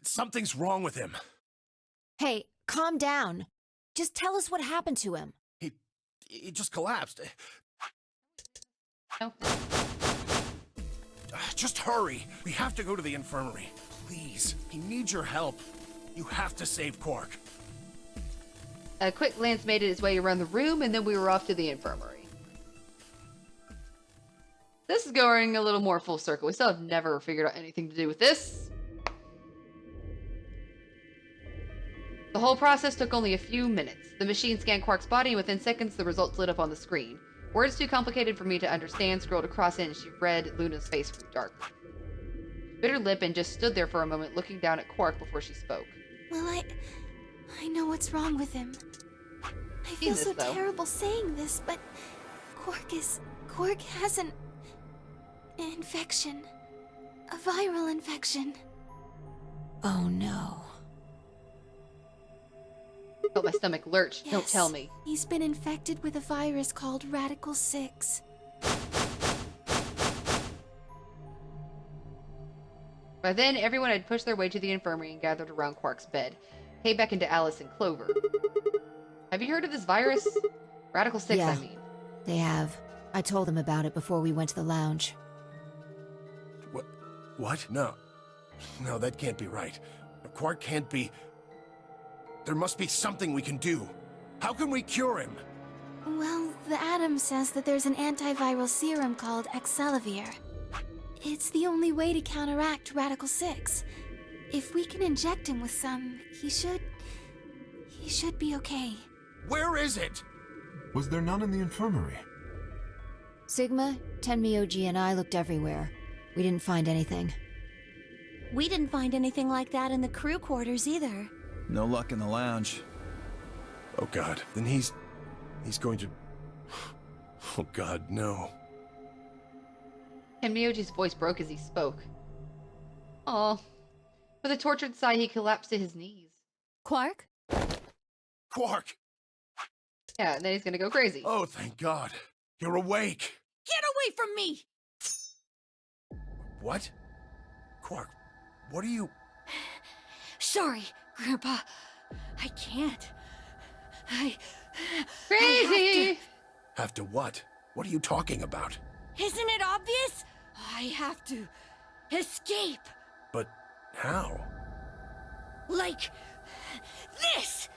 Something's wrong with him. Hey, calm down. Just tell us what happened to him. He just collapsed. No. Just hurry. We have to go to the infirmary. Please. He needs your help. You have to save Quark. A quick glance made its way around the room, and then we were off to the infirmary. This is going a little more full circle. We still have never figured out anything to do with this. The whole process took only a few minutes. The machine scanned Quark's body, and within seconds, the results lit up on the screen. Words too complicated for me to understand scrolled across it, and she read Luna's face grew darker. She bit her lip and just stood there for a moment, looking down at Quark before she spoke. Well, I know what's wrong with him. I feel so terrible saying this, but Quark has an infection. A viral infection. Oh no. I felt my stomach lurch. Yes, Don't tell me. He's been infected with a virus called Radical 6. By then, everyone had pushed their way to the infirmary and gathered around Quark's bed. Kay beckoned to Alice and Clover. Have you heard of this virus? Radical 6, Yeah, I mean. They have. I told them about it before we went to the lounge. What? No. No, that can't be right. Quark can't be... There must be something we can do. How can we cure him? Well, the Atom says that there's an antiviral serum called Excelavir. It's the only way to counteract Radical 6. If we can inject him with some, he should be okay. Where is it? Was there none in the infirmary? Sigma, Tenmyoji, and I looked everywhere. We didn't find anything. We didn't find anything like that in the crew quarters either. No luck in the lounge. Oh God, then he's going to... Oh God, no. And Miyoji's voice broke as he spoke. Aw. With a tortured sigh, he collapsed to his knees. Quark? Quark! Yeah, and then he's gonna go crazy. Oh, thank God. You're awake. Get away from me! What? Quark, what are you... Sorry, Grandpa. I can't. Crazy! Have to what? What are you talking about? Isn't it obvious? I have to escape. But how? Like this!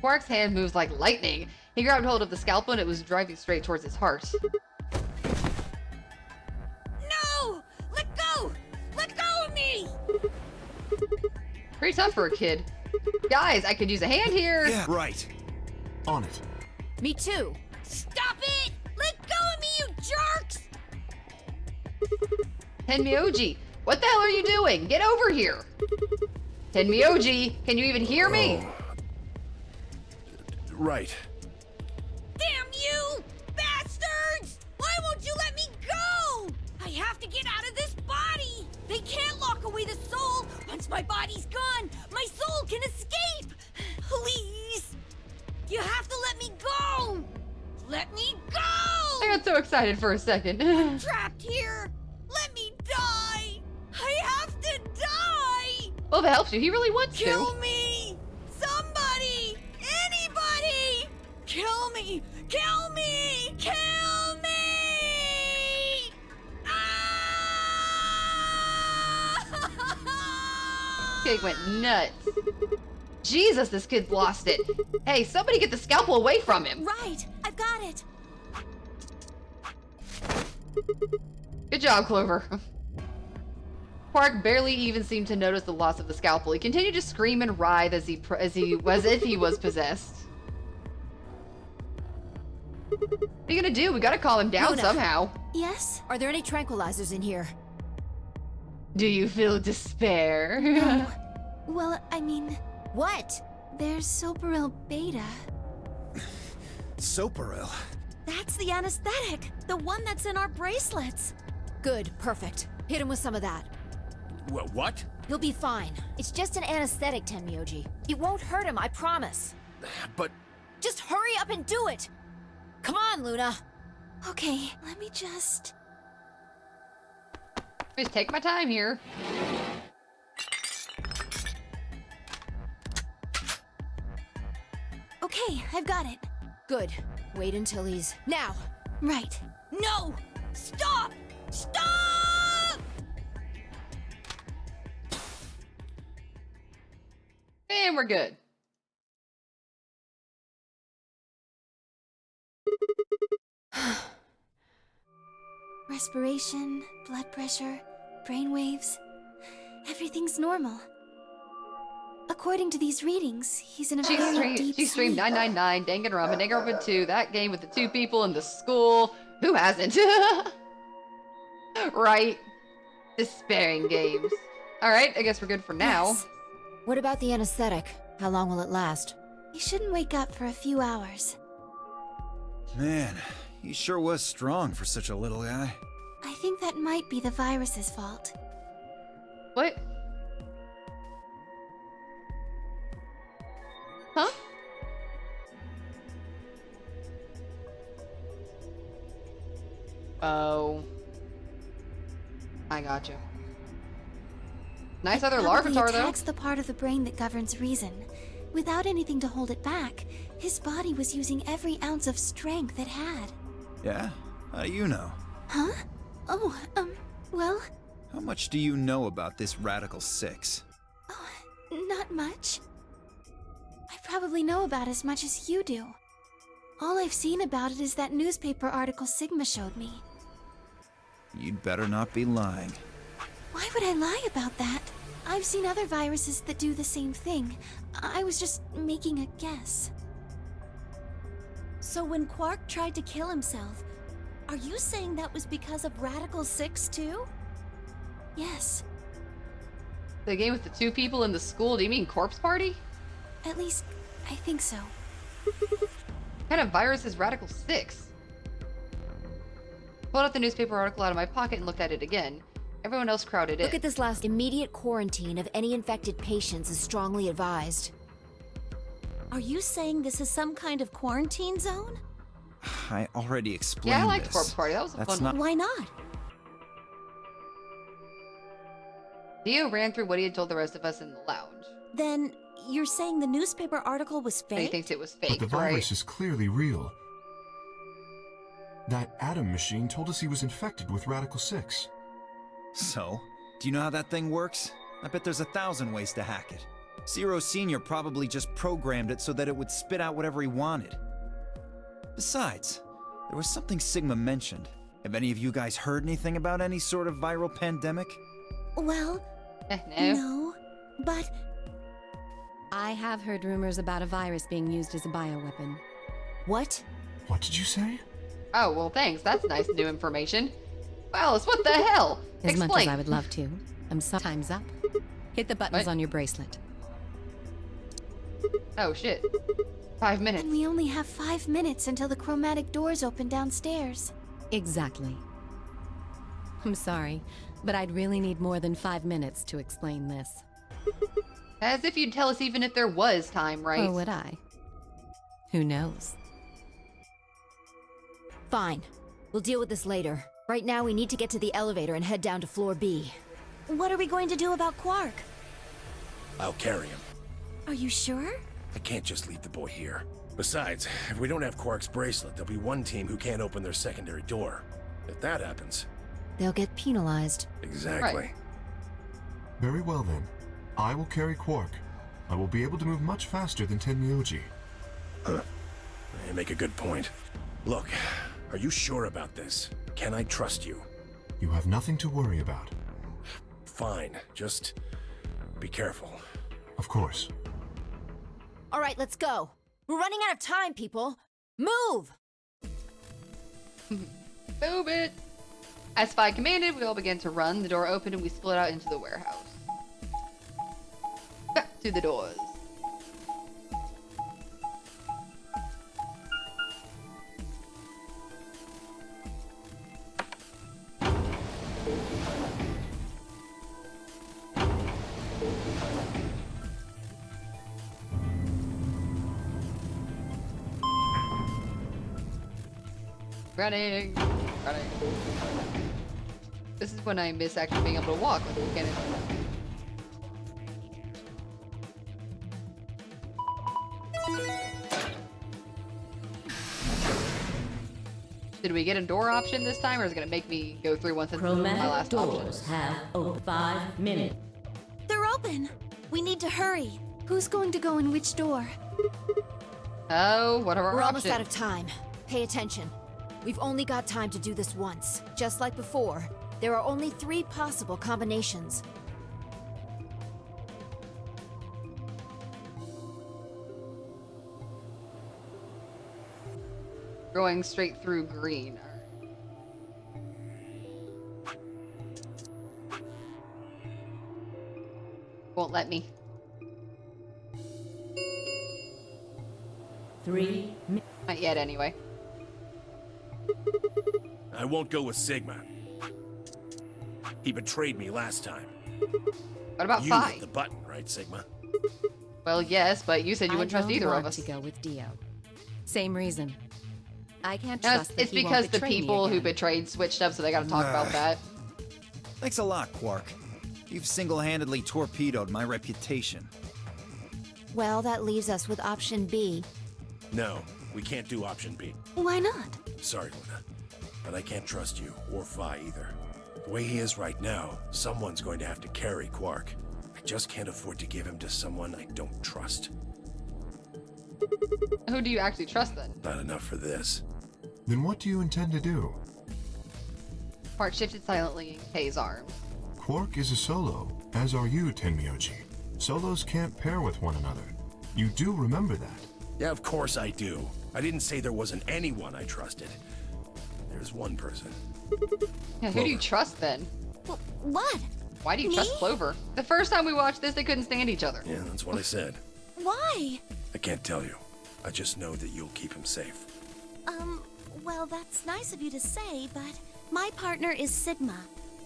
Quark's hand moves like lightning. He grabbed hold of the scalpel and it was driving straight towards his heart. No! Let go! Let go of me! Pretty tough for a kid. Guys, I could use a hand here. Yeah, right. On it. Me too. Stop it! Let go of me, you jerks! Tenmyoji, what the hell are you doing? Get over here. Tenmyoji, can you even hear me? Oh. Right. Damn you! Bastards! Why won't you let me go? I have to get out of this body! They can't lock away the soul! Once my body's gone, my soul can escape! Please! You have to let me go! Let me go! I got so excited for a second. Trapped here! Let me die! I have to die! Well, if it helps you, he really wants Kill to. me! Somebody! Anybody! Kill me! Kill me! Kill me! Ah! Kid went nuts. Jesus, this kid lost it. Hey, somebody get the scalpel away from him. Right, I've got it. Good job, Clover. Quark barely even seemed to notice the loss of the scalpel. He continued to scream and writhe as if he was possessed. What are you gonna do? We gotta calm him down Luna. somehow. Yes? Are there any tranquilizers in here? Do you feel despair? No. Well, I mean, What? there's Soparil Beta. Soparil. That's the anesthetic. The one that's in our bracelets. Good, perfect. Hit him with some of that. What? He'll be fine. It's just an anesthetic, Tenmyoji. It won't hurt him, I promise. But... Just hurry up and do it! Come on, Luna! Okay, let me just... Just take my time here. Okay, I've got it. Good. Wait until he's... Now! Right. No! Stop! Stop! And we're good. Respiration, blood pressure, brain waves. Everything's normal. According to these readings, he's in a very deep She streamed sleep. 999, Danganronpa, Danganronpa 2, that game with the 2 people in the school. Who hasn't? Right? Despairing games. Alright, I guess we're good for now. Yes. What about the anesthetic? How long will it last? He shouldn't wake up for a few hours. Man, he sure was strong for such a little guy. I think that might be the virus's fault. What? Huh? Oh. I gotcha. Nice other Probably Larvitar, though. attacks the part of the brain that governs reason. Without anything to hold it back, his body was using every ounce of strength it had. Yeah? How do you know? Huh? Oh, well, How much do you know about this Radical 6? not much. I probably know about as much as you do. All I've seen about it is that newspaper article Sigma showed me. You'd better not be lying. Why would I lie about that? I've seen other viruses that do the same thing. I was just making a guess. So when Quark tried to kill himself, are you saying that was because of Radical 6 too? Yes, The game with the 2 people in the school, do you mean Corpse Party? at least I think so. What kind of virus is Radical 6? Pulled out the newspaper article out of my pocket and looked at it again. Everyone else crowded in. Look at this last. Immediate quarantine of any infected patients is strongly advised. Are you saying this is some kind of quarantine zone? I already explained Yeah, I liked this. Corpse Party. That was a That's fun not... one. Why not? Theo ran through what he had told the rest of us in the lounge. Then you're saying the newspaper article was And he fake? thinks it was But fake, the virus right? is clearly real. That Adam machine told us he was infected with Radical 6. So, do you know how that thing works? I bet there's 1,000 ways to hack it. Zero Senior probably just programmed it so that it would spit out whatever he wanted. Besides, there was something Sigma mentioned. Have any of you guys heard anything about any sort of viral pandemic? Well, No. no. But I have heard rumors about a virus being used as a bioweapon. What? What did you say? Oh, well, thanks. That's nice new information. Alice, what the hell? As Explain. much as I would love to. I'm so time's up. Hit the buttons What? on your bracelet. Oh, shit. 5 minutes. And we only have 5 minutes until the chromatic doors open downstairs. Exactly. I'm sorry, but I'd really need more than 5 minutes to explain this. As if you'd tell us even if there was time, right? Or would I? Who knows? Fine. We'll deal with this later. Right now, we need to get to the elevator and head down to floor B. what are we going to do about Quark? I'll carry him. Are you sure? I can't just leave the boy here. Besides, if we don't have Quark's bracelet, there'll be one team who can't open their secondary door. If that happens... They'll get penalized. Exactly. Right. Very well then. I will carry Quark. I will be able to move much faster than Tenmyoji. You make a good point. Look, are you sure about this? Can I trust you? You have nothing to worry about. Fine, just be careful. Of course. All right, let's go. We're running out of time, people. Move! Move it. As Spy commanded, we all began to run. The door opened and we split out into the warehouse. Back to the doors. Running. This is when I miss actually being able to walk with the cannon. Did we get a door option this time, or is it gonna make me go through once it's my Chromatic last option? doors have open 5 minutes. They're open. We need to hurry. Who's going to go in which door? Oh, what are our We're options? almost out of time. Pay attention. We've only got time to do this once. Just like before, there are only 3 possible combinations. Going straight through green. Won't let me. 3 minutes. Not yet, anyway. I won't go with Sigma. He betrayed me last time. What about You Phi? hit the button, right, Sigma? Well, yes, but you said you wouldn't I trust don't either want of us. to go with Dio. Same reason. I can't No, trust that it's he won't because the betray me people who again. betrayed switched up, so they gotta talk about that. Thanks a lot, Quark. You've single-handedly torpedoed my reputation. Well, that leaves us with option B. No, we can't do option B. Why not? Sorry, Luna. But I can't trust you, or Phi either. The way he is right now, someone's going to have to carry Quark. I just can't afford to give him to someone I don't trust. Who do you actually trust then? Not enough for this. Then what do you intend to do? Quark shifted silently in Kay's arms. Quark is a solo, as are you, Tenmyoji. Solos can't pair with one another. You do remember that. Yeah, of course I do. I didn't say there wasn't anyone I trusted. There's one person. Yeah, who do you Clover. trust then? What? Why do you Me? trust Clover? The first time we watched this, they couldn't stand each other. Yeah, that's what I said. Why? I can't tell you. I just know that you'll keep him safe. Well, that's nice of you to say, but my partner is Sigma.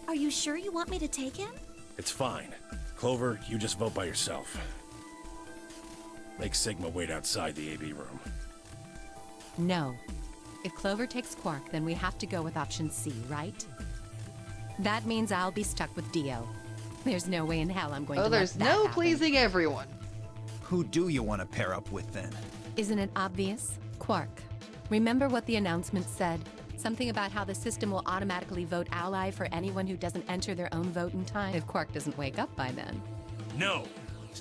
Are you sure you want me to take him? It's fine. Clover, you just vote by yourself. Make Sigma wait outside the AB room. No. If Clover takes Quark, then we have to go with option C, right? That means I'll be stuck with Dio. There's no way in hell I'm going Oh, to let there's that no happen. pleasing everyone. Who do you want to pair up with then? Isn't it obvious? Quark. Remember what the announcement said? Something about how the system will automatically vote ally for anyone who doesn't enter their own vote in time if Quark doesn't wake up by then. No!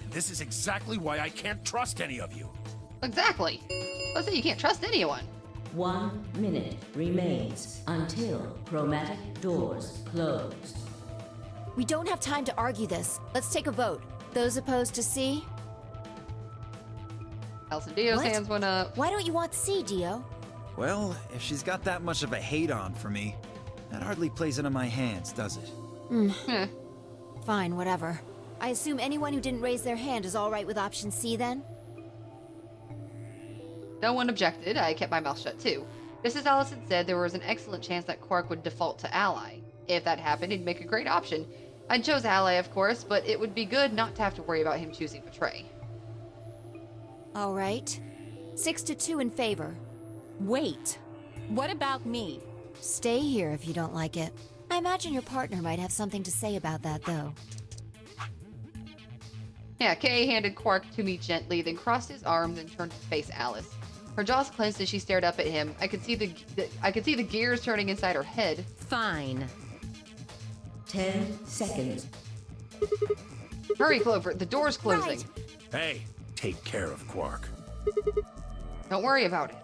This is exactly why I can't trust any of you. Exactly. Let's say you can't trust anyone. 1 minute remains until chromatic doors close. We don't have time to argue this. Let's take a vote. Those opposed to C? Elson Dio's What? hands went up. Why don't you want C, Dio? Well, if she's got that much of a hate-on for me, that hardly plays into my hands, does it? Heh. Fine, whatever. I assume anyone who didn't raise their hand is all right with option C then? No one objected. I kept my mouth shut too. Just as Alice had said, there was an excellent chance that Quark would default to ally. If that happened, he'd make a great option. I chose ally, of course, but it would be good not to have to worry about him choosing betray. All right. 6-2 in favor. Wait! What about me? Stay here if you don't like it. I imagine your partner might have something to say about that, though. Yeah, Kay handed Quark to me gently, then crossed his arms and turned to face Alice. Her jaws clenched as she stared up at him. I could see the gears turning inside her head. Fine. 10 seconds. Hurry, Clover, the door's closing. Right. Hey, take care of Quark. Don't worry about it.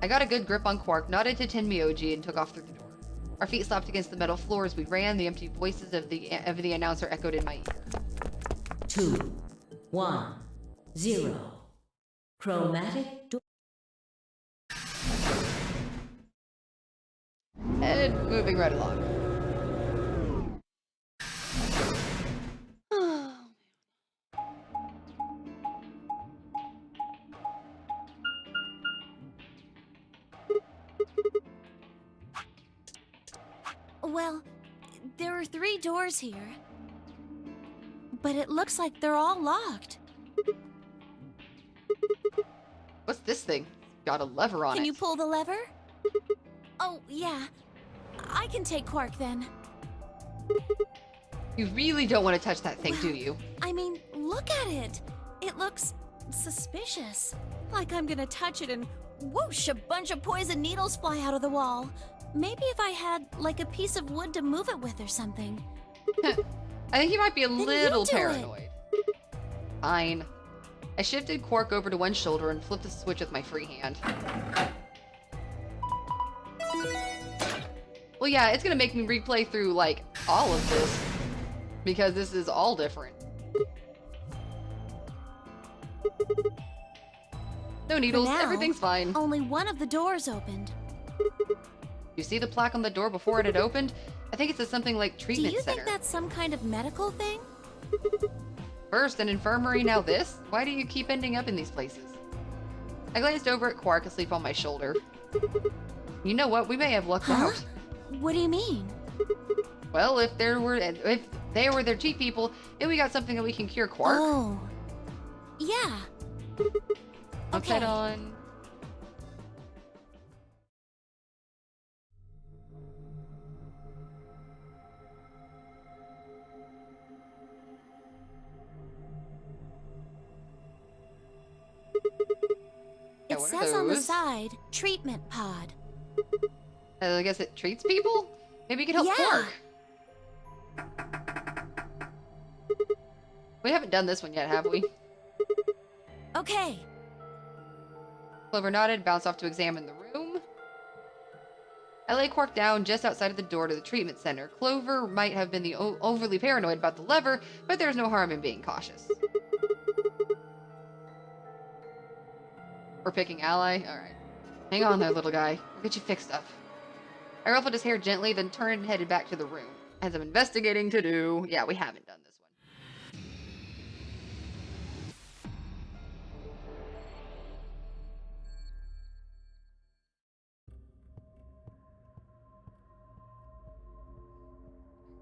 I got a good grip on Quark, nodded to Tenmyoji, and took off through the door. Our feet slapped against the metal floor as we ran. The empty voices of the announcer echoed in my ear. 2, 1, 0. Chromatic door. And moving right along. Well, there are 3 doors here. But it looks like they're all locked. What's this thing? Got a lever on Can it. you pull the lever? Oh, yeah. I can take Quark then. You really don't want to touch that thing, do Well, you? I mean, look at it. It looks suspicious. Like I'm gonna touch it and whoosh, a bunch of poison needles fly out of the wall. Maybe if I had, like, a piece of wood to move it with or something. I think you might be a you little do it. paranoid. Fine. I shifted Quark over to one shoulder and flipped the switch with my free hand. Well, yeah, it's gonna make me replay through, like, all of this. Because this is all different. No needles, now, everything's fine. Only one of the doors opened. You see the plaque on the door before it had opened? I think it says something like Do treatment you center. think that's some kind of medical thing? First an infirmary, now this? Why do you keep ending up in these places? I glanced over at Quark asleep on my shoulder. You know what? We may have lucked Huh? out. What do you mean? Well, if they were their cheap people, and we got something that we can cure Quark. Oh. Yeah. Let's head on. Yeah, It what are says on the those? side, treatment pod. I guess it treats people? Maybe it can help Yeah. Quark. We haven't done this one yet, have we? Okay. Clover nodded, bounced off to examine the room. I lay Quark down just outside of the door to the treatment center. Clover might have been overly paranoid about the lever, but there's no harm in being cautious. We're picking ally? Alright. Hang on there, little guy. We'll get you fixed up. I ruffled his hair gently, then turned and headed back to the room. I had some investigating to do. Yeah, we haven't done this one.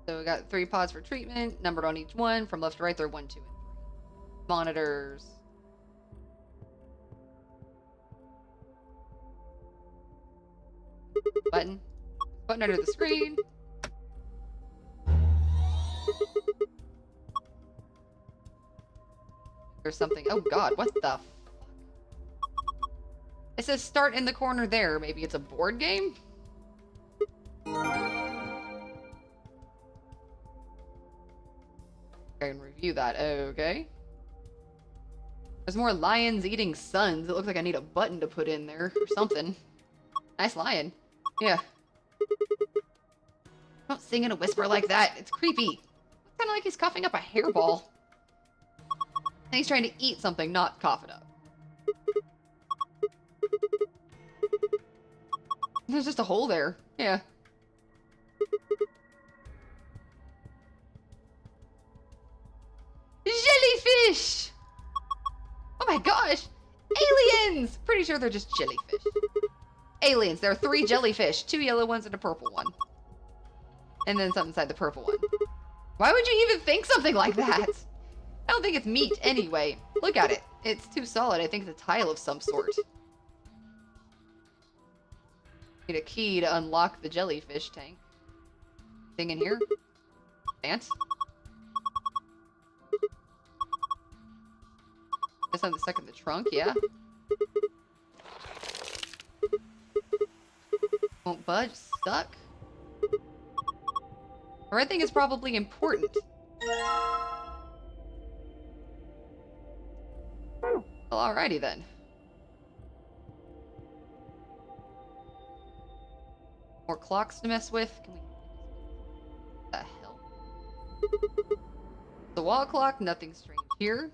So we got 3 pods for treatment, numbered on each one. From left to right, they're 1, 2, and 3. Monitors. Button. Button under the screen. There's something. Oh god, what the fuck? It says start in the corner there. Maybe it's a board game? I can review that. Okay. There's more lions eating suns. It looks like I need a button to put in there or something. Nice lion. Yeah. Don't sing in a whisper like that. It's creepy. It's kind of like he's coughing up a hairball. And he's trying to eat something, not cough it up. There's just a hole there. Yeah. Jellyfish! Oh my gosh! Aliens! Pretty sure they're just jellyfish. Aliens. There are 3 jellyfish. 2 yellow ones and a purple one. And then something inside the purple one. Why would you even think something like that? I don't think it's meat anyway. Look at it. It's too solid. I think it's a tile of some sort. Need a key to unlock the jellyfish tank. Thing in here? Ant? Guess I'm stuck in the trunk, yeah? Won't budge, stuck. The red thing is probably important. Well, alrighty then. More clocks to mess with. Can we... What the hell? The wall clock, nothing strange here.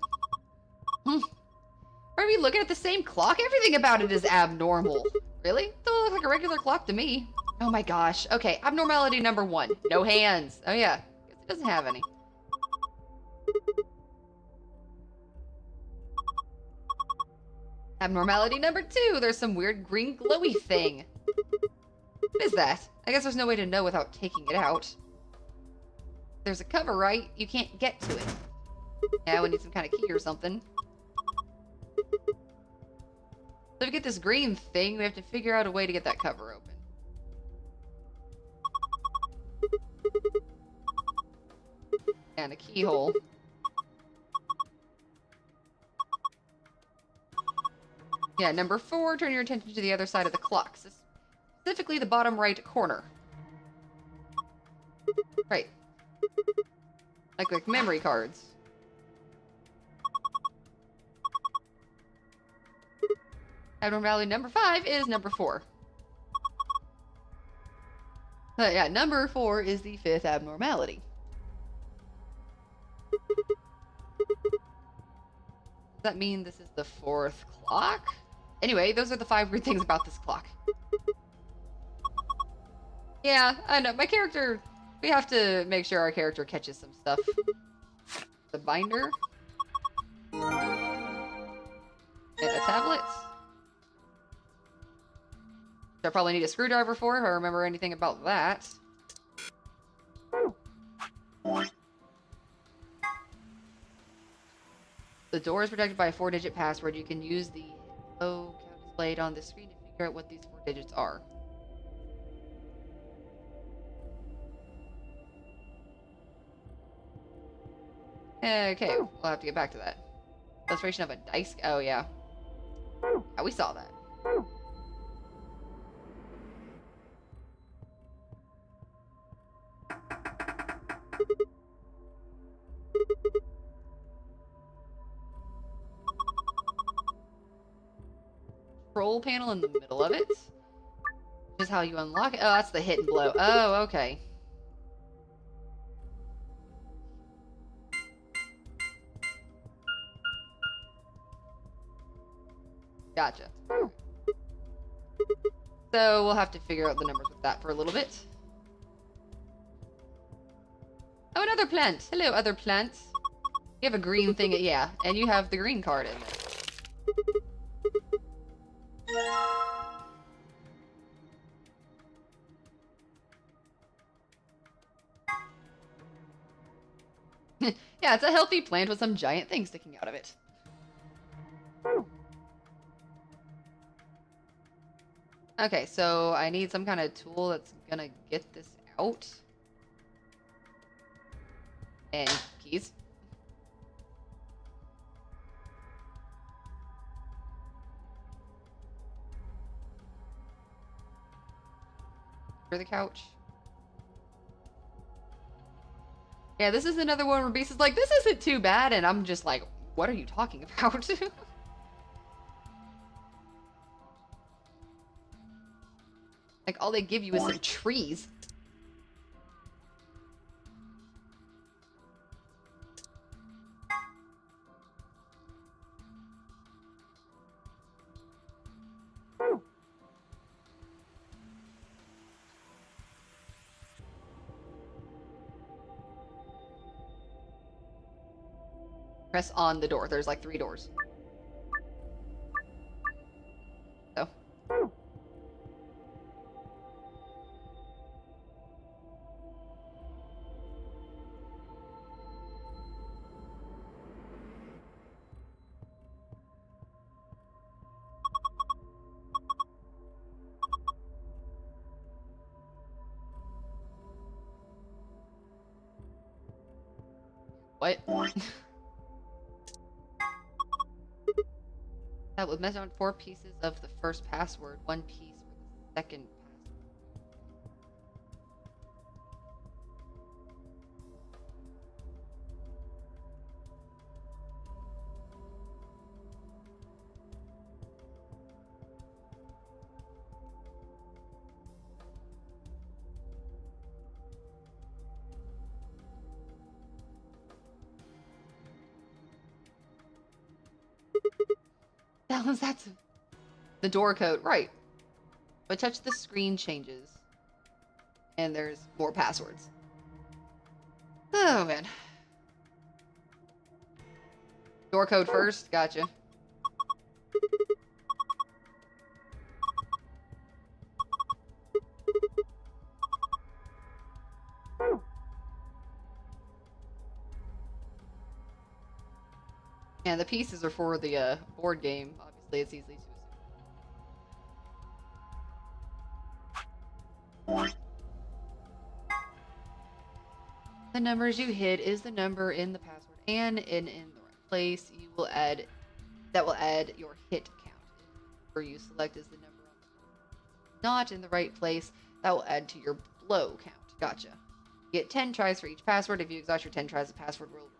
Are we looking at the same clock? Everything about it is abnormal. Really? Doesn't look like a regular clock to me. Oh my gosh. Okay, abnormality number 1. No hands. Oh yeah. Guess it doesn't have any. Abnormality number 2. There's some weird green glowy thing. What is that? I guess there's no way to know without taking it out. There's a cover, right? You can't get to it. Yeah, we need some kind of key or something. So if we get this green thing, we have to figure out a way to get that cover open. And a keyhole. Yeah, number 4, turn your attention to the other side of the clock. Specifically the bottom right corner. Right. Like memory cards. Abnormality number 5 is number 4. Yeah, number 4 is the 5th abnormality. Does that mean this is the 4th clock? Anyway, those are the 5 weird things about this clock. Yeah, I know. My character... We have to make sure our character catches some stuff. The binder. And a tablet. I probably need a screwdriver for if I remember anything about that. The door is protected by a 4-digit password. You can use the hello count displayed on the screen to figure out what these 4 digits are. Okay, we'll have to get back to that. Illustration of a dice. Oh, yeah. Yeah, we saw that. Control panel in the middle of it. Which is how you unlock it. Oh, that's the hit and blow. Oh, okay. Gotcha. So we'll have to figure out the numbers with that for a little bit. Oh, another plant. Hello, other plant. You have a green thing. Yeah, and you have the green card in there. Yeah, it's a healthy plant with some giant thing sticking out of it. Okay, so I need some kind of tool that's gonna get this out. And keys. For the couch. Yeah, this is another one where Beast is like, this isn't too bad, and I'm just like, what are you talking about? Like, all they give you is some trees. Press on the door. There's like 3 doors. So. What? That would measure on 4 pieces of the first password, 1 piece for the second password. That's the door code, right? But touch the screen changes, and there's more passwords. Oh man. Door code first, gotcha. Yeah, the pieces are for the board game. Obviously, it's easily to assume. The numbers you hit is the number in the password and in the right place. You will add that will add your hit count. Or you select is the number not in the right place. That will add to your blow count. Gotcha. You get 10 tries for each password. If you exhaust your 10 tries, the password will reset.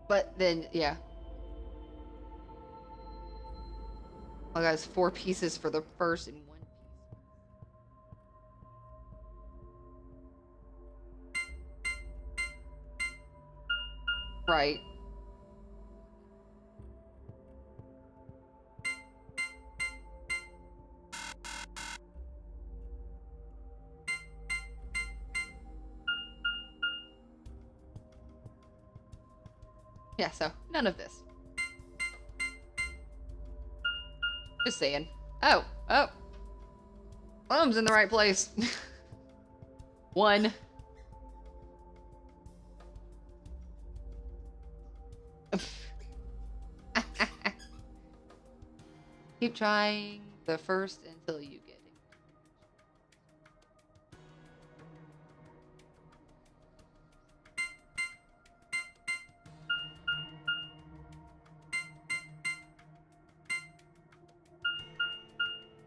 But then, yeah. Oh, guys, 4 pieces for the first and 1 piece. Right. Yeah, so none of this. Just saying. Oh. Thumb's in the right place. 1. Keep trying the first until you get it.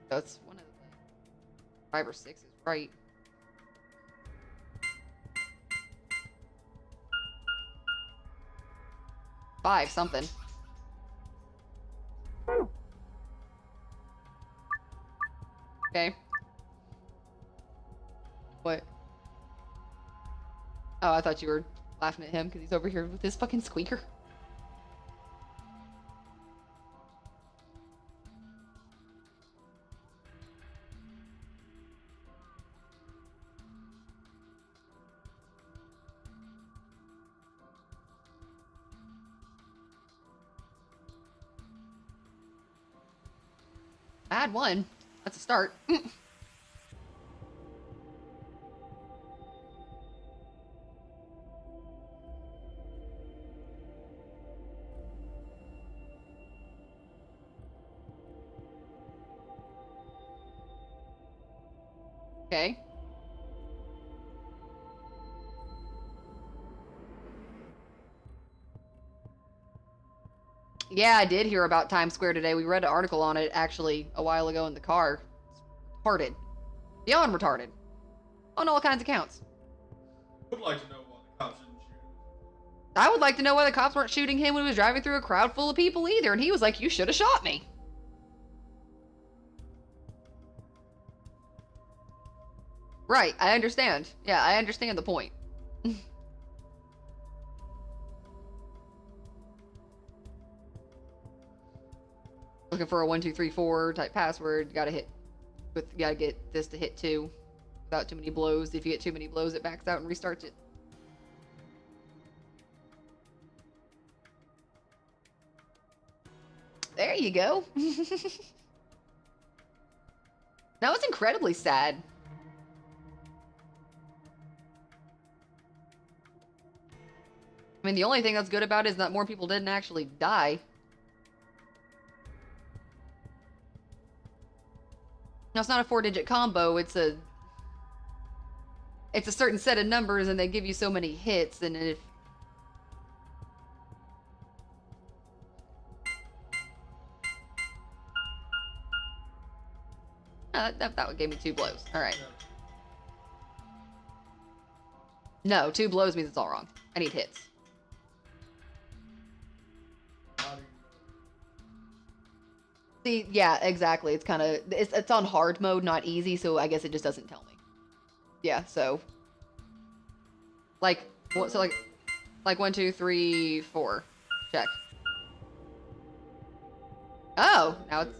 That's one of the 5 or 6 is right. Five something. Okay. What? Oh, I thought you were laughing at him because he's over here with his fucking squeaker. Add 1. That's a start. Okay. Yeah, I did hear about Times Square today. We read an article on it actually a while ago in the car. It's retarded. Beyond retarded. On all kinds of counts. I would like to know why the cops didn't shoot him. I would like to know why the cops weren't shooting him when he was driving through a crowd full of people either, and he was like, you should have shot me. Right, I understand. Yeah, I understand the point. Looking for a 1 2 3 4 type password. Gotta get this to hit 2 without too many blows. If you get too many blows, it backs out and restarts it. There you go. That was incredibly sad. I mean, the only thing that's good about it is that more people didn't actually die. Now, it's not a 4-digit combo, it's a certain set of numbers and they give you so many hits, and if that one gave me 2 blows. Alright. No, 2 blows means it's all wrong. I need hits. See, yeah, exactly. It's kind of it's on hard mode, not easy, so I guess it just doesn't tell me. Yeah, so like 1 2 3 4. Check. Oh, now it's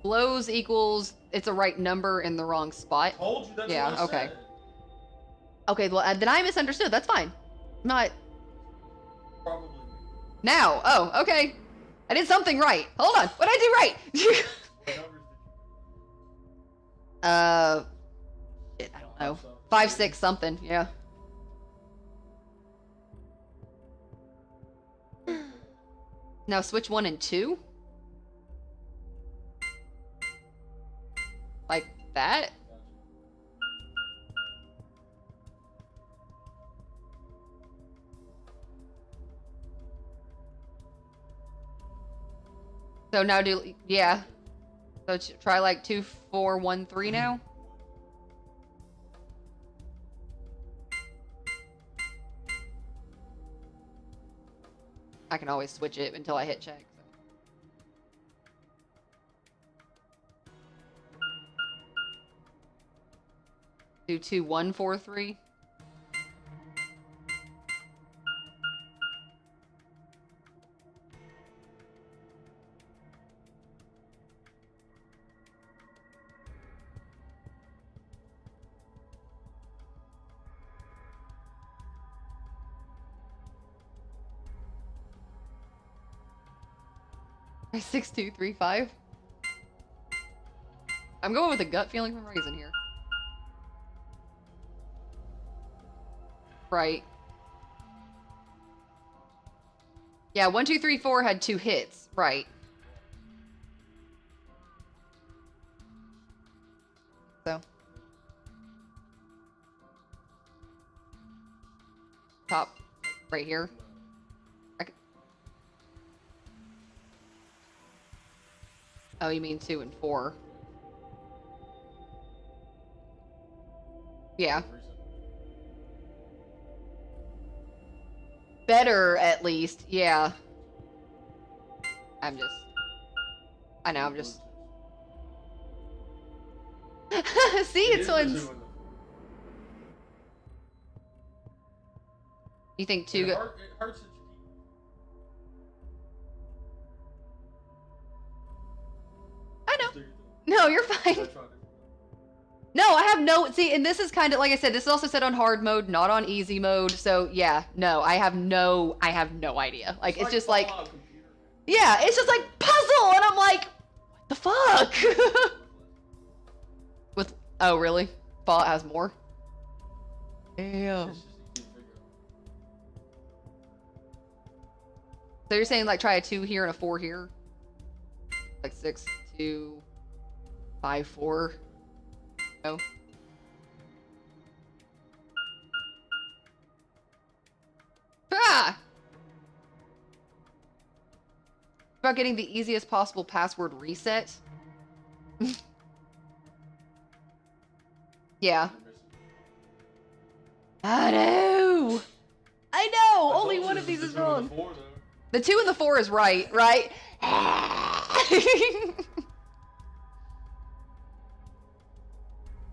blows equals it's a right number in the wrong spot. Told you that's Yeah, what I okay. said. Okay, well, then I misunderstood. That's fine. Not Probably. now. Oh, okay. I did something right. Hold on. What did I do right? What numbers did you Shit, I don't know. 5, 6, something. Yeah. Now switch 1 and 2. Like that. So now do, yeah. So try like 2, 4, 1, 3 now. I can always switch it until I hit check. So. Do 2, 1, 4, 3. My 6, 2, 3, 5. I'm going with a gut feeling from Raisin here. Right. Yeah, 1, 2, 3, 4 had 2 hits. Right. So. Top. Right here. Oh, you mean 2 and 4. Yeah. Better, at least. Yeah. I know, I'm just... See, it's one's... You think 2 It hurts that you keep. I know. No, you're fine. No, I have no... See, and this is kind of... Like I said, this is also set on hard mode, not on easy mode. So, yeah. No, I have no idea. Like, it's just like... Yeah, it's just like puzzle! And I'm like... What the fuck? With... Oh, really? Fallout has more? Damn. So you're saying, like, try a 2 here and a 4 here? Like 6, 2, 5, 4. No. Ah! About getting the easiest possible password reset. Yeah. I know. I know. Only one of these is wrong. The 2 and the 4 is right, right?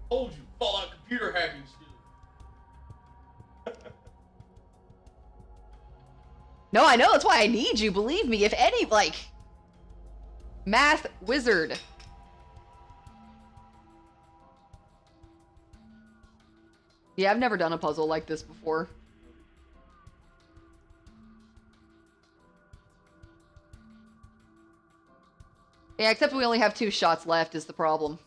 Told you, Fallout computer hacking skill. No, I know. That's why I need you. Believe me. If any, like, math wizard. Yeah, I've never done a puzzle like this before. Yeah, except we only have 2 shots left is the problem.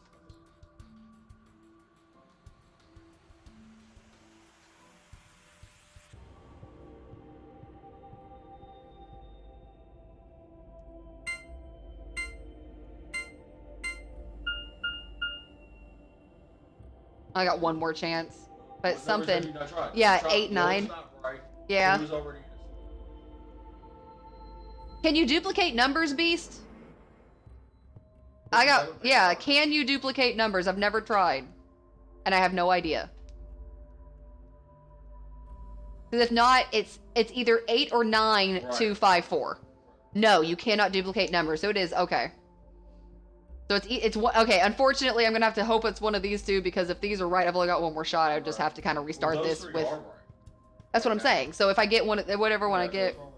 I got one more chance. But What numbers have something. you not tried? Yeah, You tried 8, 9. not right. Yeah. It was already Can you duplicate numbers, Beast? I got, yeah, can you duplicate numbers? I've never tried. And I have no idea. Because if not, it's either 8 or 9, Right. 2, 5, 4. No, you cannot duplicate numbers. So it is, okay. So it's okay, unfortunately, I'm going to have to hope it's one of these two, because if these are right, I've only got one more shot. I would just have to kind of restart Well, those this three with... are right. That's what I'm saying. So if I get one, whatever one I Yeah, get, that's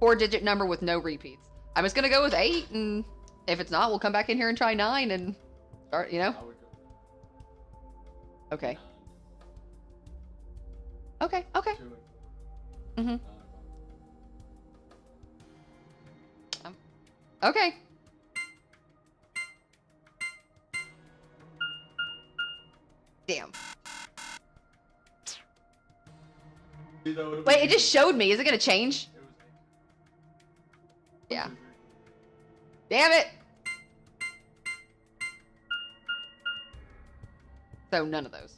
all 4-digit number with no repeats. I'm just going to go with 8, and if it's not, we'll come back in here and try 9 and start, you know? I would go. Okay. Okay, okay. 2 and 4. Mm-hmm. Okay. Damn. Wait, it just showed me. Is it gonna change? Yeah. Damn it! So none of those.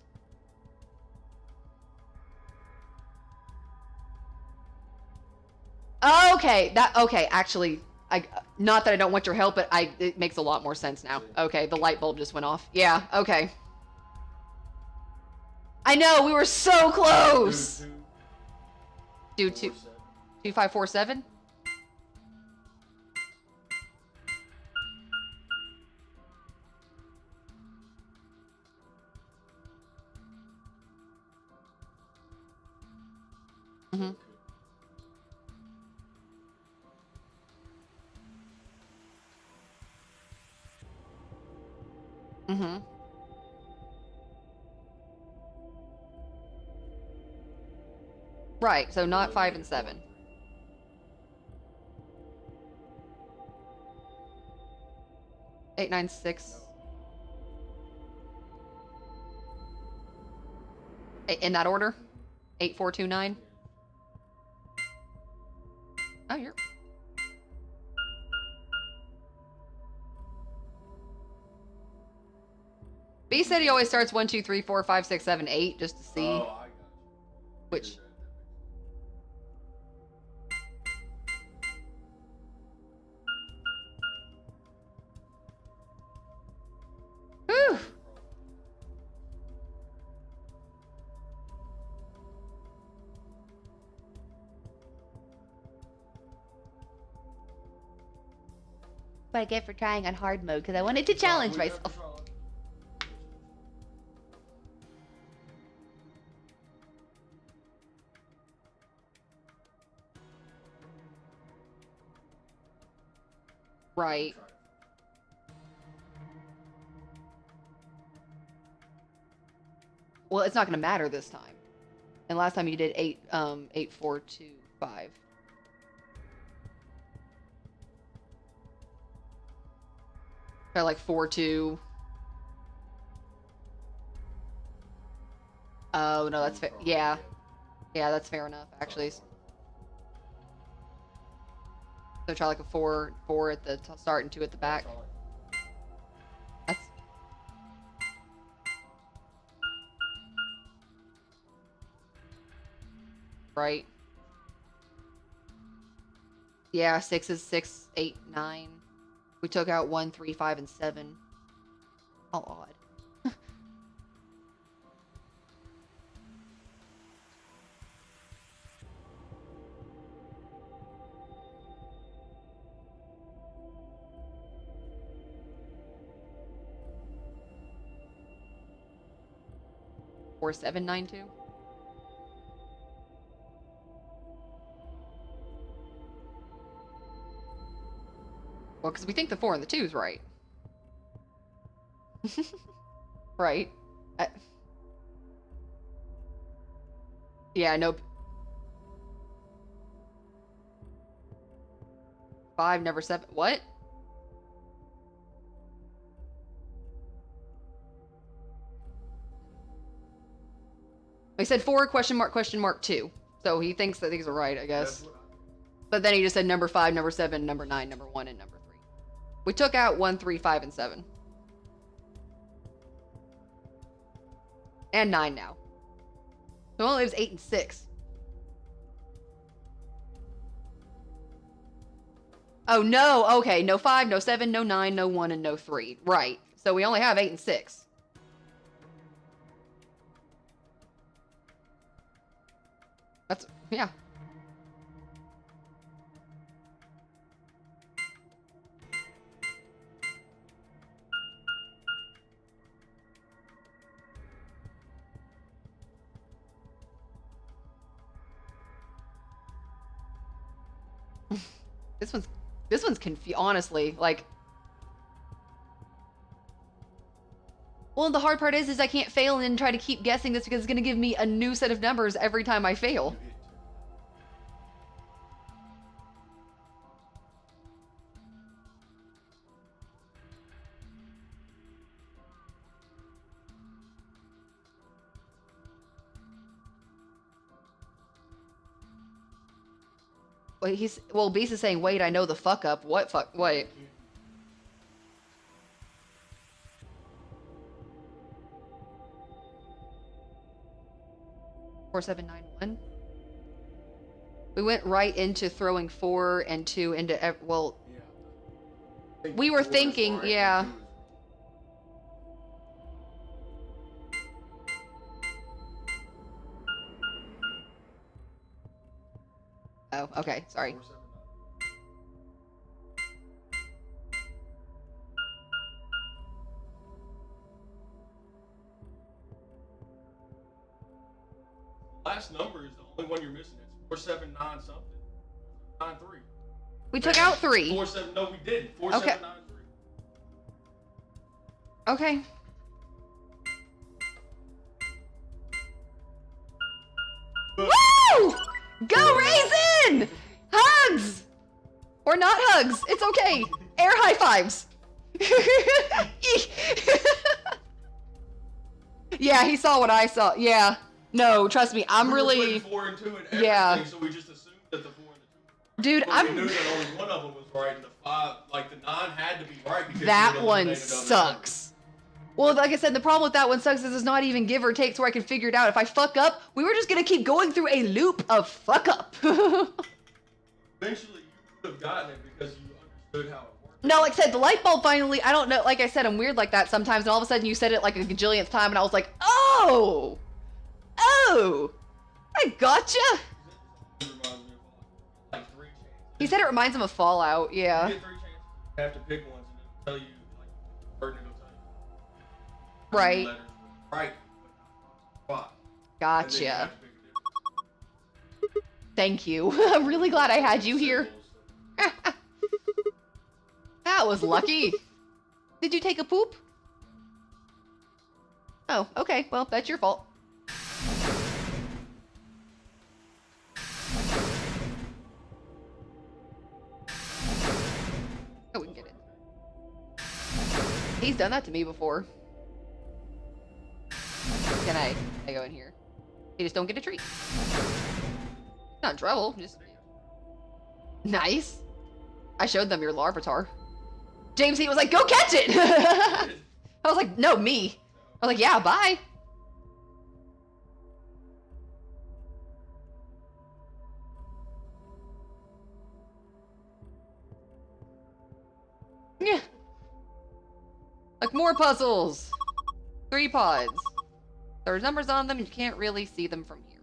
Okay, actually, not that I don't want your help, but it makes a lot more sense now. Okay, the light bulb just went off. Yeah, okay. I know, we were so close! Do 2547? Mm-hmm. Mm-hmm. Right, so not 5 and 7. Eight, 9, 6. In that order? 8, 4, 2, 9. Oh, you're... B said he always starts 1, 2, 3, 4, 5, 6, 7, 8 just to see. Oh, I got you. Which... Whew. What I get for trying on hard mode, because I wanted to challenge myself. Right. Well, it's not going to matter this time. And last time you did 8, 8, 4, 2, 5. Or like 4, 2. Oh, no, that's fair. Yeah. Yeah, that's fair enough, actually. So try like a 4 at the start and 2 at the back. That's... Right. Yeah, 6 is 6, 8, 9. We took out 1, 3, 5, and 7. How odd. 4792. Well, because we think the 4 and the 2 is right. Right. Yeah, nope. 5, never 7. What? He said 4, question mark, 2. So he thinks that these are right, I guess. But then he just said number 5, number 7, number 9, number 1, and number 3. We took out 1, 3, 5, and 7. And 9 now. So it only leaves 8 and 6. Oh, no. Okay, no 5, no 7, no 9, no 1, and no 3. Right. So we only have 8 and 6. That's, yeah. This one's honestly, like. Well, the hard part is I can't fail and then try to keep guessing this because it's going to give me a new set of numbers every time I fail. Wait, well, Beast is saying, wait, I know the fuck up. What fuck? Wait. Four, 7, 9, 1. We went right into throwing 4 and 2 into, well, we were thinking, yeah. Oh, okay, sorry. Last number is the only one you're missing. It's 479 something. 93. We took out 3. 47. No, we didn't. 4793. Okay. Woo! Go Raisin! Hugs! Or not hugs. It's okay. Air high fives. Yeah, he saw what I saw. Yeah. No, trust me. I'm We were really... putting 4 and 2 and everything, Yeah. so we just assumed that the 4 and the 2. Dude, But we I'm... knew that only one of them was right, and the 5, like the 9 had to be right because That you one eliminated other sucks. Well, like I said, the problem with that one sucks is it's not even give or take to where I can figure it out. If I fuck up, we were just gonna keep going through a loop of fuck up. numbers. Eventually, you would have gotten it because you understood how it worked. No, like I said, the light bulb finally, I don't know, like I said, I'm weird like that sometimes, and all of a sudden you said it like a gajillionth time, and I was like, oh! Oh! I gotcha! It reminds me of like 3 chances. He said it reminds him of Fallout, yeah. You get 3 chances. You have to pick ones, and it'll tell you, like, word, and it'll tell you. how many Right. letters were right, but not 5. And then you Gotcha. have to pick a difference. Thank you. I'm really glad I had you here. Symbols. That was lucky. Did you take a poop? Oh, okay. Well, that's your fault. Oh, we can get it. He's done that to me before. Can I go in here? You just don't get a treat. Not trouble, just... Nice. I showed them your Larvitar. James Heat was like, go catch it! I was like, no, me. I was like, yeah, bye. Yeah. Like more puzzles. 3 pods. There's numbers on them, you can't really see them from here.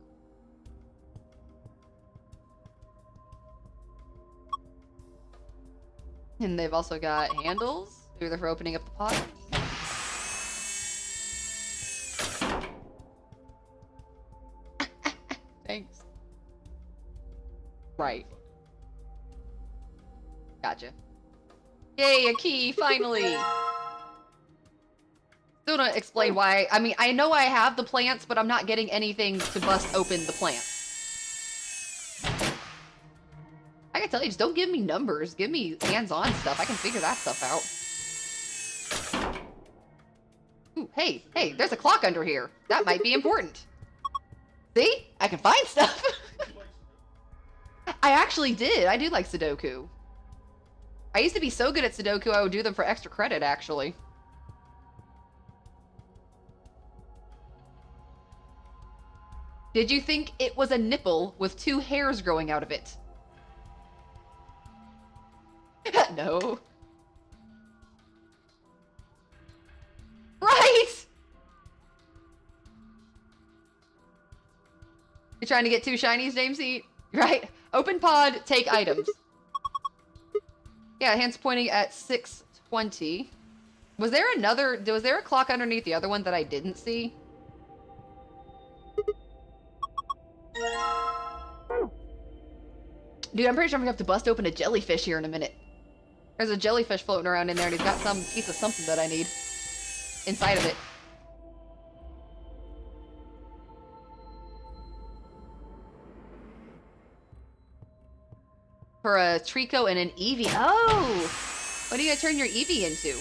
And they've also got handles, either for opening up the pod. Thanks. Right. Gotcha. Yay, a key, finally! Still don't explain why. I mean, I know I have the plants, but I'm not getting anything to bust open the plants. I can tell you, just don't give me numbers. Give me hands-on stuff. I can figure that stuff out. Ooh, hey, there's a clock under here. That might be important. See? I can find stuff. I actually did. I do like Sudoku. I used to be so good at Sudoku, I would do them for extra credit, actually. Did you think it was a nipple with 2 hairs growing out of it? No. Right! You're trying to get 2 shinies, James Heat? Right? Open pod, take items. Yeah, hands pointing at 6:20. Was there a clock underneath the other one that I didn't see? Dude, I'm pretty sure I'm gonna have to bust open a jellyfish here in a minute. There's a jellyfish floating around in there, and he's got some piece of something that I need inside of it. For a Trico and an Eevee. Oh! What are you gonna turn your Eevee into?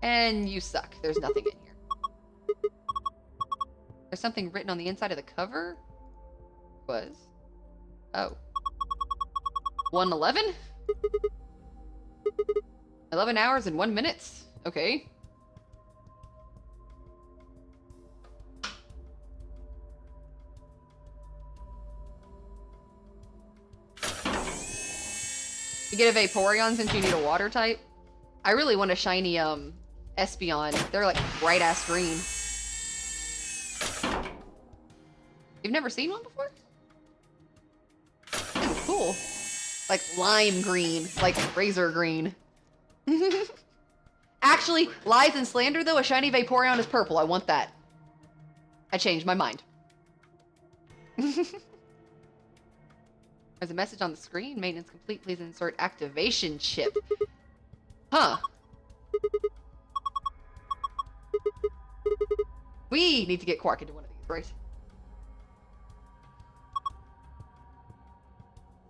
And you suck. There's nothing in here. There's something written on the inside of the cover? Was? Oh. 1:11? 11 hours and 1 minute. Okay. You get a Vaporeon since you need a water type? I really want a shiny, Espeon. They're like bright ass green. You've never seen one before? Ooh, cool. Like lime green. Like razor green. Actually, Lies and Slander though, a shiny Vaporeon is purple. I want that. I changed my mind. There's a message on the screen. Maintenance complete. Please insert activation chip. Huh. We need to get Quark into one of these, right?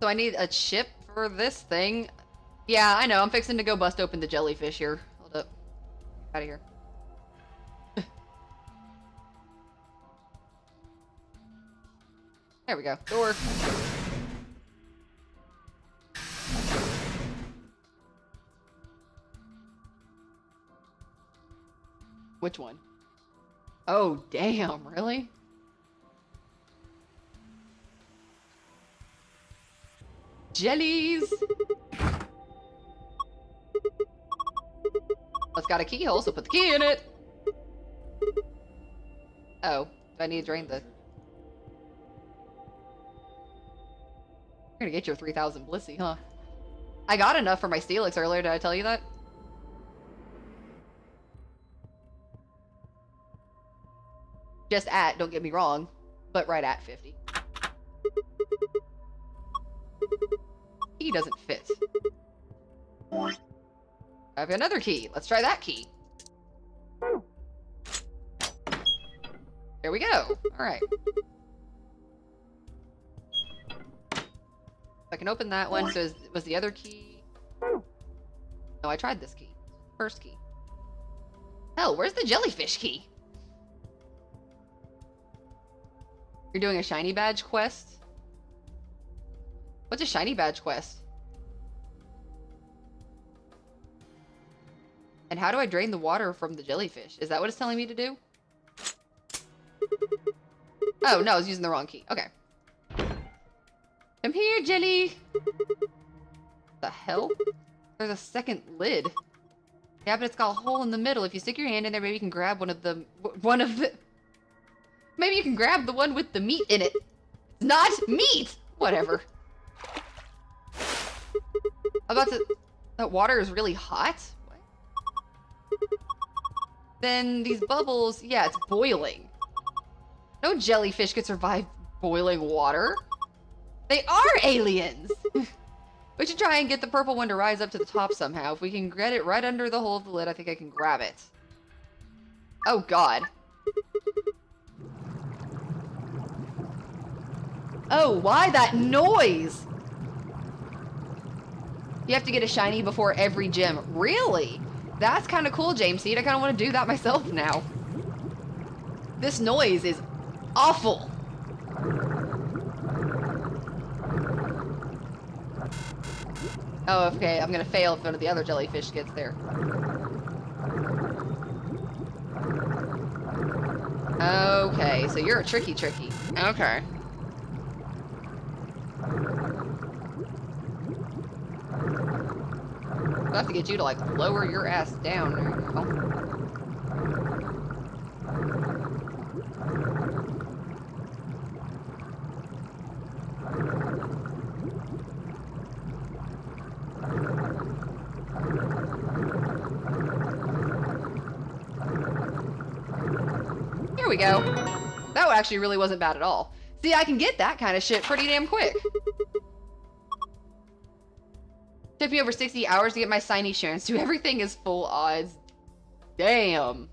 So I need a chip for this thing. Yeah, I know. I'm fixing to go bust open the jellyfish here. Hold up. Out of here. There we go. Door. Which one? Oh, damn. Really? Jellies! It's got a keyhole, so put the key in it! Oh, do I need to drain the... You're gonna get your 3,000 Blissey, huh? I got enough for my Steelix earlier, did I tell you that? Just at, don't get me wrong, but right at 50. Key doesn't fit. I have another key. Let's try that key. There we go. Alright. I can open that one. So was the other key... No, I tried this key. First key. Hell, where's the jellyfish key? You're doing a shiny badge quest? What's a shiny badge quest? And how do I drain the water from the jellyfish? Is that what it's telling me to do? Oh, no, I was using the wrong key. Okay. Come here, Jelly! The hell? There's a second lid. Yeah, but it's got a hole in the middle. If you stick your hand in there, maybe you can grab one of the... Maybe you can grab the one with the meat in it. It's not meat! Whatever. About to... That water is really hot? What? Then these bubbles... Yeah, it's boiling. No jellyfish could survive boiling water. They are aliens! We should try and get the purple one to rise up to the top somehow. If we can get it right under the hole of the lid, I think I can grab it. Oh, God. Oh, why that noise? You have to get a shiny before every gym. Really? That's kind of cool, James Seed. I kind of want to do that myself now. This noise is awful. Oh, okay. I'm going to fail if one of the other jellyfish gets there. Okay, so you're a tricky. Okay. I'll have to get you to, like, lower your ass down. There you go. Here we go. That actually really wasn't bad at all. See, I can get that kind of shit pretty damn quick. Took me over 60 hours to get my shiny chance to everything is full odds. Damn.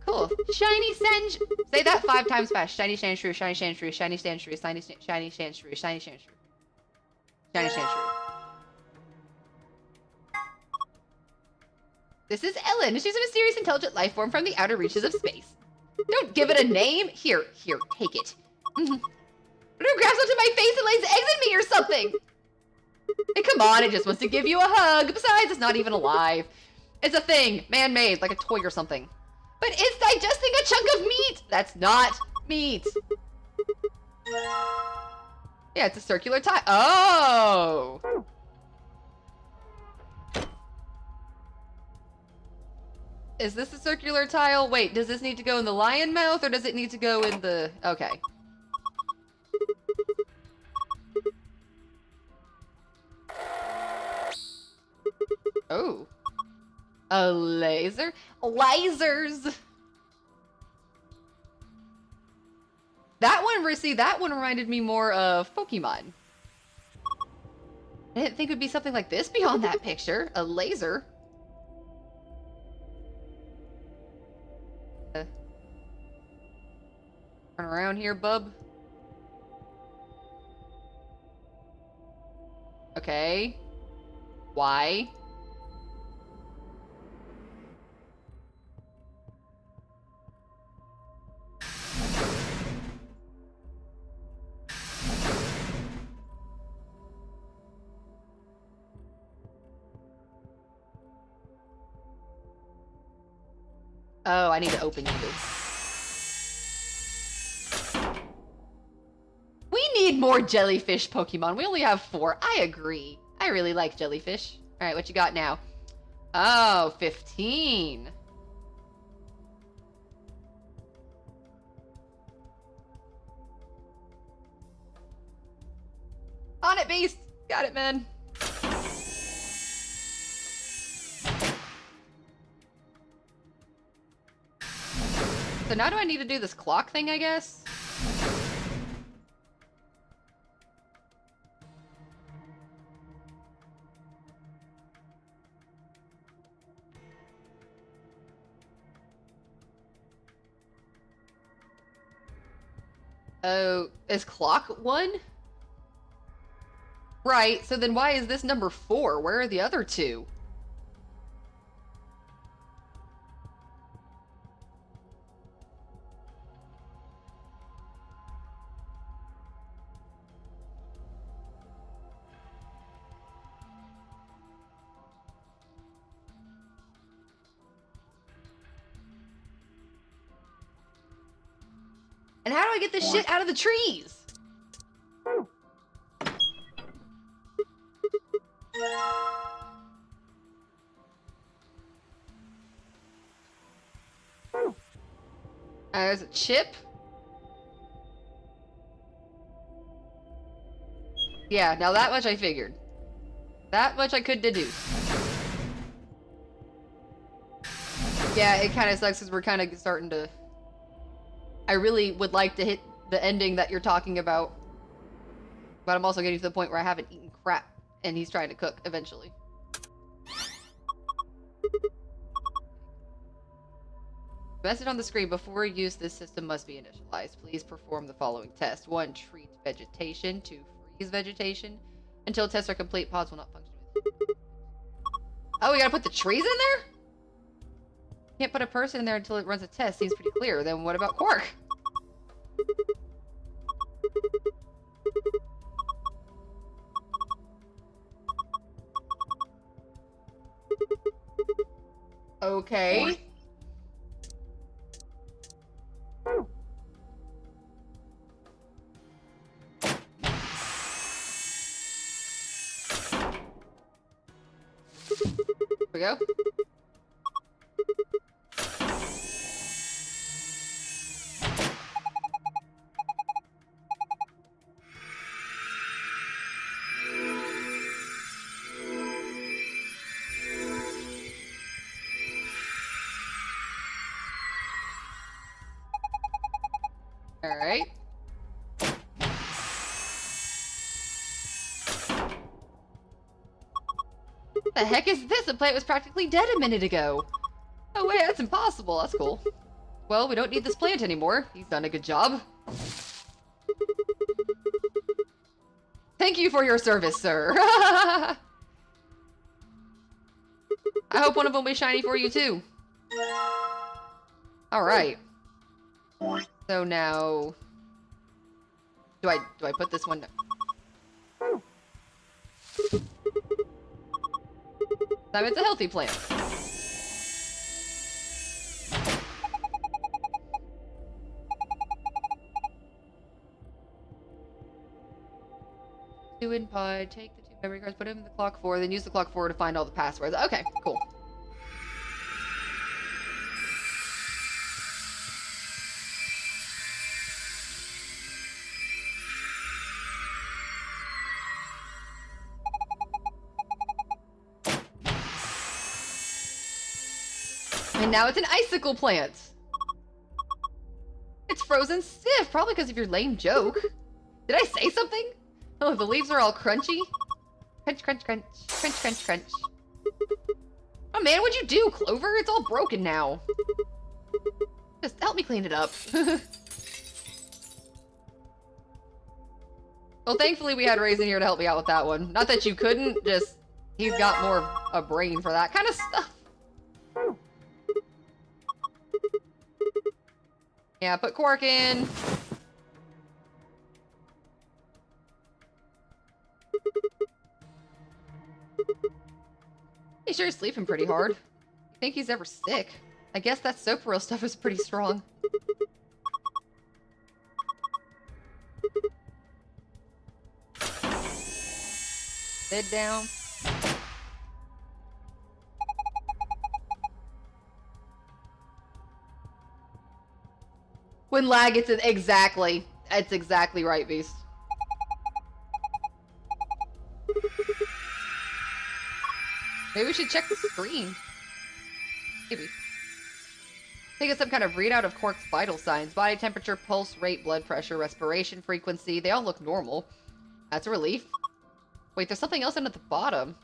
Cool. Shiny Sand... Say that 5 times fast. Shiny Sandshrew, Shiny Sandshrew, Shiny Sandshrew, Shiny Sandshrew, Shiny Sandshrew. Shiny Sandshrew. This is Ellen. She's a mysterious intelligent life form from the outer reaches of space. Don't give it a name. Here, take it. What if it grabs onto my face and lays eggs in me or something? Hey, come on, it just wants to give you a hug. Besides, it's not even alive. It's a thing, man-made, like a toy or something. But it's digesting a chunk of meat. That's not meat. Yeah, it's a circular tile. Oh. Is this a circular tile? Wait, does this need to go in the lion mouth or does it need to go in the... Okay. Oh. A laser? Lasers! That one reminded me more of Pokemon. I didn't think it would be something like this beyond that picture. A laser. Turn around here, bub. Okay. Why? Oh, I need to open you. We need more jellyfish Pokemon. We only have 4. I agree. I really like jellyfish. All right, what you got now? Oh, 15. On it, Beast. Got it, man. So now do I need to do this clock thing, I guess? Oh, is clock 1? Right, so then why is this number 4? Where are the other 2? And how do I get this shit out of the trees? There's a chip. Yeah, now that much I figured. That much I could deduce. Yeah, it kind of sucks because we're kind of starting to... I really would like to hit the ending that you're talking about. But I'm also getting to the point where I haven't eaten crap. And he's trying to cook eventually. Message on the screen. Before use, this system must be initialized. Please perform the following test. 1. Treat vegetation. 2. Freeze vegetation. Until tests are complete, pods will not function. Oh, we gotta put the trees in there? Can't put a person in there until it runs a test. Seems pretty clear. Then what about Quark? Okay. Here we go. All right. What the heck is this? The plant was practically dead a minute ago. Oh wait, that's impossible. That's cool. Well, we don't need this plant anymore. He's done a good job. Thank you for your service, sir. I hope one of them will be shiny for you too. All right. So now... Do I put this one down? It's a healthy plant. Two in pod, take the two memory cards, put them in the clock 4, then use the clock 4 to find all the passwords. Okay, cool. And now it's an icicle plant. It's frozen stiff, probably because of your lame joke. Did I say something? Oh, the leaves are all crunchy. Crunch, crunch, crunch. Crunch, crunch, crunch. Oh man, what'd you do, Clover? It's all broken now. Just help me clean it up. Well, thankfully we had Raisin here to help me out with that one. Not that you couldn't, just he's got more of a brain for that kind of stuff. Yeah, put Quark in. He's sure sleeping pretty hard. You think he's ever sick? I guess that Soparil stuff is pretty strong. Bed down. When lag gets in, exactly. That's exactly right, Beast. Maybe we should check the screen. Maybe. I think it's some kind of readout of Quark's vital signs. Body temperature, pulse rate, blood pressure, respiration frequency. They all look normal. That's a relief. Wait, there's something else in at the bottom.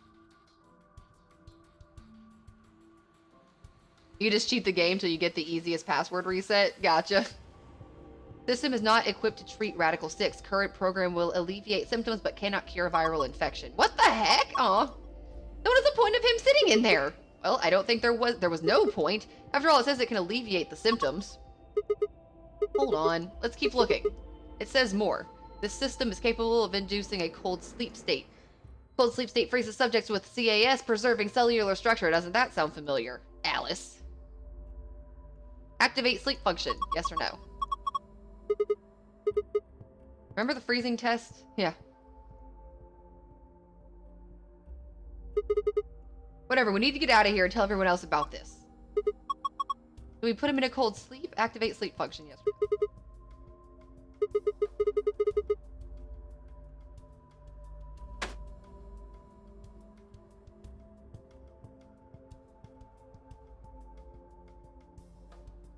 You just cheat the game till you get the easiest password reset? Gotcha. System is not equipped to treat Radical 6. Current program will alleviate symptoms but cannot cure viral infection. What the heck? Aw. So what is the point of him sitting in there? Well, I don't think there was no point. After all, it says it can alleviate the symptoms. Hold on. Let's keep looking. It says more. This system is capable of inducing a cold sleep state. Cold sleep state freezes subjects with CAS, preserving cellular structure. Doesn't that sound familiar? Alice. Activate sleep function. Yes or no? Remember the freezing test? Yeah. Whatever, we need to get out of here and tell everyone else about this. Do we put him in a cold sleep? Activate sleep function, yes.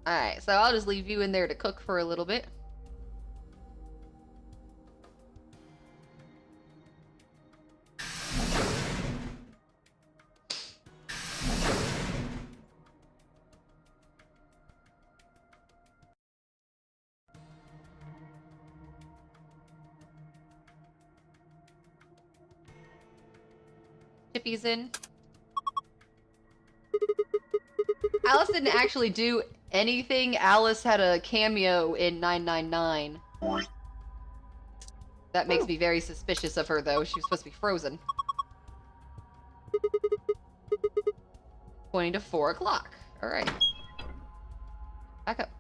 Alright, so I'll just leave you in there to cook for a little bit. Chippy's in. Alice didn't actually do anything. Alice had a cameo in 999. That makes me very suspicious of her, though. She was supposed to be frozen. Pointing to 4 o'clock. Alright. Back up.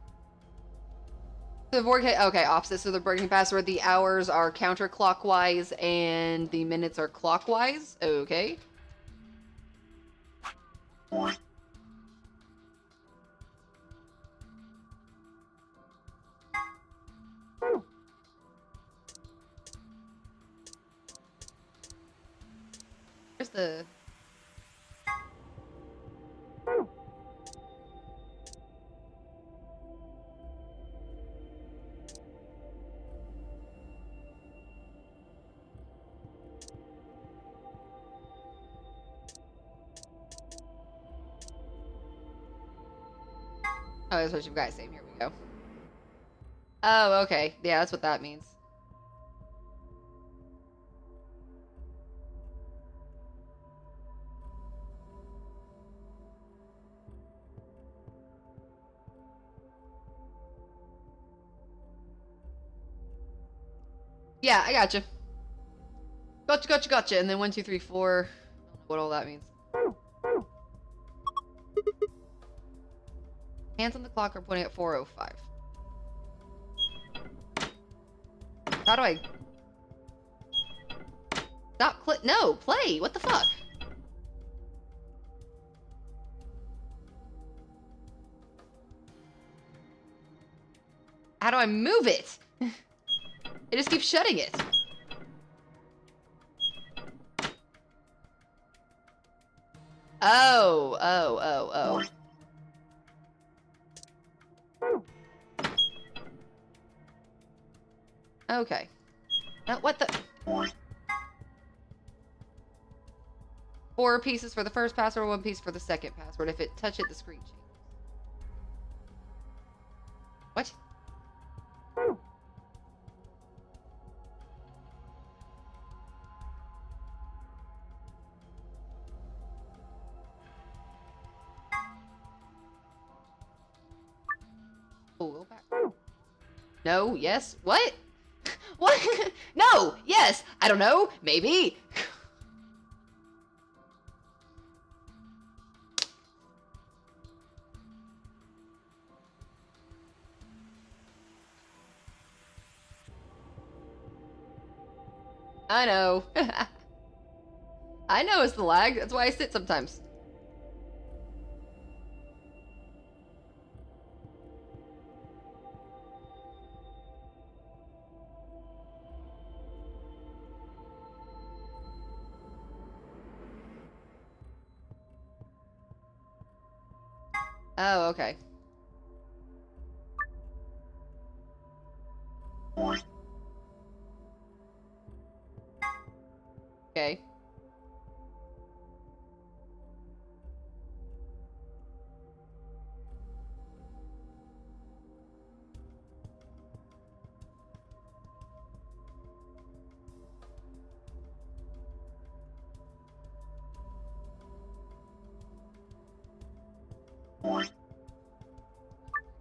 The okay, opposite. So the breaking password, the hours are counterclockwise and the minutes are clockwise. Okay. Where's the... Oh, that's what you guys say. Here we go. Oh, okay. Yeah, that's what that means. Yeah, I gotcha. Gotcha. And then 1, 2, 3, 4. I don't know what all that means. Hands on the clock are pointing at 4:05. How do I... Stop click. No, play. What the fuck? How do I move it? It just keeps shutting it. Oh. Okay. What the? 4 pieces for the first password, 1 piece for the second password. If it touch it, the screen changes. What? Oh, go back. No, yes, what? What? No, yes, I don't know, maybe. I know. I know it's the lag. That's why I sit sometimes. Oh, okay. Okay.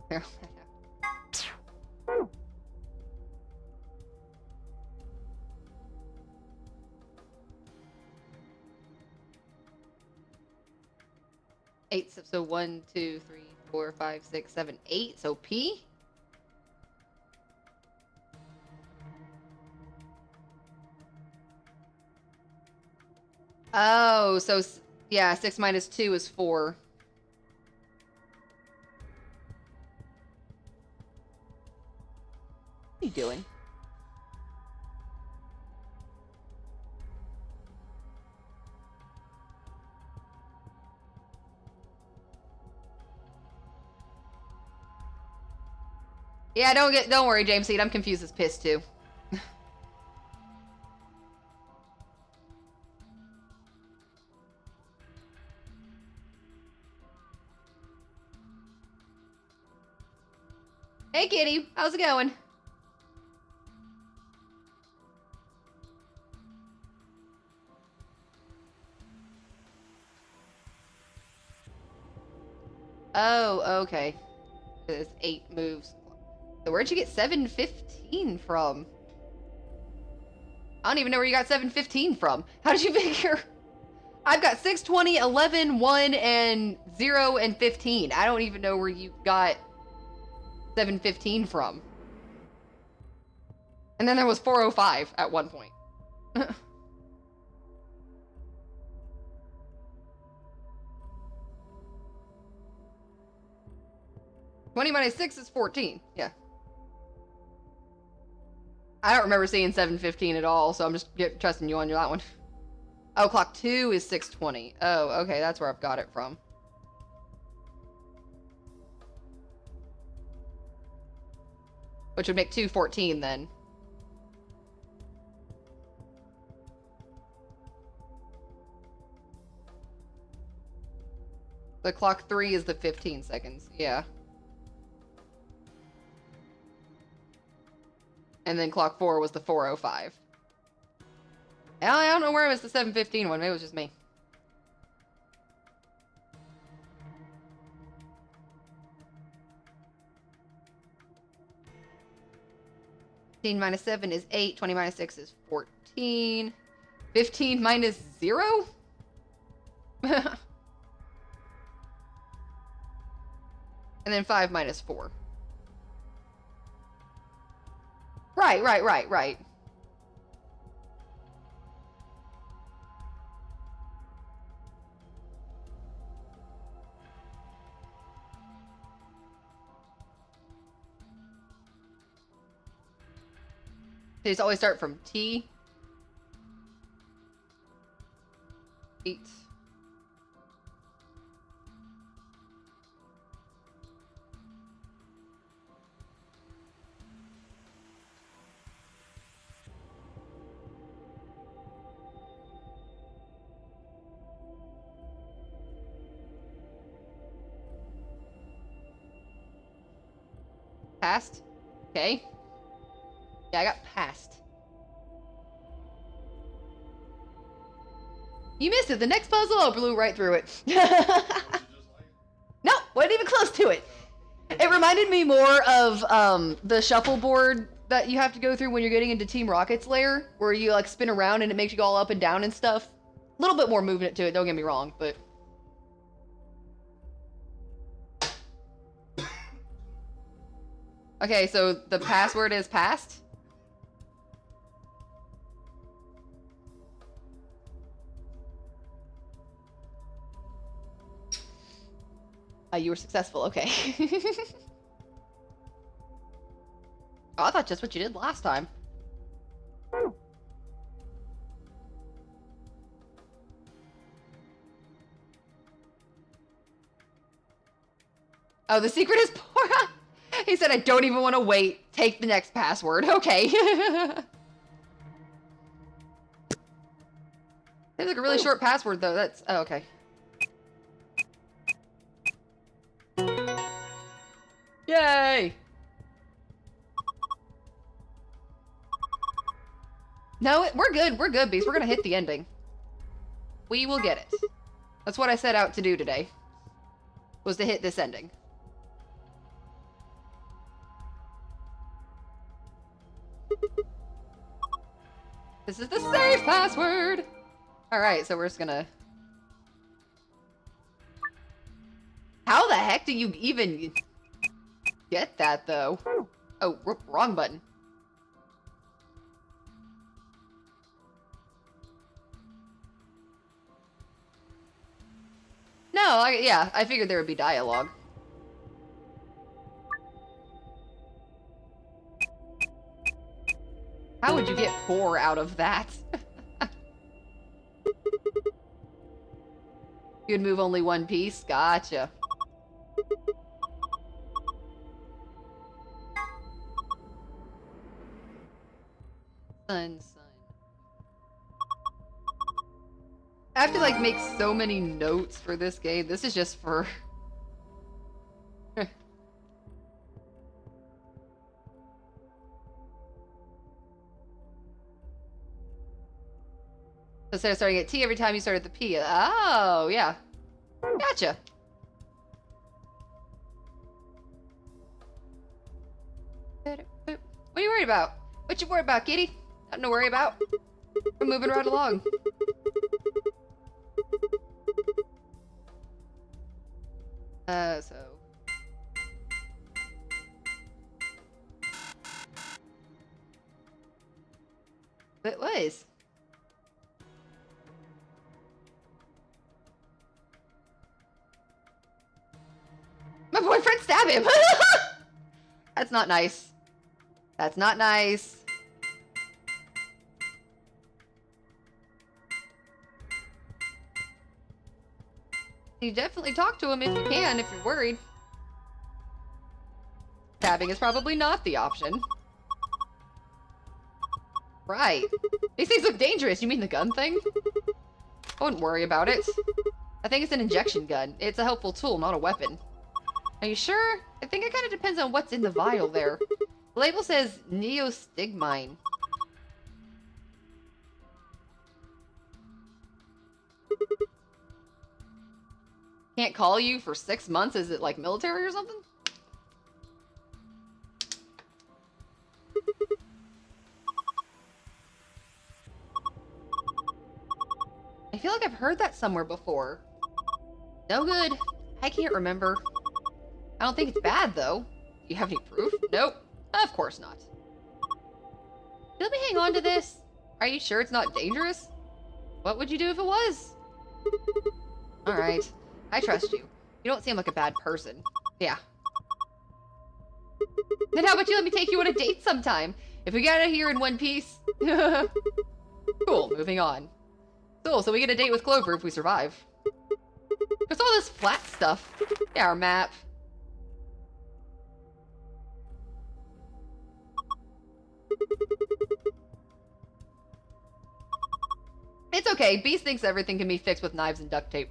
There. 8, so 1, 2, 3, 4, 5, 6, 7, 8. So P? Oh, so yeah, 6 minus 2 is 4. What are you doing? Yeah, don't worry, James Seed. I'm confused as piss too. Hey, kitty. How's it going? Oh, okay. It's 8 moves. So where'd you get 715 from? I don't even know where you got 715 from. How did you figure? I've got 6, 20, 11, 1, and 0, and 15. I don't even know where you got 715 from. And then there was 405 at one point. 20 minus 6 is 14. Yeah. I don't remember seeing 715 at all, so I'm just trusting you on that one. Oh, clock 2 is 620. Oh, okay, that's where I've got it from. Which would make 214 then. The clock 3 is the 15 seconds. Yeah. And then clock 4 was the 4:05. I don't know where it was the 7:15 one. Maybe it was just me. 15 minus 7 is 8. 20 minus 6 is 14. 15 minus 0? And then 5 minus 4. Right. They just always start from T. 8. Passed. Okay. Yeah, I got passed. You missed it. The next puzzle, blew right through it. No, wasn't even close to it. It reminded me more of the shuffleboard that you have to go through when you're getting into Team Rocket's lair, where you like spin around and it makes you go all up and down and stuff. A little bit more movement to it, don't get me wrong, but... Okay, so the password is passed? You were successful, okay. Oh, I thought just what you did last time. Oh, the secret is poor. He said, I don't even want to wait. Take the next password. Okay. It's like a really short password, though. That's... Oh, okay. Yay! No, we're good. We're good, Beast. We're gonna hit the ending. We will get it. That's what I set out to do today. Was to hit this ending. This is the safe password! Alright, so we're just gonna... How the heck do you even get that, though? Oh, wrong button. No, yeah, I figured there would be dialogue. How would you get poor out of that? You'd move only one piece? Gotcha. Sun. I have to, like, make so many notes for this game. This is just for... So instead of starting at T every time you start at the P. Oh, yeah. Gotcha. What are you worried about? What you worried about, kitty? Nothing to worry about. We're moving right along. So... It was. My boyfriend stabbed him! That's not nice. That's not nice. You definitely talk to him if you can, if you're worried. Stabbing is probably not the option. Right. These things look dangerous. You mean the gun thing? I wouldn't worry about it. I think it's an injection gun. It's a helpful tool, not a weapon. Are you sure? I think it kind of depends on what's in the vial there. The label says neostigmine. Can't call you for 6 months? Is it like military or something? I've heard that somewhere before. No good. I can't remember. I don't think it's bad, though. Do you have any proof? Nope. Of course not. Let me hang on to this. Are you sure it's not dangerous? What would you do if it was? Alright. I trust you. You don't seem like a bad person. Yeah. Then how about you let me take you on a date sometime? If we get out of here in one piece. Cool, moving on. Cool, so we get a date with Clover if we survive. What's all this flat stuff? Yeah, our map. It's okay, Beast thinks everything can be fixed with knives and duct tape.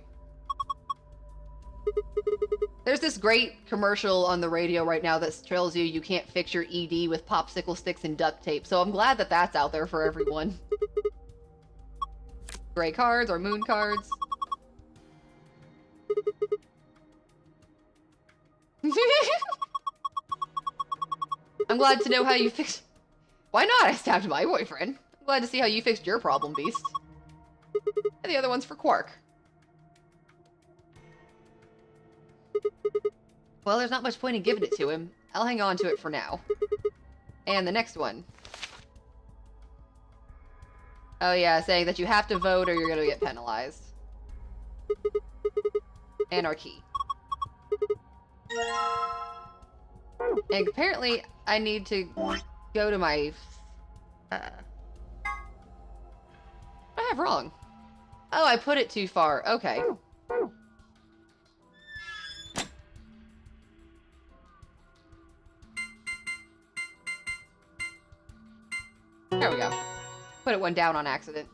There's this great commercial on the radio right now that tells you you can't fix your ED with popsicle sticks and duct tape, so I'm glad that that's out there for everyone. Gray cards or moon cards. I'm glad to know how you fixed... Why not? I stabbed my boyfriend. I'm glad to see how you fixed your problem, Beast. And the other one's for Quark. Well, there's not much point in giving it to him. I'll hang on to it for now. And the next one. Oh yeah, saying that you have to vote or you're gonna get penalized. And our key. And apparently, I need to go to my... what did I have wrong? Oh, I put it too far. Okay. There we go. Put it one down on accident.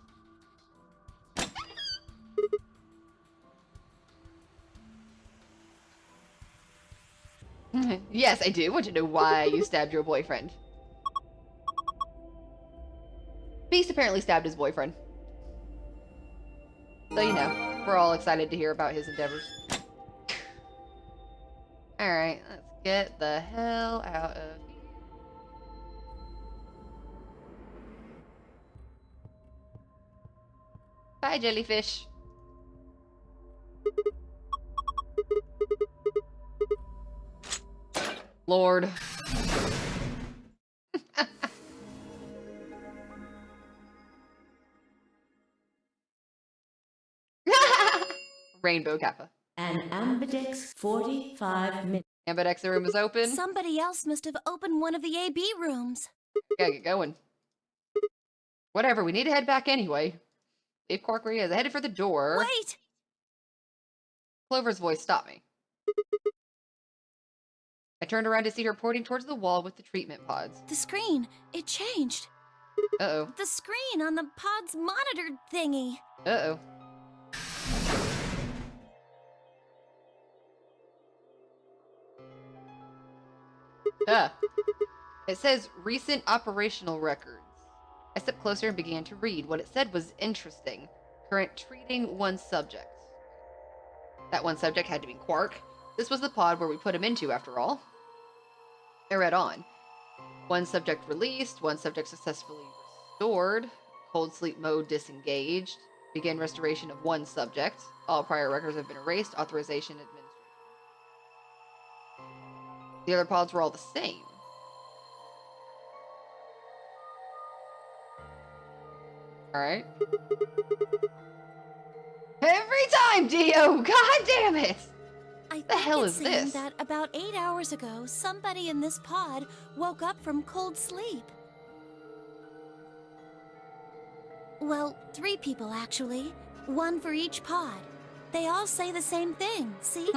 Yes, I do. Want to know why you stabbed your boyfriend. Beast apparently stabbed his boyfriend. So, you know, we're all excited to hear about his endeavors. Alright, let's get the hell out of here. Bye, jellyfish. Lord. Rainbow Kappa. An Ambidex 45 minutes. Ambidex room is open. Somebody else must have opened one of the AB rooms. Gotta get going. Whatever, we need to head back anyway. Dave Quark where he is. I headed for the door. Wait! Clover's voice stopped me. I turned around to see her pointing towards the wall with the treatment pods. The screen, it changed. Uh-oh. The screen on the pod's monitor thingy. Uh-oh. It says recent operational records. I stepped closer and began to read. What it said was interesting. Current treating one subject. That one subject had to be Quark. This was the pod where we put him into, after all. I read on. One subject released. One subject successfully restored. Cold sleep mode disengaged. Begin restoration of one subject. All prior records have been erased. Authorization administered. The other pods were all the same. Alright. Every time, Dio! God damn it! I the hell it's is saying this? that about 8 hours ago, somebody in this pod woke up from cold sleep. Well, 3 people actually. 1 for each pod. They all say the same thing, see?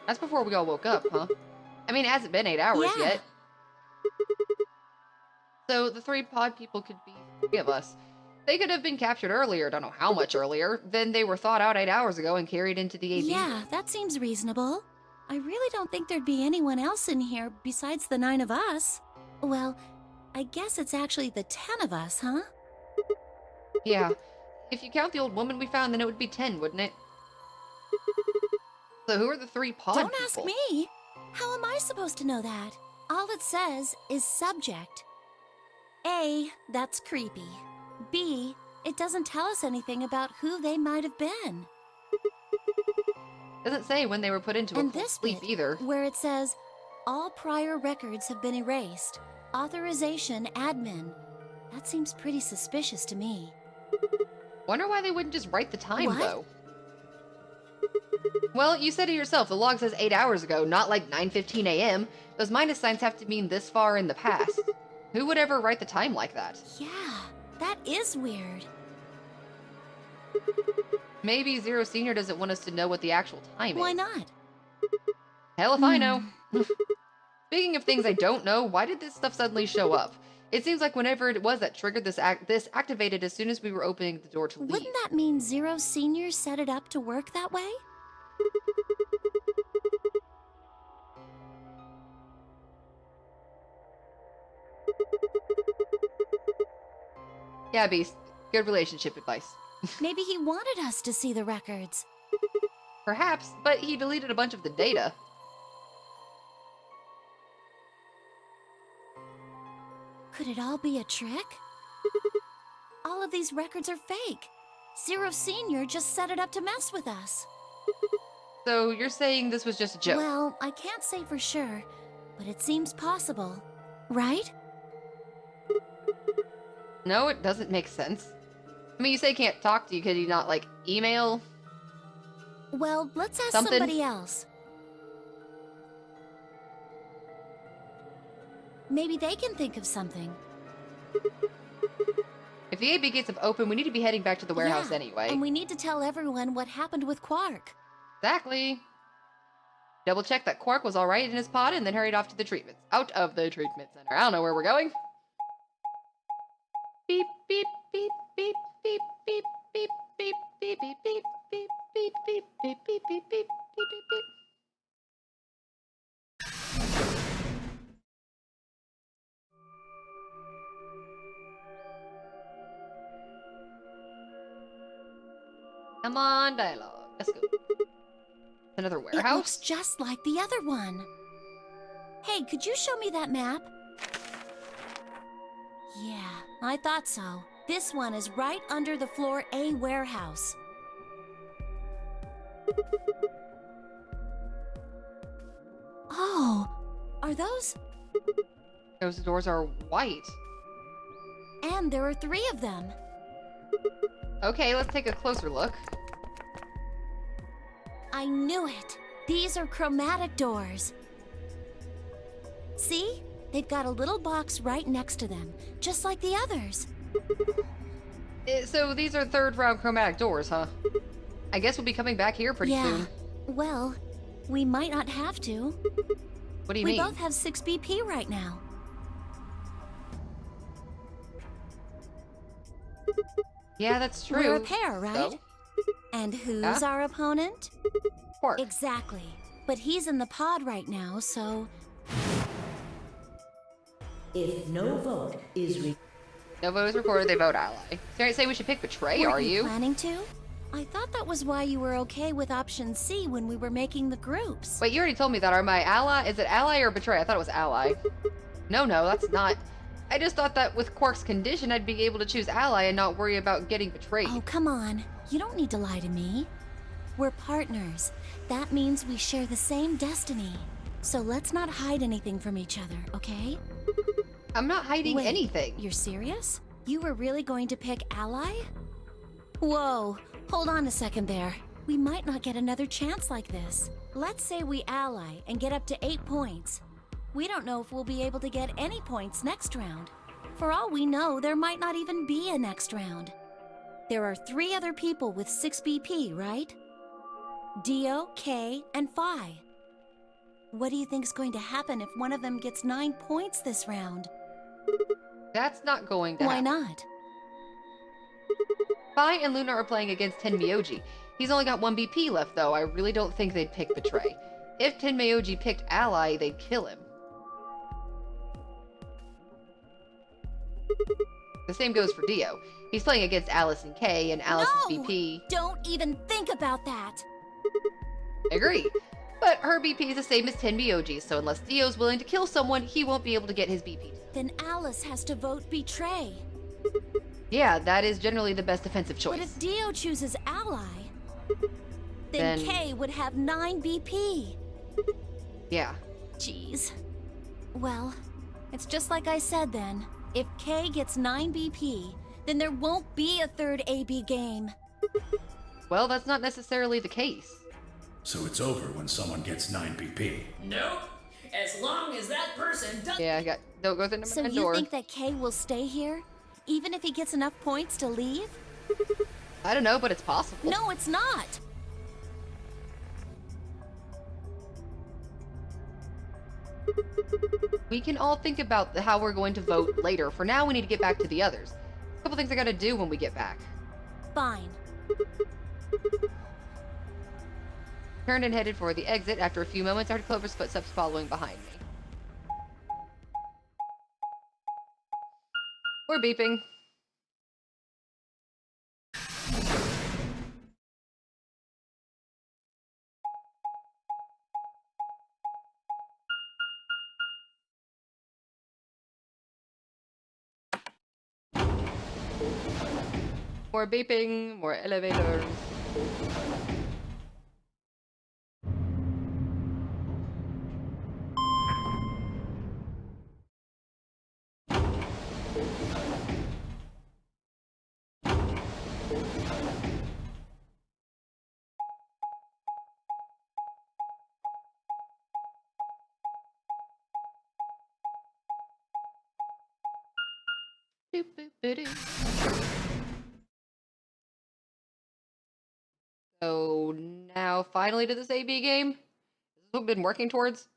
That's before we all woke up, huh? I mean, it hasn't been 8 hours yet. So the 3 pod people could be 3 of us. They could have been captured earlier, don't know how much earlier. Then they were thought out 8 hours ago and carried into the AB. Yeah, that seems reasonable. I really don't think there'd be anyone else in here besides the 9 of us. Well, I guess it's actually the 10 of us, huh? Yeah. If you count the old woman we found, then it would be 10, wouldn't it? So who are the 3 pod Don't people? ask me! How am I supposed to know that? All it says is subject. A, that's creepy. B, it doesn't tell us anything about who they might have been. Doesn't say when they were put into a And cold this sleep bit, either. where it says, all prior records have been erased. Authorization admin. That seems pretty suspicious to me. Wonder why they wouldn't just write the time, What? though. Well, you said it yourself. The log says 8 hours ago, not like 9:15 a.m. Those minus signs have to mean this far in the past. Who would ever write the time like that? Yeah, that is weird. Maybe Zero Senior doesn't want us to know what the actual time Why is. not? Hell if I know. Speaking of things I don't know, why did this stuff suddenly show up? It seems like whenever it was that triggered this activated as soon as we were opening the door to leave. Wouldn't that mean Zero Senior set it up to work that way? Yeah, Beast. Good relationship advice. Maybe he wanted us to see the records. Perhaps, but he deleted a bunch of the data. Could it all be a trick? All of these records are fake. Zero Senior just set it up to mess with us. So you're saying this was just a joke? Well, I can't say for sure, but it seems possible. Right? No, it doesn't make sense. I mean, you say he can't talk to you. Could he not, like, email? Well, let's ask Something? somebody else. Maybe they can think of something. If the AB gates have opened, we need to be heading back to the warehouse Yeah, anyway. And we need to tell everyone what happened with Quark. Exactly. Double check that Quark was alright in his pod and then hurried off to the treatment. Out of the treatment center. I don't know where we're going. Beep, beep, beep, beep, beep, beep, beep, beep, beep, beep, beep, beep, beep, beep, beep, beep, beep, beep, beep, beep. Come on, dialogue. Let's go. Another It warehouse? looks just like the other one. Hey, could you show me that map? Yeah, I thought so. This one is right under the Floor A warehouse. Oh, are those? Those doors are white. And there are 3 of them. Okay, let's take a closer look. I knew it. These are chromatic doors. See? They've got a little box right next to them, just like the others. So these are third round chromatic doors, huh? I guess we'll be coming back here pretty Yeah. soon. Well, we might not have to. What do you We mean? both have 6 BP right now. Yeah, that's true. We're a pair, right? So? And who's Yeah. our opponent? Quark. Exactly. But he's in the pod right now, so... If no vote is No vote is recorded, they vote ally. So you say we should pick Betray, Weren't are you? planning to? I thought that was why you were okay with option C when we were making the groups. Wait, you already told me that. Are my ally? Is it ally or Betray? I thought it was ally. No, that's not. I just thought that with Quark's condition, I'd be able to choose ally and not worry about getting betrayed. Oh, come on. You don't need to lie to me. We're partners. That means we share the same destiny. So let's not hide anything from each other, okay? I'm not hiding Wait, anything. You're serious? You were really going to pick ally? Whoa, hold on a second there. We might not get another chance like this. Let's say we ally and get up to 8 points. We don't know if we'll be able to get any points next round. For all we know, there might not even be a next round. There are 3 other people with 6 BP, right? Dio, Kay, and Phi. What do you think's going to happen if one of them gets 9 points this round? That's not going to Why happen. not? Phi and Luna are playing against Tenmyoji. He's only got 1 BP left, though. I really don't think they'd pick Betray. If Tenmyoji picked ally, they'd kill him. The same goes for Dio. He's playing against Alice and Kay, and Alice's No! BP... Don't even think about that! I agree. But her BP is the same as Tenmyoji's, so unless Dio's willing to kill someone, he won't be able to get his BP. Then Alice has to vote Betray. Yeah, that is generally the best defensive choice. But if Dio chooses ally, then Then- Kay would have 9 BP. Yeah. Jeez. Well, it's just like I said then. If Kay gets 9 BP, then there won't be a third AB game. Well, that's not necessarily the case. So it's over when someone gets 9 BP. Nope. As long as that person does. Yeah, don't go through the So front you door. think that Kay will stay here? Even if he gets enough points to leave? I don't know, but it's possible. No, it's not! We can all think about how we're going to vote later. For now, we need to get back to the others. A couple things I gotta do when we get back. Fine. Turned and headed for the exit. After a few moments, I heard Clover's footsteps following behind me. We're beeping. More beeping, more elevators. So now finally to this AB game? Is this what we've been working towards?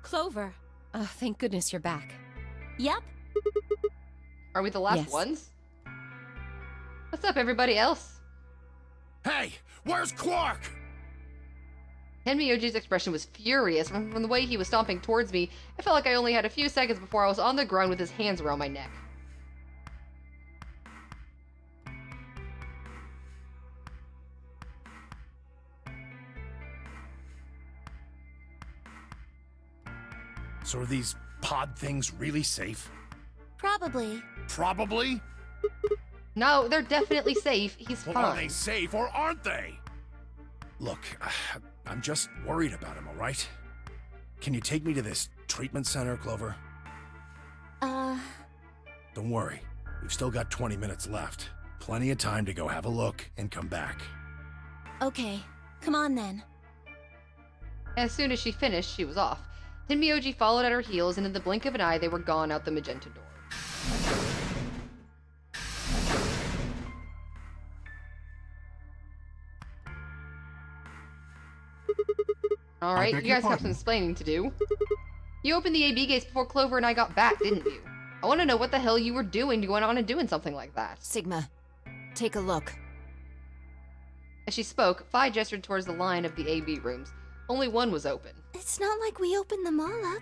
Clover. Oh, thank goodness you're back. Yep. Are we the last Yes. ones? What's up, everybody else? Hey, where's Quark? Tenmyoji's expression was furious. From the way he was stomping towards me, I felt like I only had a few seconds before I was on the ground with his hands around my neck. So are these pod things really safe? Probably. Probably? No, they're definitely safe. He's Well, fine. are they safe or aren't they? Look, I'm just worried about him, all right? Can you take me to this treatment center, Clover? Don't worry. We've still got 20 minutes left. Plenty of time to go have a look and come back. Okay. Come on then. As soon as she finished, she was off. Tenmyoji followed at her heels, and in the blink of an eye, they were gone out the magenta door. Alright, you beg your guys have pardon. some explaining to do. You opened the AB gates before Clover and I got back, didn't you? I want to know what the hell you were doing going on and doing something like that. Sigma, take a look. As she spoke, Phi gestured towards the line of the AB rooms. Only one was open. It's not like we opened them all up.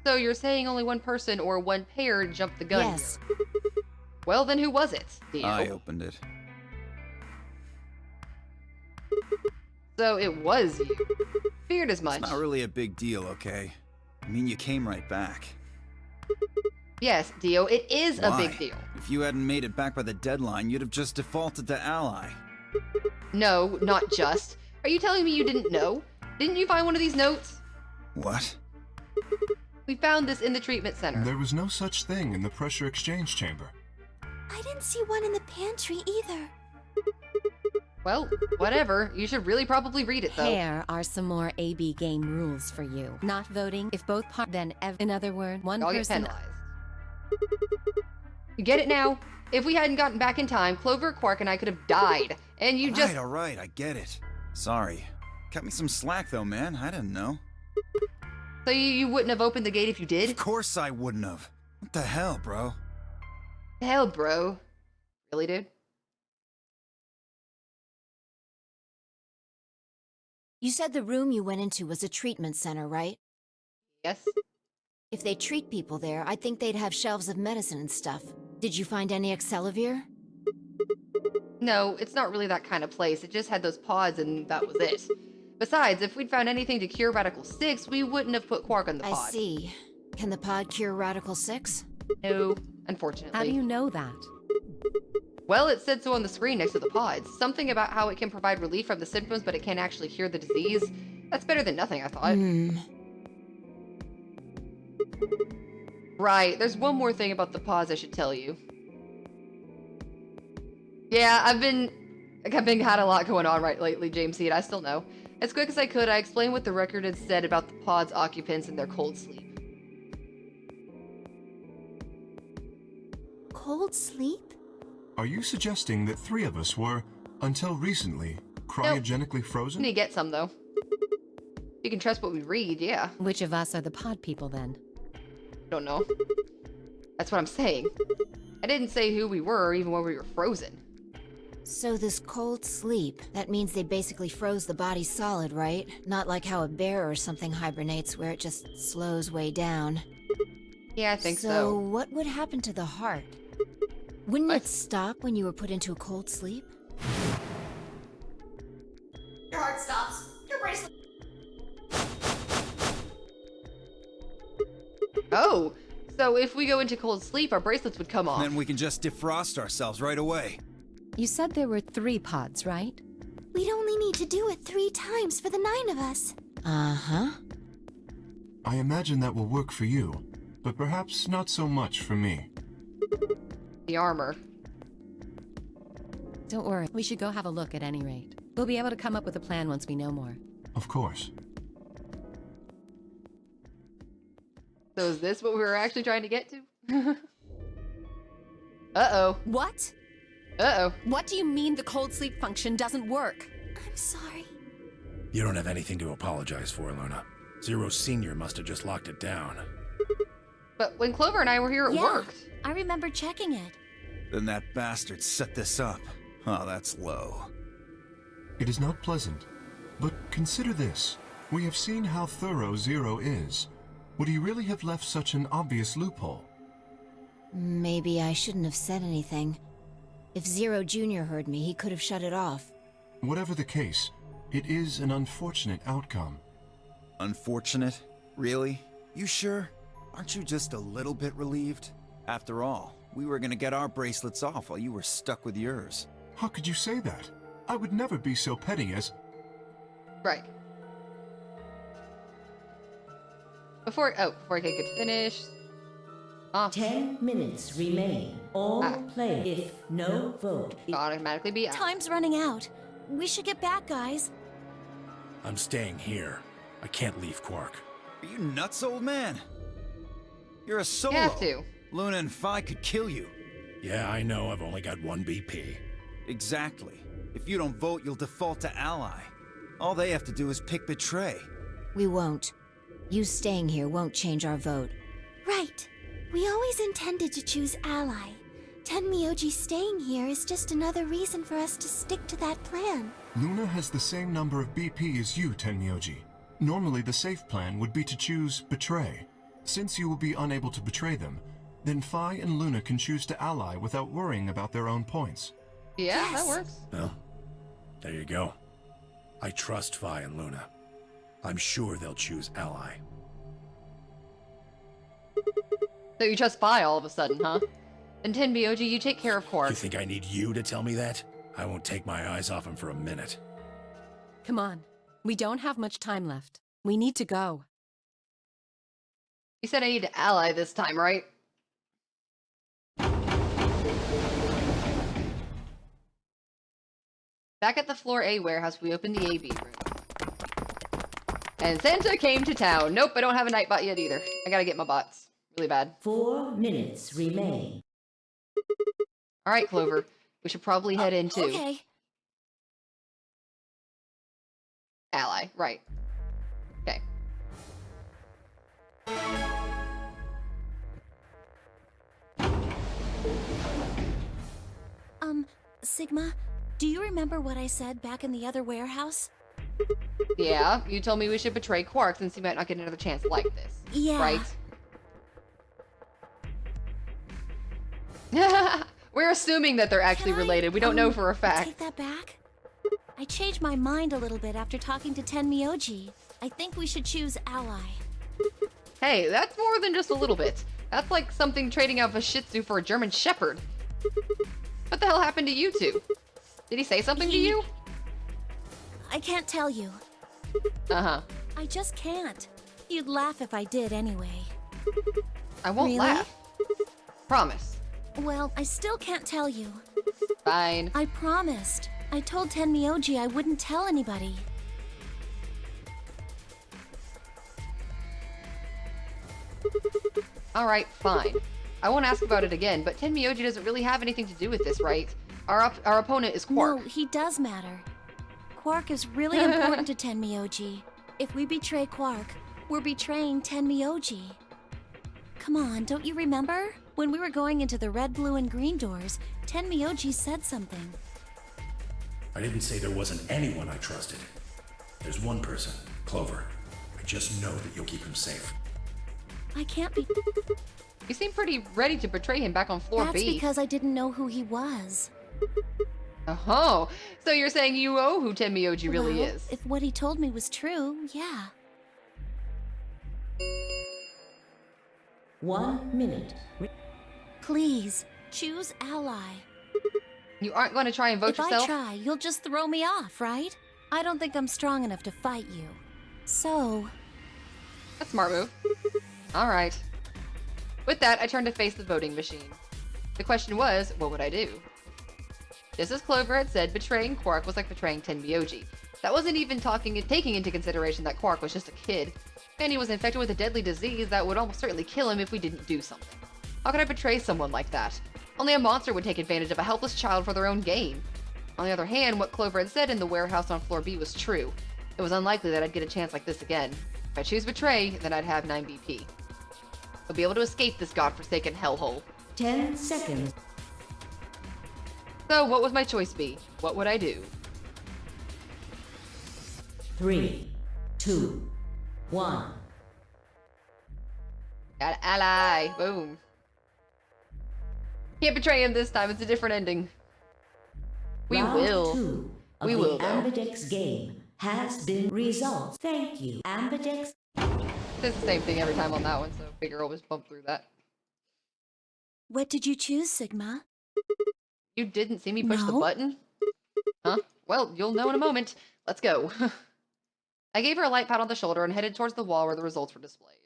So you're saying only one person or one pair jumped the gun Yes. here? Well, then who was it? Dio. I opened it. So it was you. Feared as much. It's not really a big deal, okay? I mean, you came right back. Yes, Dio, it is a big Why? deal. If you hadn't made it back by the deadline, you'd have just defaulted to ally. No, not just. Are you telling me you didn't know? Didn't you find one of these notes? What? We found this in the treatment center. There was no such thing in the pressure exchange chamber. I didn't see one in the pantry either. Well, whatever. You should really probably read it, though. Here are some more AB game rules for you. Not voting if both then in other words, one I'll get person. penalized. You get it now? If we hadn't gotten back in time, Clover, Quark, and I could have died. And you just... All right, I get it. Sorry. Cut me some slack, though, man. I didn't know. So you wouldn't have opened the gate if you did? Of course I wouldn't have. What the hell, bro? Hell, bro. Really, dude? You said the room you went into was a treatment center, right? Yes. If they treat people there, I'd think they'd have shelves of medicine and stuff. Did you find any Accelavir? No, it's not really that kind of place. It just had those pods and that was it. Besides, if we'd found anything to cure Radical 6, we wouldn't have put Quark on the pod. I see. Can the pod cure Radical 6? No, unfortunately. How do you know that? Well, it said so on the screen next to the pods. Something about how it can provide relief from the symptoms, but it can't actually cure the disease. That's better than nothing, I thought. Right, there's one more thing about the pods I should tell you. Yeah, I've been had a lot going on right lately, James Seed, I still know. As quick as I could, I explained what the record had said about the pod's occupants and their cold sleep. Cold sleep? Are you suggesting that 3 of us were, until recently, cryogenically frozen? Need to get some, though. You can trust what we read, yeah. Which of us are the pod people, then? Don't know. That's what I'm saying. I didn't say who we were, or even where we were frozen. So this cold sleep, that means they basically froze the body solid, right? Not like how a bear or something hibernates where it just slows way down. Yeah, I think so. So what would happen to the heart? Wouldn't it stop when you were put into a cold sleep? Your heart stops. Your bracelet. Oh, so if we go into cold sleep, our bracelets would come off. Then we can just defrost ourselves right away. You said there were 3 pods, right? We'd only need to do it 3 times for the 9 of us. Uh-huh. I imagine that will work for you, but perhaps not so much for me. The armor. Don't worry, we should go have a look at any rate. We'll be able to come up with a plan once we know more. Of course. So is this what we were actually trying to get to? Uh-oh. What? Uh-oh. What do you mean the cold sleep function doesn't work? I'm sorry. You don't have anything to apologize for, Luna. Zero Senior must have just locked it down. But when Clover and I were here, it worked. I remember checking it. Then that bastard set this up. Oh, that's low. It is not pleasant, but consider this. We have seen how thorough Zero is. Would he really have left such an obvious loophole? Maybe I shouldn't have said anything. If Zero Jr. heard me, he could have shut it off. Whatever the case, it is an unfortunate outcome. Unfortunate? Really? You sure? Aren't you just a little bit relieved? After all, we were gonna get our bracelets off while you were stuck with yours. How could you say that? I would never be so petty as... Right. Before I could finish... 10 minutes remain. All play if no vote. Automatically be out. Time's running out. We should get back, guys. I'm staying here. I can't leave Quark. Are you nuts, old man? You're a solo. You have to. Luna and Phi could kill you. Yeah, I know. I've only got 1 BP. Exactly. If you don't vote, you'll default to ally. All they have to do is pick betray. We won't. You staying here won't change our vote. Right. We always intended to choose ally. Tenmyoji staying here is just another reason for us to stick to that plan. Luna has the same number of BP as you, Tenmyoji. Normally, the safe plan would be to choose Betray. Since you will be unable to betray them, then Phi and Luna can choose to ally without worrying about their own points. Yeah, that works. Well, there you go. I trust Phi and Luna. I'm sure they'll choose ally. So you trust Phi all of a sudden, huh? And Tenmyoji, you take care of Quark. You think I need you to tell me that? I won't take my eyes off him for a minute. Come on. We don't have much time left. We need to go. You said I need to ally this time, right? Back at the Floor A warehouse, we opened the AB room. And Santa came to town. Nope, I don't have a Nightbot yet either. I gotta get my bots. Really bad. 4 minutes remain. Alright, Clover. We should probably head into... Okay. Ally, right. Okay. Sigma, do you remember what I said back in the other warehouse? Yeah, you told me we should betray Quark since he might not get another chance like this. Yeah. Right? We're assuming that they're actually related. We don't know for a fact. Take that back? I changed my mind a little bit after talking to Tenmyoji. I think we should choose ally. Hey, that's more than just a little bit. That's like something trading out of a Shih Tzu for a German Shepherd. What the hell happened to you two? Did he say something to you? I can't tell you. Uh-huh. I just can't. You'd laugh if I did anyway. I won't Really? laugh. Promise. Well, I still can't tell you. Fine. I promised. I told Tenmyoji I wouldn't tell anybody. Alright, fine. I won't ask about it again, but Tenmyoji doesn't really have anything to do with this, right? Our opponent is Quark. No, he does matter. Quark is really important to Tenmyoji. If we betray Quark, we're betraying Tenmyoji. Come on, don't you remember? When we were going into the red, blue, and green doors, Tenmyoji said something. I didn't say there wasn't anyone I trusted. There's one person, Clover. I just know that you'll keep him safe. I can't be... You seem pretty ready to betray him back on floor That's B. because I didn't know who he was. Oh, so you're saying you know who Tenmyoji really Well, is? If what he told me was true, yeah. 1 minute. Please, choose ally. You aren't going to try and vote If yourself? I try, you'll just throw me off, right? I don't think I'm strong enough to fight you. So... A smart move. Alright. With that, I turned to face the voting machine. The question was, what would I do? Just as Clover had said, betraying Quark was like betraying Tenmyoji. That wasn't even taking into consideration that Quark was just a kid, and he was infected with a deadly disease that would almost certainly kill him if we didn't do something. How could I betray someone like that? Only a monster would take advantage of a helpless child for their own gain. On the other hand, what Clover had said in the warehouse on floor B was true. It was unlikely that I'd get a chance like this again. If I choose betray, then I'd have 9 BP. I'll be able to escape this godforsaken hellhole. 10 seconds. So, what would my choice be? What would I do? 3, 2, 1. Ally! Boom. Can't betray him this time, it's a different ending. We Round will. 2 of We the will, though. Ambidex game has been resolved. Thank you, Ambidex. It's the same thing every time on that one, so figure I'll just bump through that. What did you choose, Sigma? You didn't see me push the No. button? Huh? Well, you'll know in a moment. Let's go. I gave her a light pat on the shoulder and headed towards the wall where the results were displayed.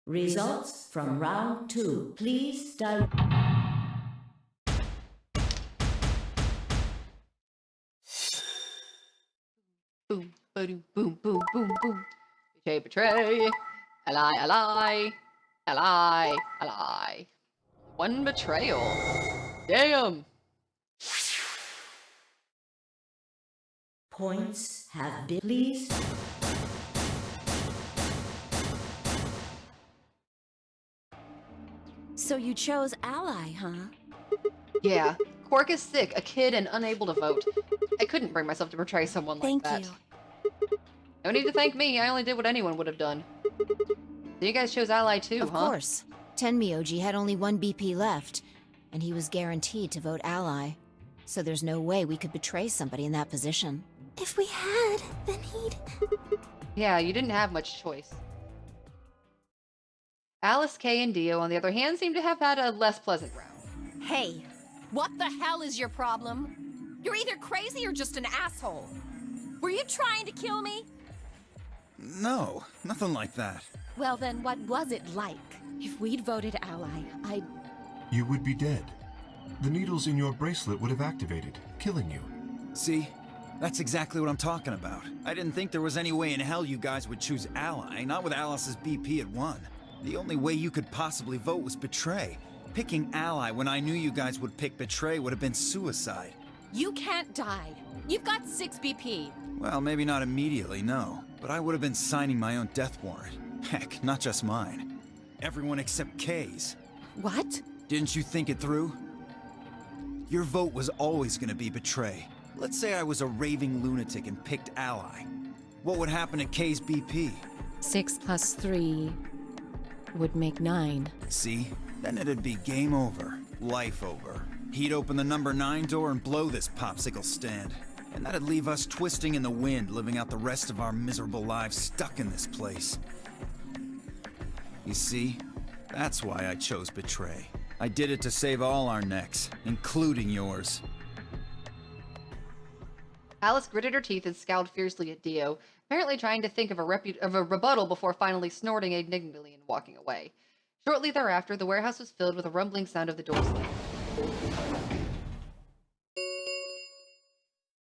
Results from round 2. Please direct. Boom, boom, boom, boom, boom, boom. Betray, betray. Ally, ally. Ally, ally. One betrayal. Damn. Points have been. Please. So you chose ally, huh? Yeah. Quark is sick, a kid, and unable to vote. I couldn't bring myself to betray someone like Thank that. you. No need to thank me, I only did what anyone would have done. So you guys chose ally too, Of huh? course. Tenmyoji had only 1 BP left, and he was guaranteed to vote ally. So there's no way we could betray somebody in that position. If we had, then he'd... Yeah, you didn't have much choice. Alice, Kay, and Dio, on the other hand, seem to have had a less pleasant round. Hey, what the hell is your problem? You're either crazy or just an asshole. Were you trying to kill me? No, nothing like that. Well then, what was it like? If we'd voted ally, I'd... You would be dead. The needles in your bracelet would have activated, killing you. See? That's exactly what I'm talking about. I didn't think there was any way in hell you guys would choose ally, not with Alice's BP at 1. The only way you could possibly vote was betray. Picking ally when I knew you guys would pick betray would have been suicide. You can't die. You've got 6 BP. Well, maybe not immediately, no. But I would have been signing my own death warrant. Heck, not just mine. Everyone except Kay's. What? Didn't you think it through? Your vote was always gonna be betray. Let's say I was a raving lunatic and picked ally. What would happen to Kay's BP? 6 plus 3 would make 9. See? Then it'd be game over. Life over. He'd open the number 9 door and blow this popsicle stand. And that'd leave us twisting in the wind, living out the rest of our miserable lives stuck in this place. You see, that's why I chose Betray. I did it to save all our necks, including yours. Alice gritted her teeth and scowled fiercely at Dio, apparently trying to think of a rebuttal before finally snorting indignantly and walking away. Shortly thereafter, the warehouse was filled with a rumbling sound of the door slamming.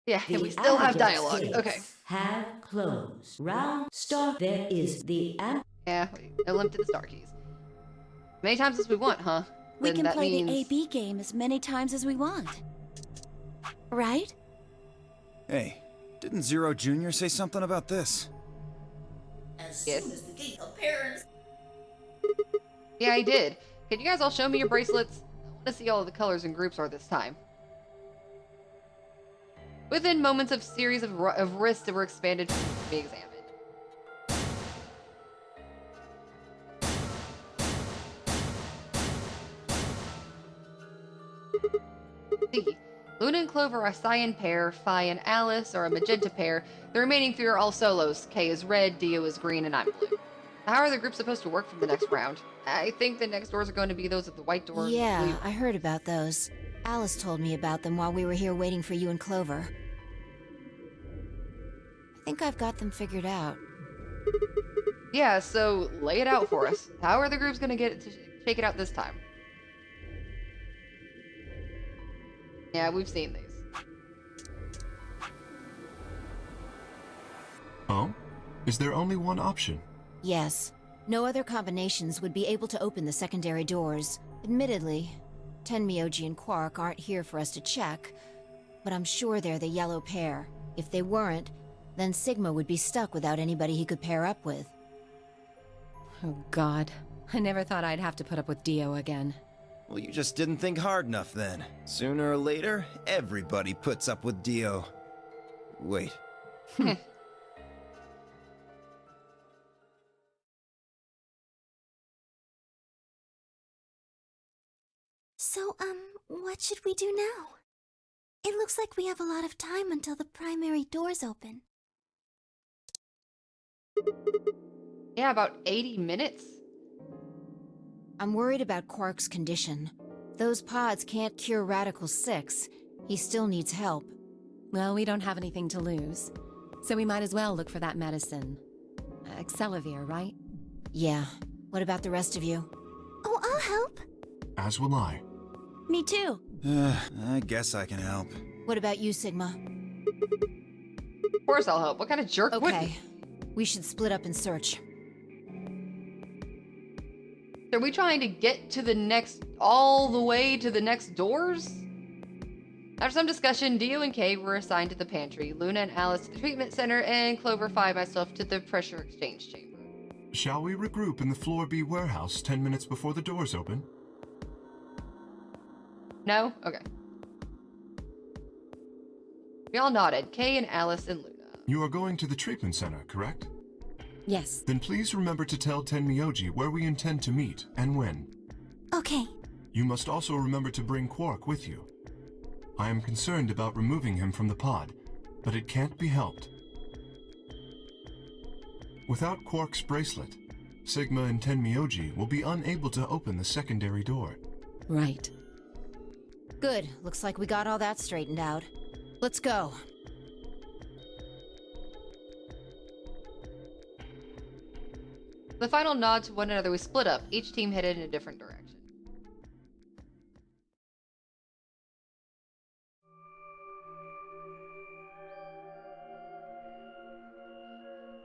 Yeah, and we still have dialogue. Okay. Have closed. Round start. There is the Yeah, no limit to the star keys. Many times as we want, huh? We Then can that play means... the AB game as many times as we want. Right? Hey, didn't Zero Jr. say something about this? As soon as the gate appears. Yeah, he did. Can you guys all show me your bracelets? I want to see all of the colors and groups are this time. Within moments, of series of wrists that were expanded to be examined. See, Luna and Clover are a cyan pair, Phi and Alice are a magenta pair. The remaining three are all solos. Kay is red, Dio is green, and I'm blue. How are the groups supposed to work from the next round? I think the next doors are going to be those at the white door. Yeah, I heard about those. Alice told me about them while we were here waiting for you and Clover. I think I've got them figured out. Yeah, so lay it out for us. How are the groups going to get it to shake it out this time? Yeah, we've seen these. Oh? Is there only one option? Yes. No other combinations would be able to open the secondary doors. Admittedly, Tenmyoji and Quark aren't here for us to check, but I'm sure they're the yellow pair. If they weren't, then Sigma would be stuck without anybody he could pair up with. Oh god. I never thought I'd have to put up with Dio again. Well, you just didn't think hard enough then. Sooner or later, everybody puts up with Dio. Wait. So, what should we do now? It looks like we have a lot of time until the primary doors open. Yeah, about 80 minutes. I'm worried about Quark's condition. Those pods can't cure Radical 6. He still needs help. Well, we don't have anything to lose. So we might as well look for that medicine. Accelavir, right? Yeah. What about the rest of you? Oh, I'll help. As will I. Me too. I guess I can help. What about you, Sigma? Of course I'll help. What kind of jerk wouldn't? Okay. We should split up and search. Are we trying to get to the next, all the way to the next doors? After some discussion, Dio and Kay were assigned to the pantry, Luna and Alice to the treatment center, and Clover, Phi, myself to the pressure exchange chamber. Shall we regroup in the Floor B warehouse 10 minutes before the doors open? No? Okay. We all nodded, Kay and Alice and Luna. You are going to the treatment center, correct? Yes. Then please remember to tell Tenmyoji where we intend to meet and when. Okay. You must also remember to bring Quark with you. I am concerned about removing him from the pod, but it can't be helped. Without Quark's bracelet, Sigma and Tenmyoji will be unable to open the secondary door. Right. Good. Looks like we got all that straightened out. Let's go. The final nod to one another, we split up. Each team headed in a different direction.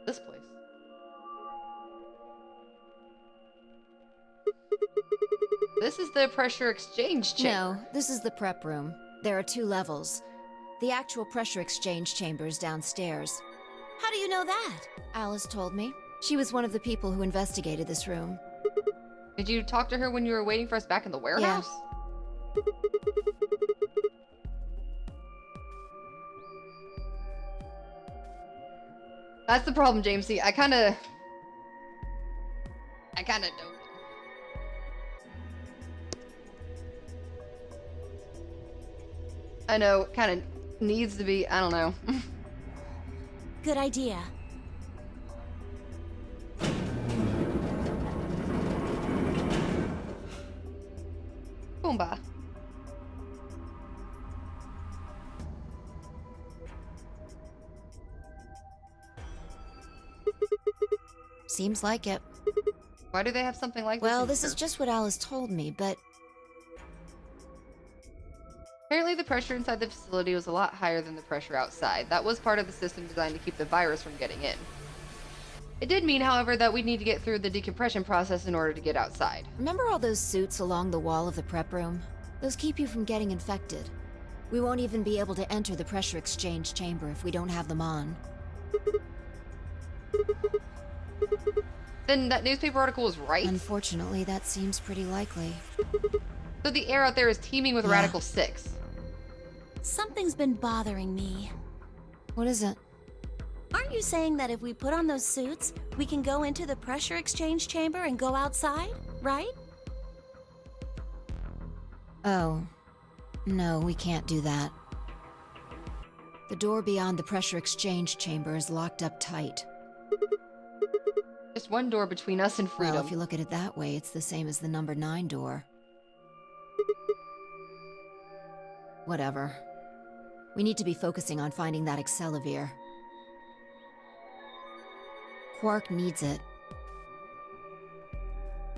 This place. This is the pressure exchange chamber. No, this is the prep room. There are 2 levels. The actual pressure exchange chamber is downstairs. How do you know that? Alice told me. She was one of the people who investigated this room. Did you talk to her when you were waiting for us back in the warehouse? That's the problem, James. See, I kinda don't. I know, kinda needs to be, I don't know. Good idea. Boomba. Seems like it. Why do they have something like Well, this? this is just what Alice told me, but Apparently the pressure inside the facility was a lot higher than the pressure outside. That was part of the system designed to keep the virus from getting in. It did mean, however, that we'd need to get through the decompression process in order to get outside. remember all those suits along the wall of the prep room? Those keep you from getting infected. We won't even be able to enter the pressure exchange chamber if we don't have them on. Then that newspaper article was right? Unfortunately, that seems pretty likely. So the air out there is teeming with Yeah. Radical 6. Something's been bothering me. What is it? Aren't you saying that if we put on those suits, we can go into the pressure exchange chamber and go outside, right? Oh. No, we can't do that. The door beyond the pressure exchange chamber is locked up tight. Just one door between us and freedom. Well, if you look at it that way, it's the same as the number 9 door. Whatever. We need to be focusing on finding that Accelavir. Quark needs it.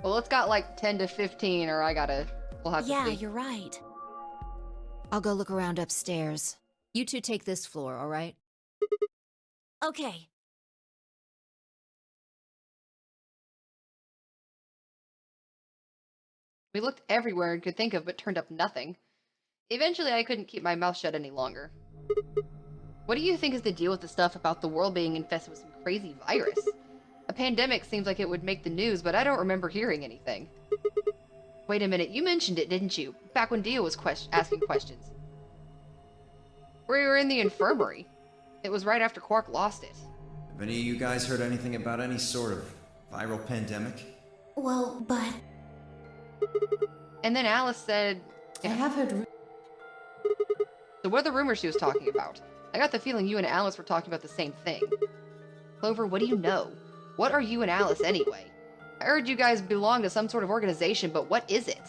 Well, it's got like 10 to 15, or we'll have to Yeah, see. you're right. I'll go look around upstairs. You two take this floor, all right? Okay. We looked everywhere and could think of, but turned up nothing. Eventually, I couldn't keep my mouth shut any longer. What do you think is the deal with the stuff about the world being infested with some crazy virus? A pandemic seems like it would make the news, but I don't remember hearing anything. Wait a minute, you mentioned it, didn't you? Back when Dio was asking questions. We were in the infirmary. It was right after Quark lost it. Have any of you guys heard anything about any sort of viral pandemic? Well, but And then Alice said... I have heard. So what are the rumors she was talking about? I got the feeling you and Alice were talking about the same thing. Clover, what do you know? What are you and Alice anyway? I heard you guys belong to some sort of organization, but what is it?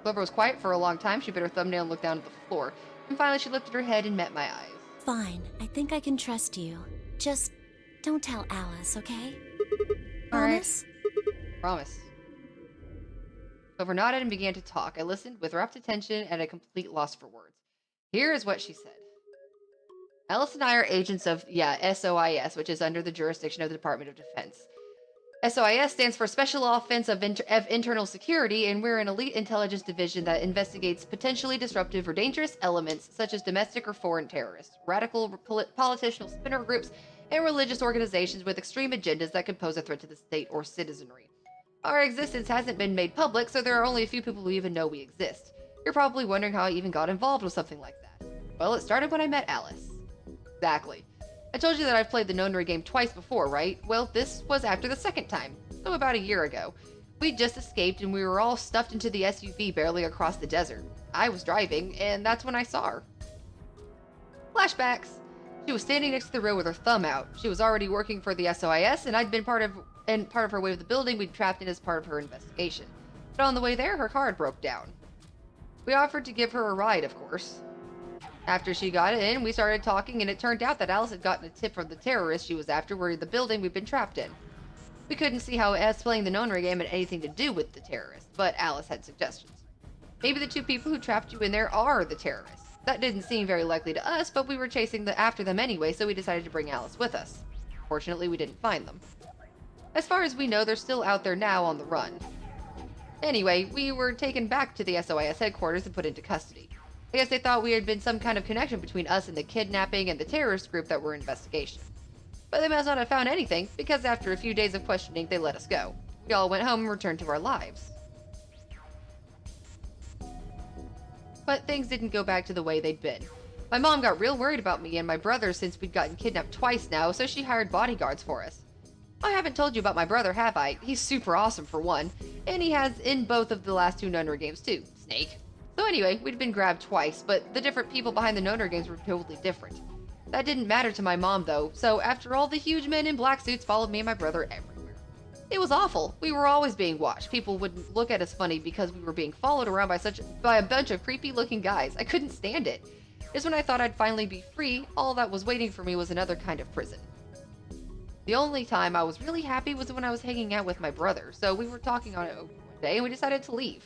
Clover was quiet for a long time. She bit her thumbnail and looked down at the floor. And finally she lifted her head and met my eyes. Fine. I think I can trust you. Just don't tell Alice, okay? All right. Promise? Promise. Clover nodded and began to talk. I listened with rapt attention and a complete loss for words. Here is what she said. Alice and I are agents of, SOIS, which is under the jurisdiction of the Department of Defense. SOIS stands for Special Offense of Internal Security, and we're an elite intelligence division that investigates potentially disruptive or dangerous elements such as domestic or foreign terrorists, radical political splinter groups, and religious organizations with extreme agendas that could pose a threat to the state or citizenry. Our existence hasn't been made public, so there are only a few people who even know we exist. You're probably wondering how I even got involved with something like that. Well, it started when I met Alice. Exactly. I told you that I've played the Nonary game twice before, right? Well, this was after the second time, so about a year ago. We'd just escaped and we were all stuffed into the SUV barreling across the desert. I was driving, and that's when I saw her. Flashbacks. She was standing next to the road with her thumb out. She was already working for the SOIS, and I'd been part of her way to the building we'd trapped in as part of her investigation. But on the way there, her car had broke down. We offered to give her a ride, of course. After she got in, we started talking, and it turned out that Alice had gotten a tip from the terrorist she was after were the building we'd been trapped in. We couldn't see how us playing the Nonary game had anything to do with the terrorists, but Alice had suggestions. Maybe the two people who trapped you in there are the terrorists. That didn't seem very likely to us, but we were chasing after them anyway, so we decided to bring Alice with us. Fortunately, we didn't find them. As far as we know, they're still out there now on the run. Anyway, we were taken back to the SOIS headquarters and put into custody. I guess they thought we had been some kind of connection between us and the kidnapping and the terrorist group that were in investigation. But they must not have found anything, because after a few days of questioning, they let us go. We all went home and returned to our lives. But things didn't go back to the way they'd been. My mom got real worried about me and my brother since we'd gotten kidnapped twice now, so she hired bodyguards for us. I haven't told you about my brother, have I? He's super awesome for one, and he has in both of the last two Nonary games too. Snake. So anyway, we'd been grabbed twice, but the different people behind the Nonary games were totally different. That didn't matter to my mom, though, so after all, the huge men in black suits followed me and my brother everywhere. It was awful. We were always being watched. People would look at us funny because we were being followed around by a bunch of creepy-looking guys. I couldn't stand it. Just when I thought I'd finally be free, all that was waiting for me was another kind of prison. The only time I was really happy was when I was hanging out with my brother, so we were talking on it one day and we decided to leave.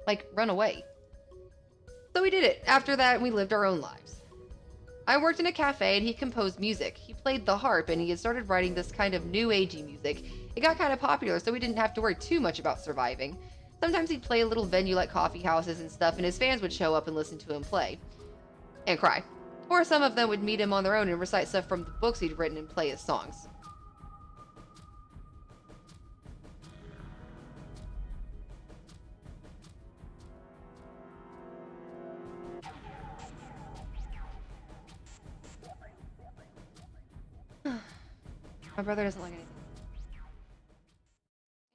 Like, run away. So we did it. After that, we lived our own lives. I worked in a cafe and he composed music. He played the harp and he had started writing this kind of new agey music. It got kind of popular, so we didn't have to worry too much about surviving. Sometimes he'd play a little venue like coffee houses and stuff, and his fans would show up and listen to him play. And cry. Or some of them would meet him on their own and recite stuff from the books he'd written and play his songs. My brother doesn't like anything.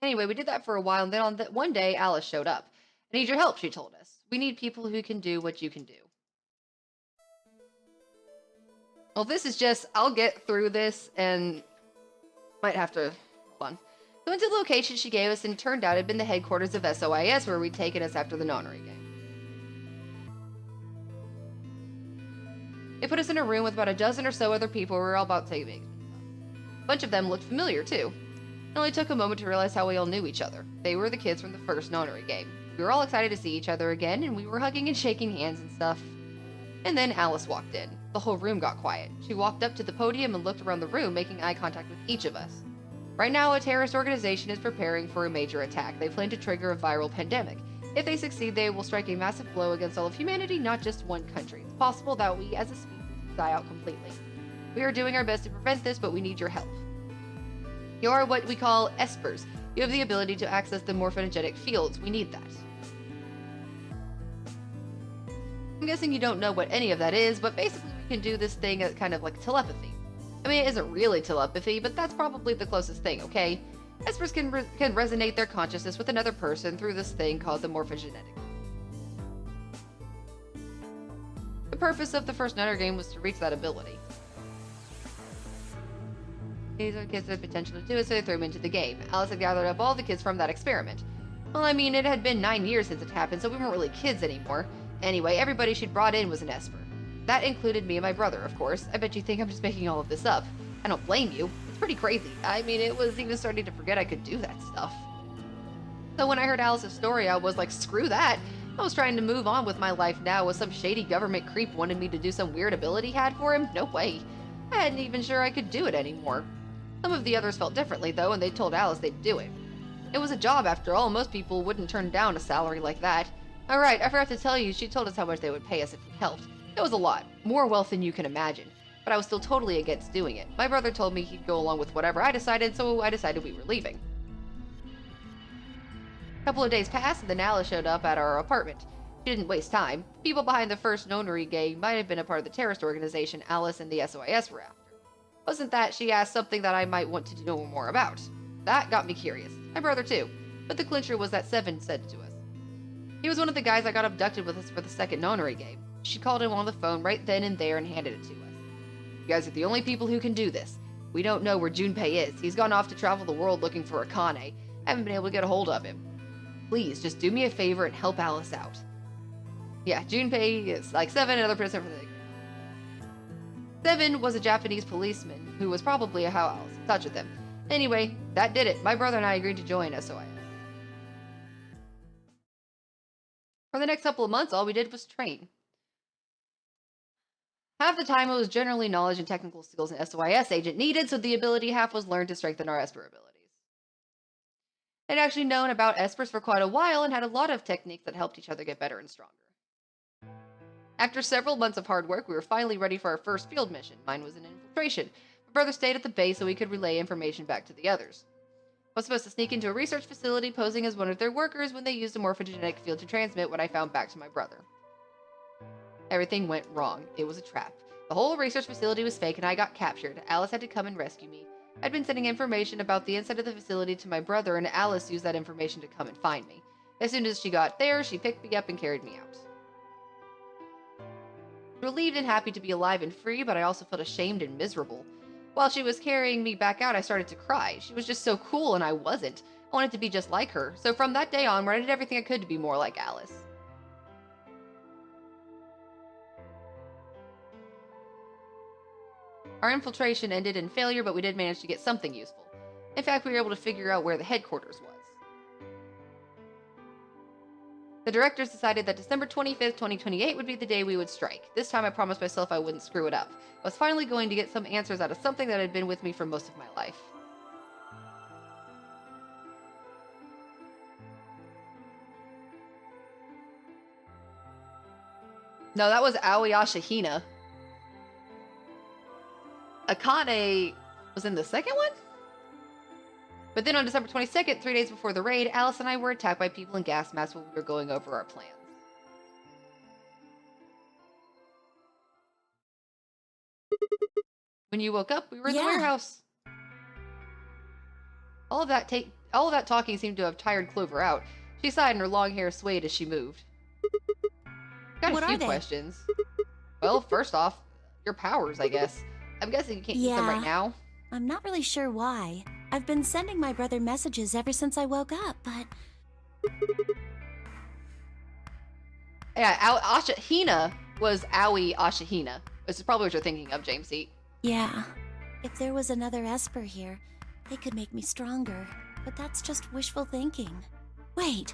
Anyway, we did that for a while, and then on one day, Alice showed up. I need your help, she told us. We need people who can do what you can do. Well, this is just, I'll get through this, and might have to, hold on. We went to the location she gave us, and it turned out it had been the headquarters of SOIS, where we'd taken us after the Nonary game. They put us in a room with about a dozen or so other people. We were all about to make. A bunch of them looked familiar, too. It only took a moment to realize how we all knew each other. They were the kids from the first Nonary game. We were all excited to see each other again, and we were hugging and shaking hands and stuff. And then Alice walked in. The whole room got quiet. She walked up to the podium and looked around the room, making eye contact with each of us. Right now, a terrorist organization is preparing for a major attack. They plan to trigger a viral pandemic. If they succeed, they will strike a massive blow against all of humanity, not just one country. It's possible that we, as a species, die out completely. We are doing our best to prevent this, but we need your help. You are what we call espers. You have the ability to access the morphogenetic fields. We need that. I'm guessing you don't know what any of that is, but basically we can do this thing as kind of like telepathy. I mean, it isn't really telepathy, but that's probably the closest thing, okay? Espers can resonate their consciousness with another person through this thing called the morphogenetic. The purpose of the first Nonary game was to reach that ability. These are kids that had potential to do it, so they threw them into the game. Alice had gathered up all the kids from that experiment. Well, I mean, it had been 9 years since it happened, so we weren't really kids anymore. Anyway, everybody she'd brought in was an Esper. That included me and my brother, of course. I bet you think I'm just making all of this up. I don't blame you. It's pretty crazy. I mean, it was even starting to forget I could do that stuff. So when I heard Alice's story, I was like, screw that. I was trying to move on with my life now. Was some shady government creep wanted me to do some weird ability he had for him? No way. I hadn't even sure I could do it anymore. Some of the others felt differently, though, and they told Alice they'd do it. It was a job, after all. Most people wouldn't turn down a salary like that. Alright, I forgot to tell you, she told us how much they would pay us if we helped. It was a lot. More wealth than you can imagine. But I was still totally against doing it. My brother told me he'd go along with whatever I decided, so I decided we were leaving. A couple of days passed, and then Alice showed up at our apartment. She didn't waste time. People behind the first Nonary game might have been a part of the terrorist organization Alice and the SOIS were after. Wasn't that she asked something that I might want to know more about? That got me curious. My brother too. But the clincher was that Seven said to us. He was one of the guys that got abducted with us for the second Nonary game. She called him on the phone right then and there and handed it to us. You guys are the only people who can do this. We don't know where Junpei is. He's gone off to travel the world looking for Akane. Haven't been able to get a hold of him. Please, just do me a favor and help Alice out. Yeah, Junpei is like Seven, another prisoner for the... Seven was a Japanese policeman who was probably how Alice in touch with him. Anyway, that did it. My brother and I agreed to join SOIS. For the next couple of months, all we did was train. Half the time it was generally knowledge and technical skills an SOIS agent needed, so the ability half was learned to strengthen our Esper abilities. I'd actually known about Espers for quite a while and had a lot of techniques that helped each other get better and stronger. After several months of hard work, we were finally ready for our first field mission. Mine was an infiltration. My brother stayed at the base so we could relay information back to the others. I was supposed to sneak into a research facility posing as one of their workers when they used a morphogenetic field to transmit what I found back to my brother. Everything went wrong. It was a trap. The whole research facility was fake and I got captured. Alice had to come and rescue me. I'd been sending information about the inside of the facility to my brother and Alice used that information to come and find me. As soon as she got there, she picked me up and carried me out. Relieved and happy to be alive and free, but I also felt ashamed and miserable. While she was carrying me back out, I started to cry. She was just so cool, and I wasn't. I wanted to be just like her. So from that day onward, I did everything I could to be more like Alice. Our infiltration ended in failure, but we did manage to get something useful. In fact, we were able to figure out where the headquarters was. The directors decided that December 25th, 2028 would be the day we would strike. This time I promised myself I wouldn't screw it up. I was finally going to get some answers out of something that had been with me for most of my life. No, that was Aoyasha Hina. Akane was in the second one? But then on December 22nd, 3 days before the raid, Alice and I were attacked by people in gas masks while we were going over our plans. When you woke up, we were in the warehouse. All of that talking seemed to have tired Clover out. She sighed and her long hair swayed as she moved. Got a few questions. Well, first off, your powers, I guess. I'm guessing you can't use them right now. I'm not really sure why. I've been sending my brother messages ever since I woke up, but... Yeah, Hina was Aoi Ashahina. This is probably what you're thinking of, Jamesy. Yeah. If there was another Esper here, they could make me stronger. But that's just wishful thinking. Wait.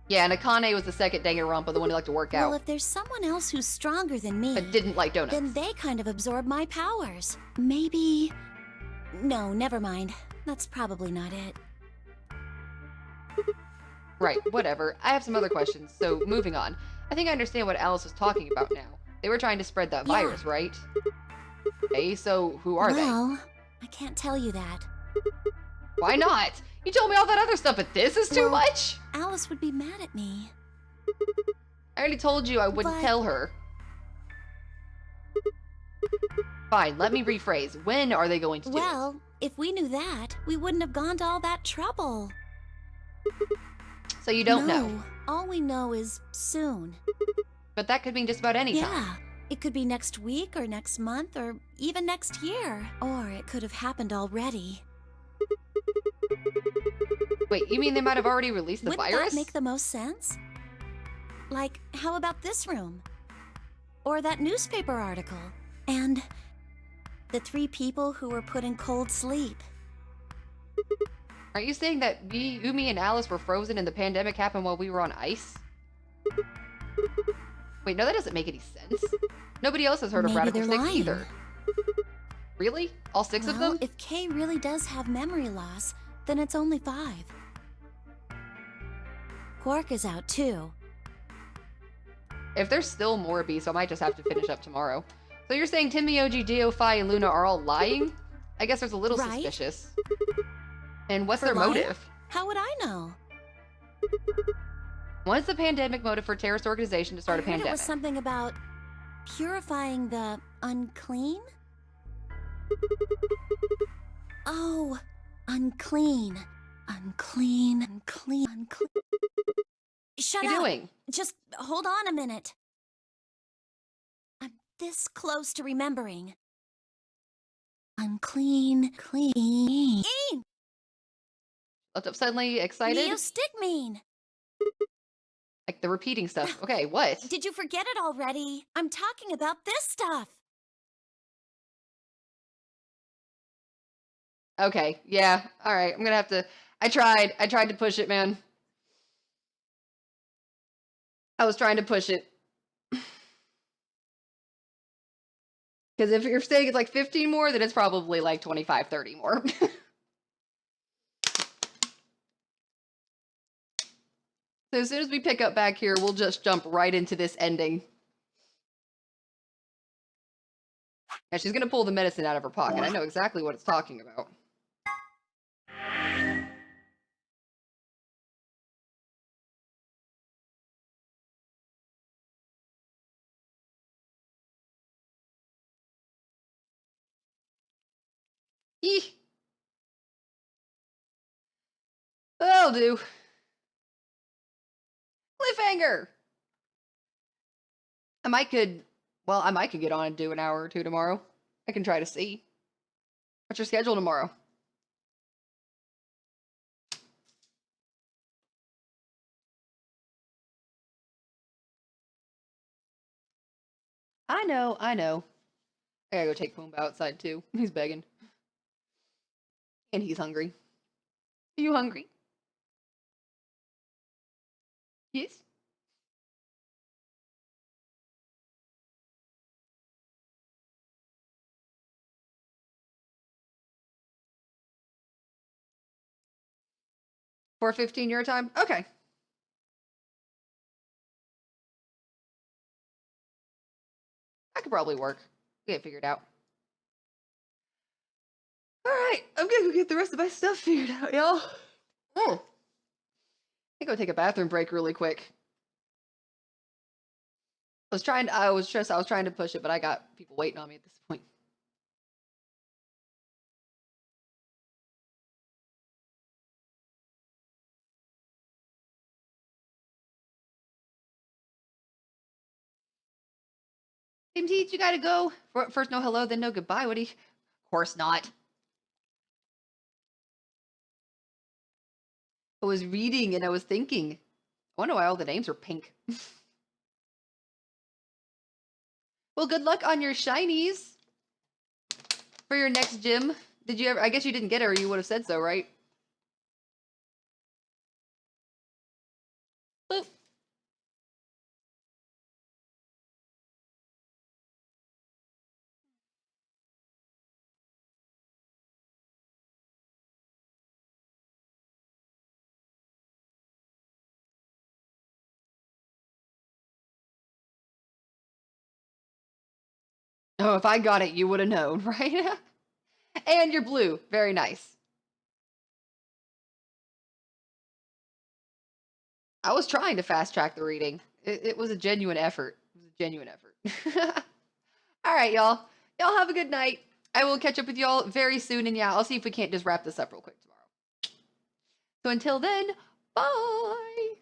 Yeah, and Akane was the second Danganronpa, the one who liked to work out. Well, if there's someone else who's stronger than me... But didn't like donuts. Then they kind of absorb my powers. Maybe... No, never mind. That's probably not it. Right, whatever. I have some other questions, so moving on. I think I understand what Alice was talking about now. They were trying to spread that virus, right? Okay, so who are they? Well, I can't tell you that. Why not? You told me all that other stuff, but this is too much? Alice would be mad at me. I already told you I wouldn't tell her. Fine, let me rephrase. When are they going to do it? Well, if we knew that, we wouldn't have gone to all that trouble. So you don't know? No, all we know is soon. But that could mean just about any time. Yeah, it could be next week or next month or even next year. Or it could have happened already. Wait, you mean they might have already released the virus? Wouldn't that make the most sense? Like, how about this room? Or that newspaper article? And the 3 people who were put in cold sleep. Are you saying that Umi and Alice were frozen and the pandemic happened while we were on ice? Wait, no, that doesn't make any sense. Nobody else has heard of Radical 6 either. Really? All 6 of them? If Kay really does have memory loss, then it's only 5. Quark is out too. If there's still more beasts, I might just have to finish up tomorrow. So you're saying Timioji, Dio-Fi, and Luna are all lying? I guess there's a little suspicious. And what's their motive? How would I know? What's the pandemic motive for a terrorist organization to start a pandemic? It was something about purifying the unclean? Oh, unclean. Unclean, unclean, unclean. Shut up! What are you doing? Just hold on a minute. I'm this close to remembering. Unclean, clean. Looked up suddenly excited? Neostigmine! Like the repeating stuff. Okay, what? Did you forget it already? I'm talking about this stuff. Okay, yeah, alright, I'm gonna have to... I tried to push it, man. I was trying to push it. Because if you're saying it's like 15 more, then it's probably like 25, 30 more. So as soon as we pick up back here, we'll just jump right into this ending. And she's gonna pull the medicine out of her pocket. I know exactly what it's talking about. Eeh. That'll do. Cliffhanger! I might could get on and do an hour or two tomorrow. I can try to see. What's your schedule tomorrow? I know. I gotta go take Pumbaa outside too. He's begging. And he's hungry. Are you hungry? Yes? $4:15 your time? Okay. I could probably work. Get it figured out. Alright, I'm gonna go get the rest of my stuff figured out, y'all. I'm gonna go take a bathroom break really quick. I was trying to push it, but I got people waiting on me at this point. Team Teach, you gotta go. First no hello, then no goodbye. What do you... Of course not. I was reading and I was thinking, I wonder why all the names are pink. Well, good luck on your shinies for your next gym. Did you ever... I guess you didn't get it or you would have said so, right? Boop. Oh, if I got it, you would have known, right? And you're blue. Very nice. I was trying to fast track the reading. It was a genuine effort. It was a genuine effort. All right, y'all. Y'all have a good night. I will catch up with y'all very soon. And yeah, I'll see if we can't just wrap this up real quick tomorrow. So until then, bye.